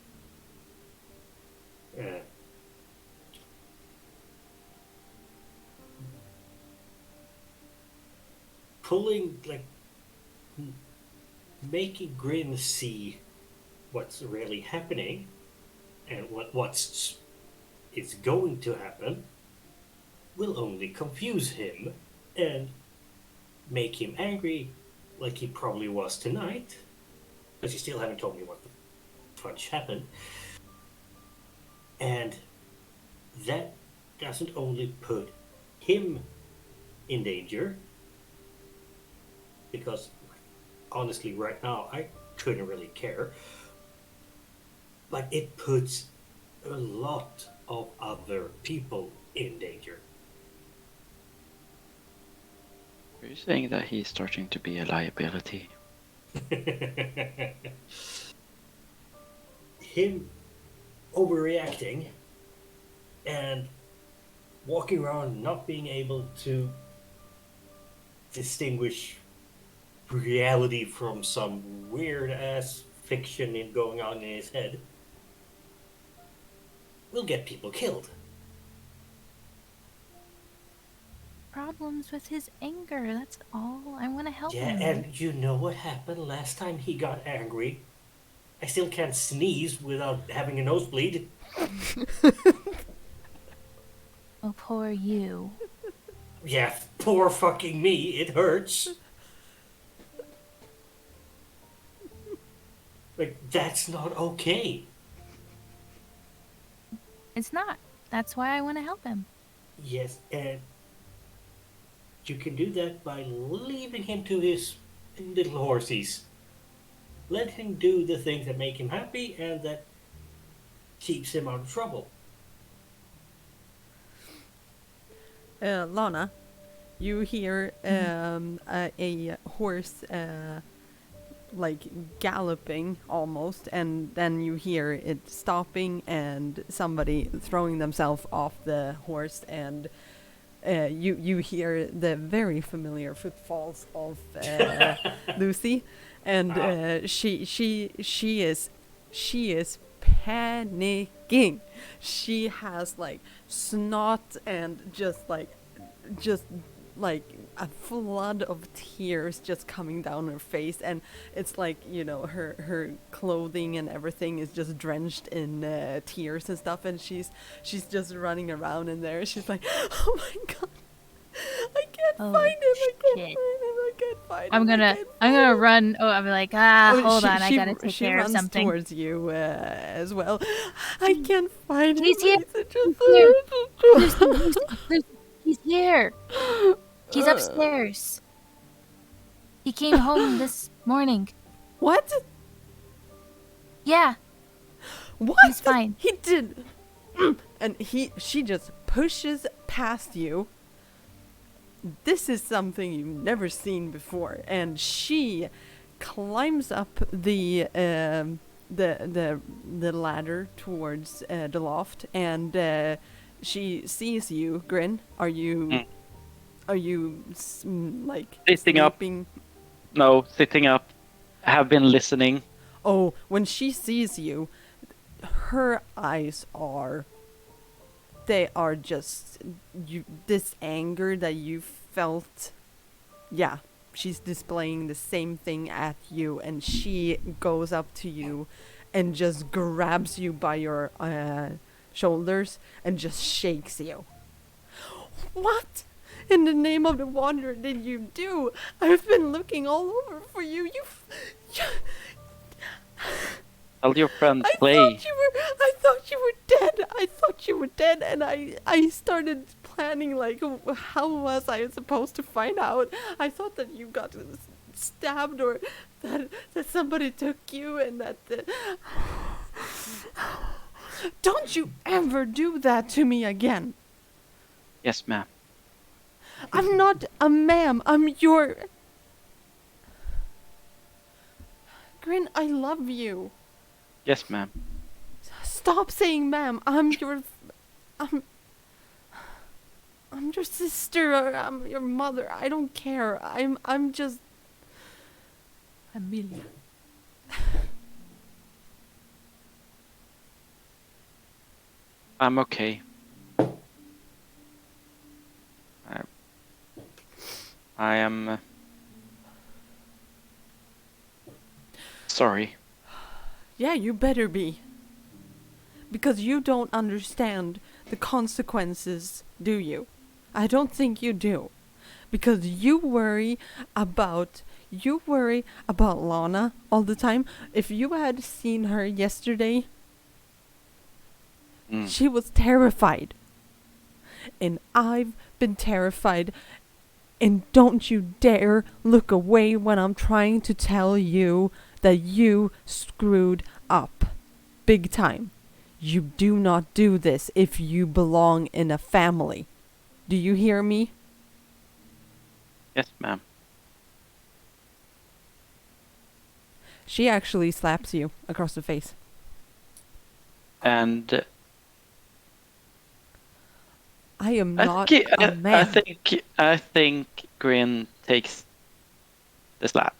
Pulling like making Grin see what's really happening and what's is going to happen will only confuse him and make him angry like he probably was tonight, because you still haven't told me what the fudge happened. And that doesn't only put him in danger, because honestly right now I couldn't really care, but it puts a lot of other people in danger.
Are you saying that he's starting to be a liability?
Him overreacting and walking around not being able to distinguish reality from some weird ass fiction going on in his head will get people killed.
problems with his anger. That's all. I want to help
Yeah,
him.
and you know what happened last time he got angry? I still can't sneeze without having a nosebleed.
Oh, poor you.
Yeah, poor fucking me, it hurts. Like, that's not okay.
It's not. That's why I want to help him.
Yes, and you can do that by leaving him to his little horsies. Let him do the things that make him happy and that keeps him out of trouble.
Lana, you hear a horse like galloping almost, and then you hear it stopping and somebody throwing themselves off the horse, and you hear the very familiar footfalls of Lucy, and she is panicking. She has like snot and just like a flood of tears just coming down her face, and it's like, you know, her clothing and everything is just drenched in tears and stuff, and she's just running around in there. She's like, oh my god, I can't
Oh,
find him, I can't
shit.
find him, I can't find him.
I'm
I
gonna
can't
I'm
find
gonna
him."
run. Oh, I'm like, hold on, I gotta take
she
care of
runs
something.
towards you as well. I can't find him.
He's here.
Lisa,
He's here.
just-
He's here. He's upstairs. He came home this morning.
What?
Yeah,
What?
he's fine.
He did. And she just pushes past you. This is something you've never seen before, and she climbs up the ladder towards the loft, and she sees you. Grin, are you like
Sitting up.
sleeping?
No, sitting up. I have been listening.
Oh, when she sees you, her eyes are, they are just, you, this anger that you felt. Yeah, she's displaying the same thing at you, and she goes up to you and just grabs you by your shoulders and just shakes you. What in the name of the water did you do? I've been looking all over for you.
Tell your friend
I
play.
thought you were dead. I thought you were dead, and I started planning, like, how was I supposed to find out? I thought that you got stabbed, or that somebody took you, and that don't you ever do that to me again.
Yes, ma'am.
I'm not a ma'am. I'm your Grin. I love you.
Yes, ma'am.
Stop saying ma'am. I'm your sister, or I'm your mother. I don't care. I'm just Amelia.
I'm okay. I am sorry.
Yeah, you better be. Because you don't understand the consequences, do you? I don't think you do. Because you worry about Lana all the time. If you had seen her yesterday, she was terrified. And I've been terrified. And don't you dare look away when I'm trying to tell you that you screwed up. Big time. You do not do this if you belong in a family. Do you hear me?
Yes, ma'am.
She actually slaps you across the face.
And
I am
I
not
think,
a man.
I think Grin takes the slap.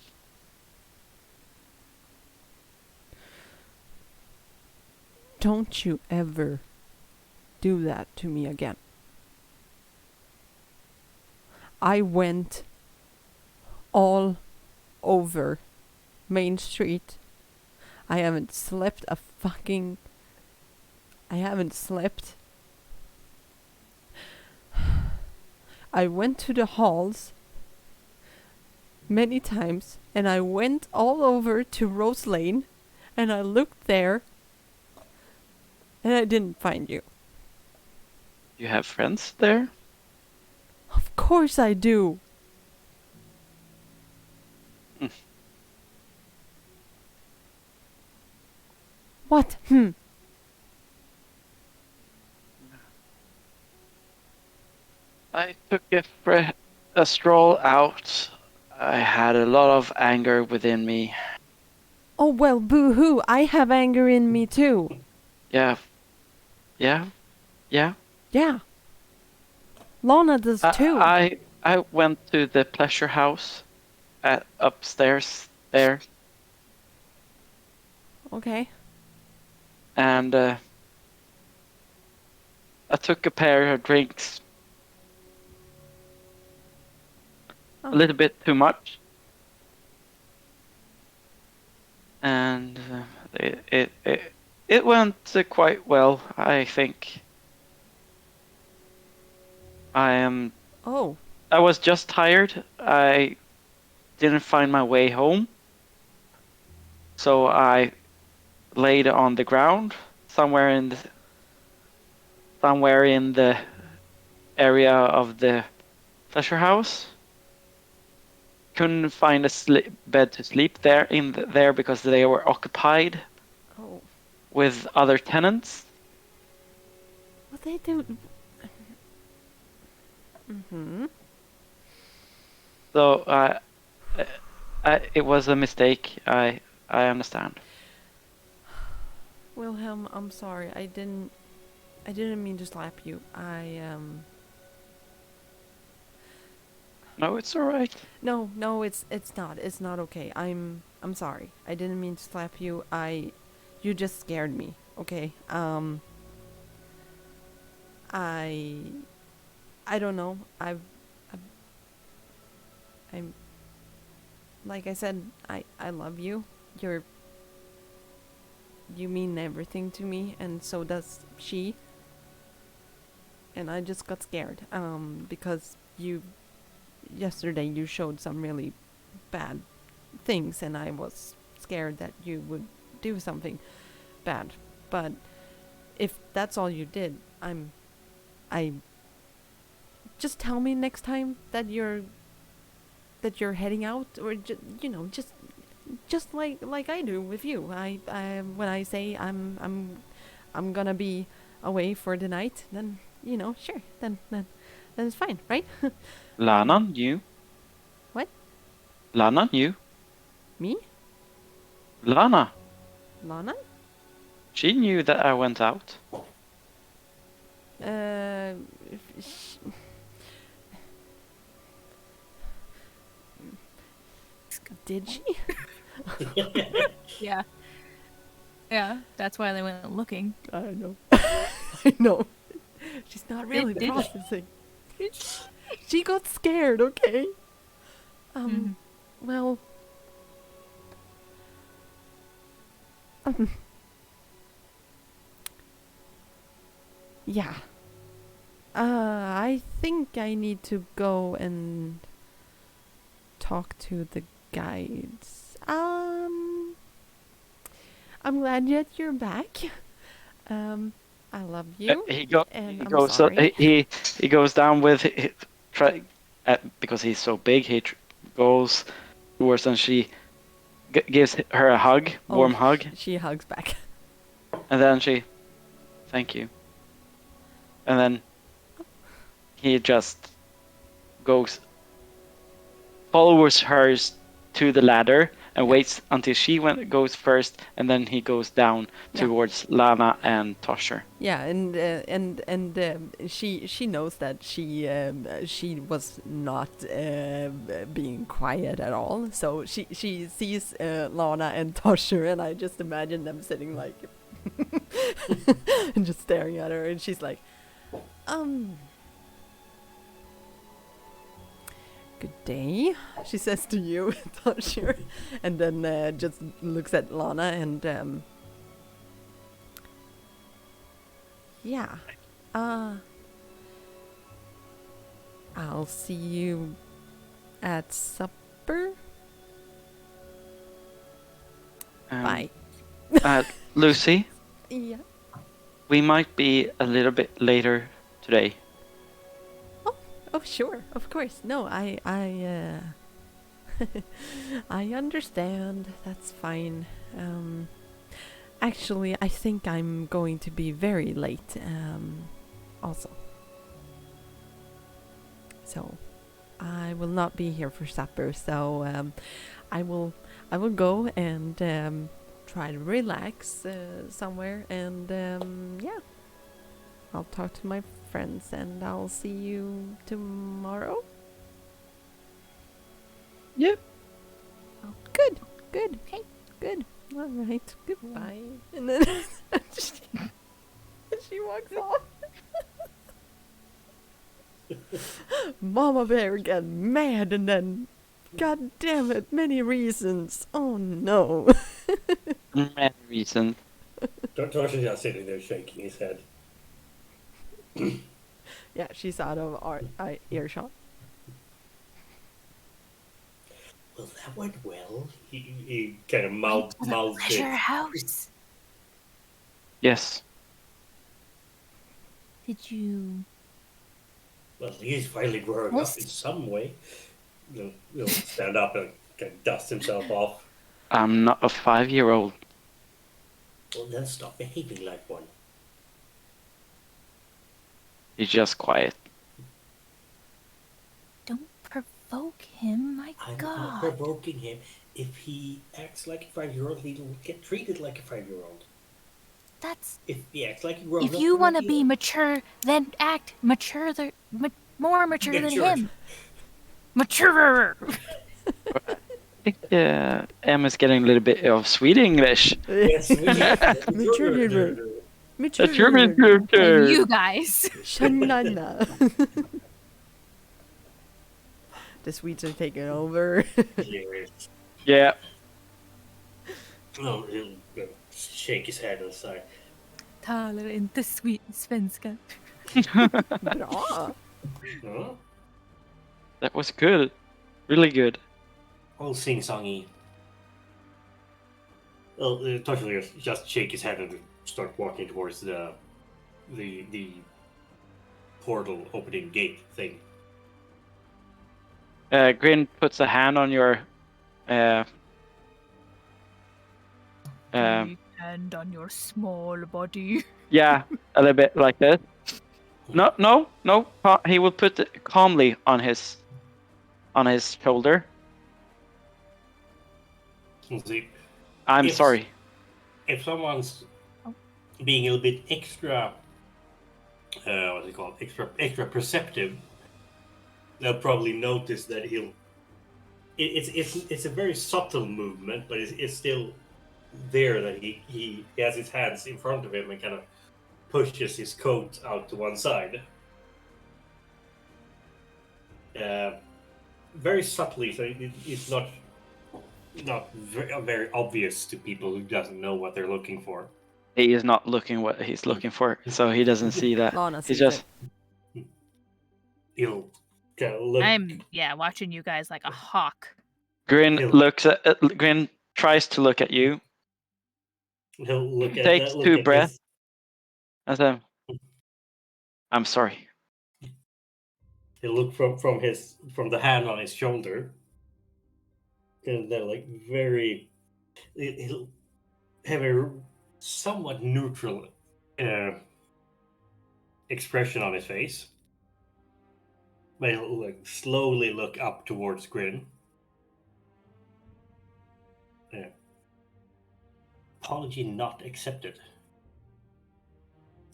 Don't you ever do that to me again. I went all over Main Street. I haven't slept. I went to the halls many times, and I went all over to Rose Lane, and I looked there, and I didn't find you.
You have friends there?
Of course I do.
Hmm.
What?
I took a stroll out. I had a lot of anger within me.
Oh, well, boo-hoo. I have anger in me, too.
Yeah. Yeah. Yeah.
Yeah. Lana does, too.
I went to the pleasure house upstairs there,
Okay.
and I took a pair of drinks.
Oh.
A little bit too much. And it went quite well, I think.
Oh.
I was just tired. I didn't find my way home. So I laid on the ground somewhere in the area of the pleasure house. Couldn't find a bed to sleep there because they were occupied
Oh.
with other tenants.
What they do? Mm-hmm.
So it was a mistake. I understand.
Wilhelm, I'm sorry. I didn't mean to slap you.
No, it's all right.
No, it's not. It's not okay. I'm sorry. I didn't mean to slap you. You just scared me. Okay. I don't know. I'm like I said, I love you. You mean everything to me, and so does she. And I just got scared. Because yesterday you showed some really bad things, and I was scared that you would do something bad. But if that's all you did, I just tell me next time that you're heading out, or just like I do with you. I when I say I'm gonna be away for the night, then sure, then it's fine, right?
Lana knew.
What?
Lana knew.
Me?
Lana.
Lana?
She knew that I went out.
Did she?
Yeah. Yeah, that's why they went looking.
I know. I know. She's not really
Did-
processing. She got scared, okay? Well... yeah. I think I need to go and talk to the guides. I'm glad that you're back. I love you.
He
and I'm
goes.
sorry.
He goes down with because he's so big. Goes towards and she gives her a hug, warm hug,
She hugs back.
and then thank you, and then he just follows hers to the ladder and waits until she goes first, and then he goes down towards Lana and Tosher.
Yeah, and she knows that she was not being quiet at all. So she sees Lana and Tosher, and I just imagine them sitting like and just staring at her, and she's like, Good day, she says to you, Tosher, and then just looks at Lana and yeah. I'll see you at supper. Bye.
Lucy,
Yeah.
we might be a little bit later today.
Oh, sure. Of course. No, I I understand. That's fine. Actually, I think I'm going to be very late. Also. So, I will not be here for supper. So, I will go and try to relax somewhere, and yeah, I'll talk to my friends, and I'll see you tomorrow.
Yep.
Good, good,
Okay.
good. All right, goodbye. And then she walks off. Mama Bear got mad, and then, god damn it, many reasons. Oh no.
Many reasons.
Torsha's just sitting there shaking his head.
Yeah, she's out of earshot.
Well, that went well. He kind of
Went to the
mouthed
pleasure
it.
house.
Yes.
Did you?
Well, he's finally growing up in some way. He'll stand up and kind of dust himself off.
I'm not a 5-year-old.
Well, then stop behaving like one.
He's just quiet.
Don't provoke him. My
I'm not
God.
provoking him. If he acts like a 5-year-old, he'll get treated like a 5-year-old.
That's.
If he acts like a grown up,
If you want to be mature, then act mature. More mature than
Mature.
him. Mature.
I think Emma's getting a little bit of sweet English.
Yes,
Mature.
That's your
And
mature.
you guys.
Shanana. The Swedes are taking over.
Yes.
Yeah.
Oh, he'll shake his head aside.
Talar inte svenska.
Bra.
Huh?
That was good. Really good.
All sing-songy. Well, Toshi will just shake his head and start walking towards the portal opening gate thing.
Grin puts a hand on your
Big hand on your small body.
yeah, a little bit like this. No. He will put it calmly on his shoulder.
See,
I'm
Yes.
sorry.
if someone's being a little bit extra, what's it called? Extra perceptive, they'll probably notice that it's a very subtle movement, but it's still there that he has his hands in front of him and kind of pushes his coat out to one side. Very subtly, so it's not very obvious to people who doesn't know what they're looking for.
He is not looking what he's looking for, so he doesn't see that.
Lana
He's
sees
just
it.
He'll kind of look.
I'm watching you guys like a hawk.
Grin
He'll-
looks at Grin tries to look at you.
He'll look at
Takes
look
2
at
breaths.
this.
And then, I'm sorry.
He'll look from the hand on his shoulder, and they're like he'll have a somewhat neutral expression on his face, but he'll like slowly look up towards Grin. Apology not accepted.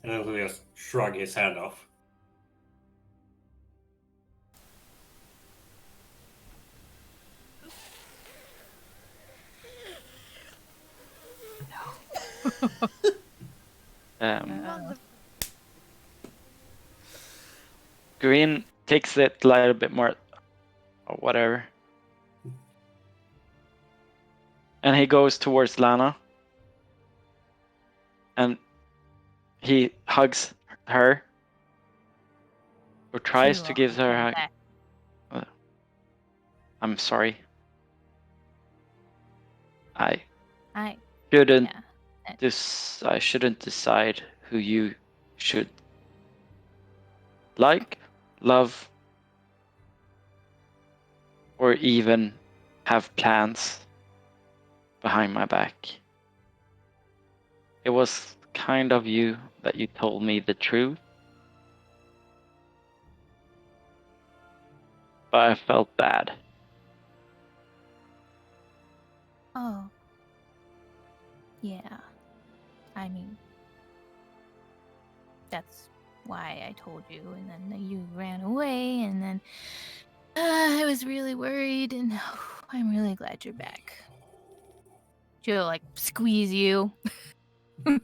And then he'll just shrug his hand off.
Grin takes it a little bit more. or whatever. And he goes towards Lana. And he hugs her. Or tries
She
to
will
give her a
him
hug.
back.
I'm sorry. I
I
shouldn't
yeah.
I shouldn't decide who you should like, love, or even have plans behind my back. It was kind of you that you told me the truth. But I felt bad.
Oh. Yeah. I mean, that's why I told you, and then you ran away, and then I was really worried, and I'm really glad you're back. She'll like squeeze you.
And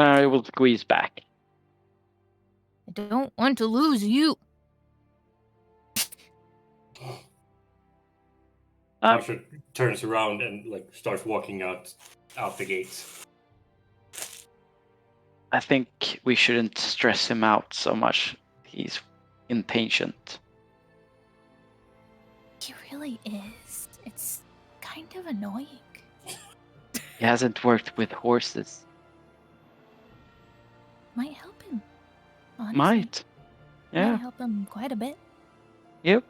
I will squeeze back.
I don't want to lose you.
Tosher turns around and like starts walking out the gates.
I think we shouldn't stress him out so much. He's impatient.
He really is. It's kind of annoying.
He hasn't worked with horses.
Might help him. Honestly.
Might. Yeah.
Might help him quite a bit.
Yep.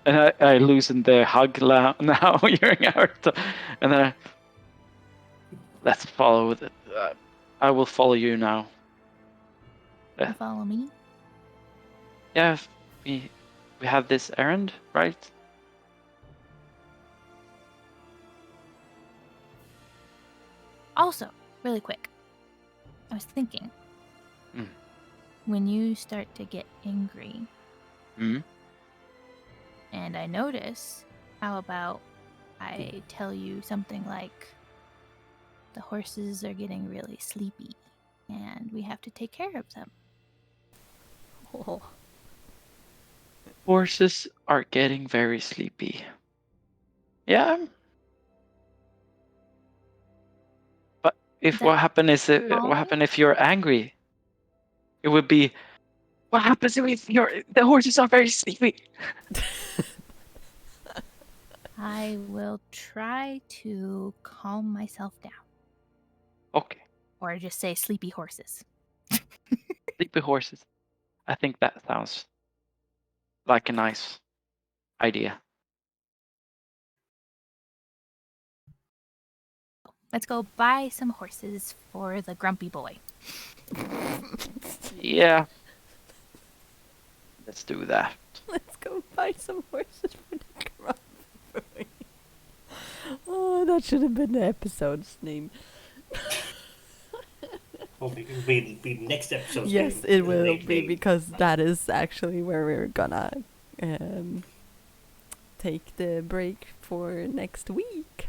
And I loosen the hug now hearing our and then let's follow the. I will follow you now.
You follow me?
Yeah, we have this errand, right?
Also, really quick, I was thinking,
Mm.
when you start to get angry,
Hmm.
and I notice, how about I tell you something like, the horses are getting really sleepy, and we have to take care of them.
Oh.
Horses are getting very sleepy. Yeah. But if
That
what happened is what
calm?
happened if you're angry? It would be what happens if the horses are very sleepy.
I will try to calm myself down.
Okay,
Or just say sleepy horses.
sleepy horses. I think that sounds like a nice idea.
Let's go buy some horses for the grumpy boy.
Yeah. Let's do that.
Let's go buy some horses for the grumpy. Oh, that should have been the episode's name.
Well, it will be next episode's
Yes,
name.
it will
Name.
be, because that is actually where we're gonna take the break for next week.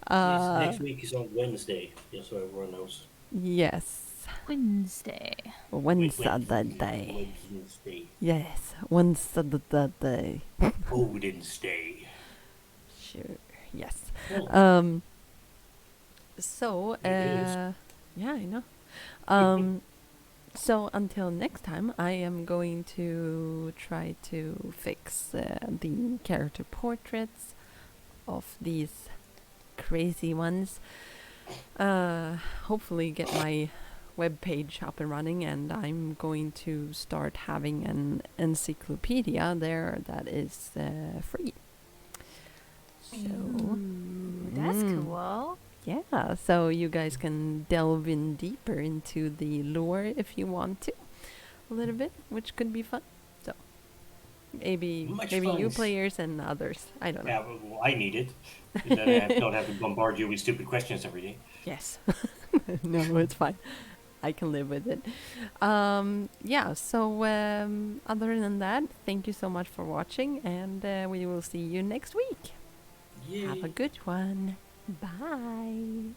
Yes, next week is on Wednesday, just so everyone knows.
Yes.
Wednesday.
Wednesday.
Wednesday.
Yes, Wednesday.
Odin's Day.
Sure. Yes.
Oh.
So,
It is.
yeah, I know. So until next time, I am going to try to fix the character portraits of these crazy ones. Hopefully get my web page up and running, and I'm going to start having an encyclopedia there that is free. So
That's cool.
yeah, so you guys can delve in deeper into the lore if you want to, a little bit, which could be fun. So maybe
Much
maybe
fun.
you players and others. I don't know.
Yeah, well, I need it. And then I don't have to bombard you with stupid questions every day.
Yes. No, it's fine. I can live with it. Yeah, so other than that, thank you so much for watching, and we will see you next week.
Yay.
Have a good one. Bye.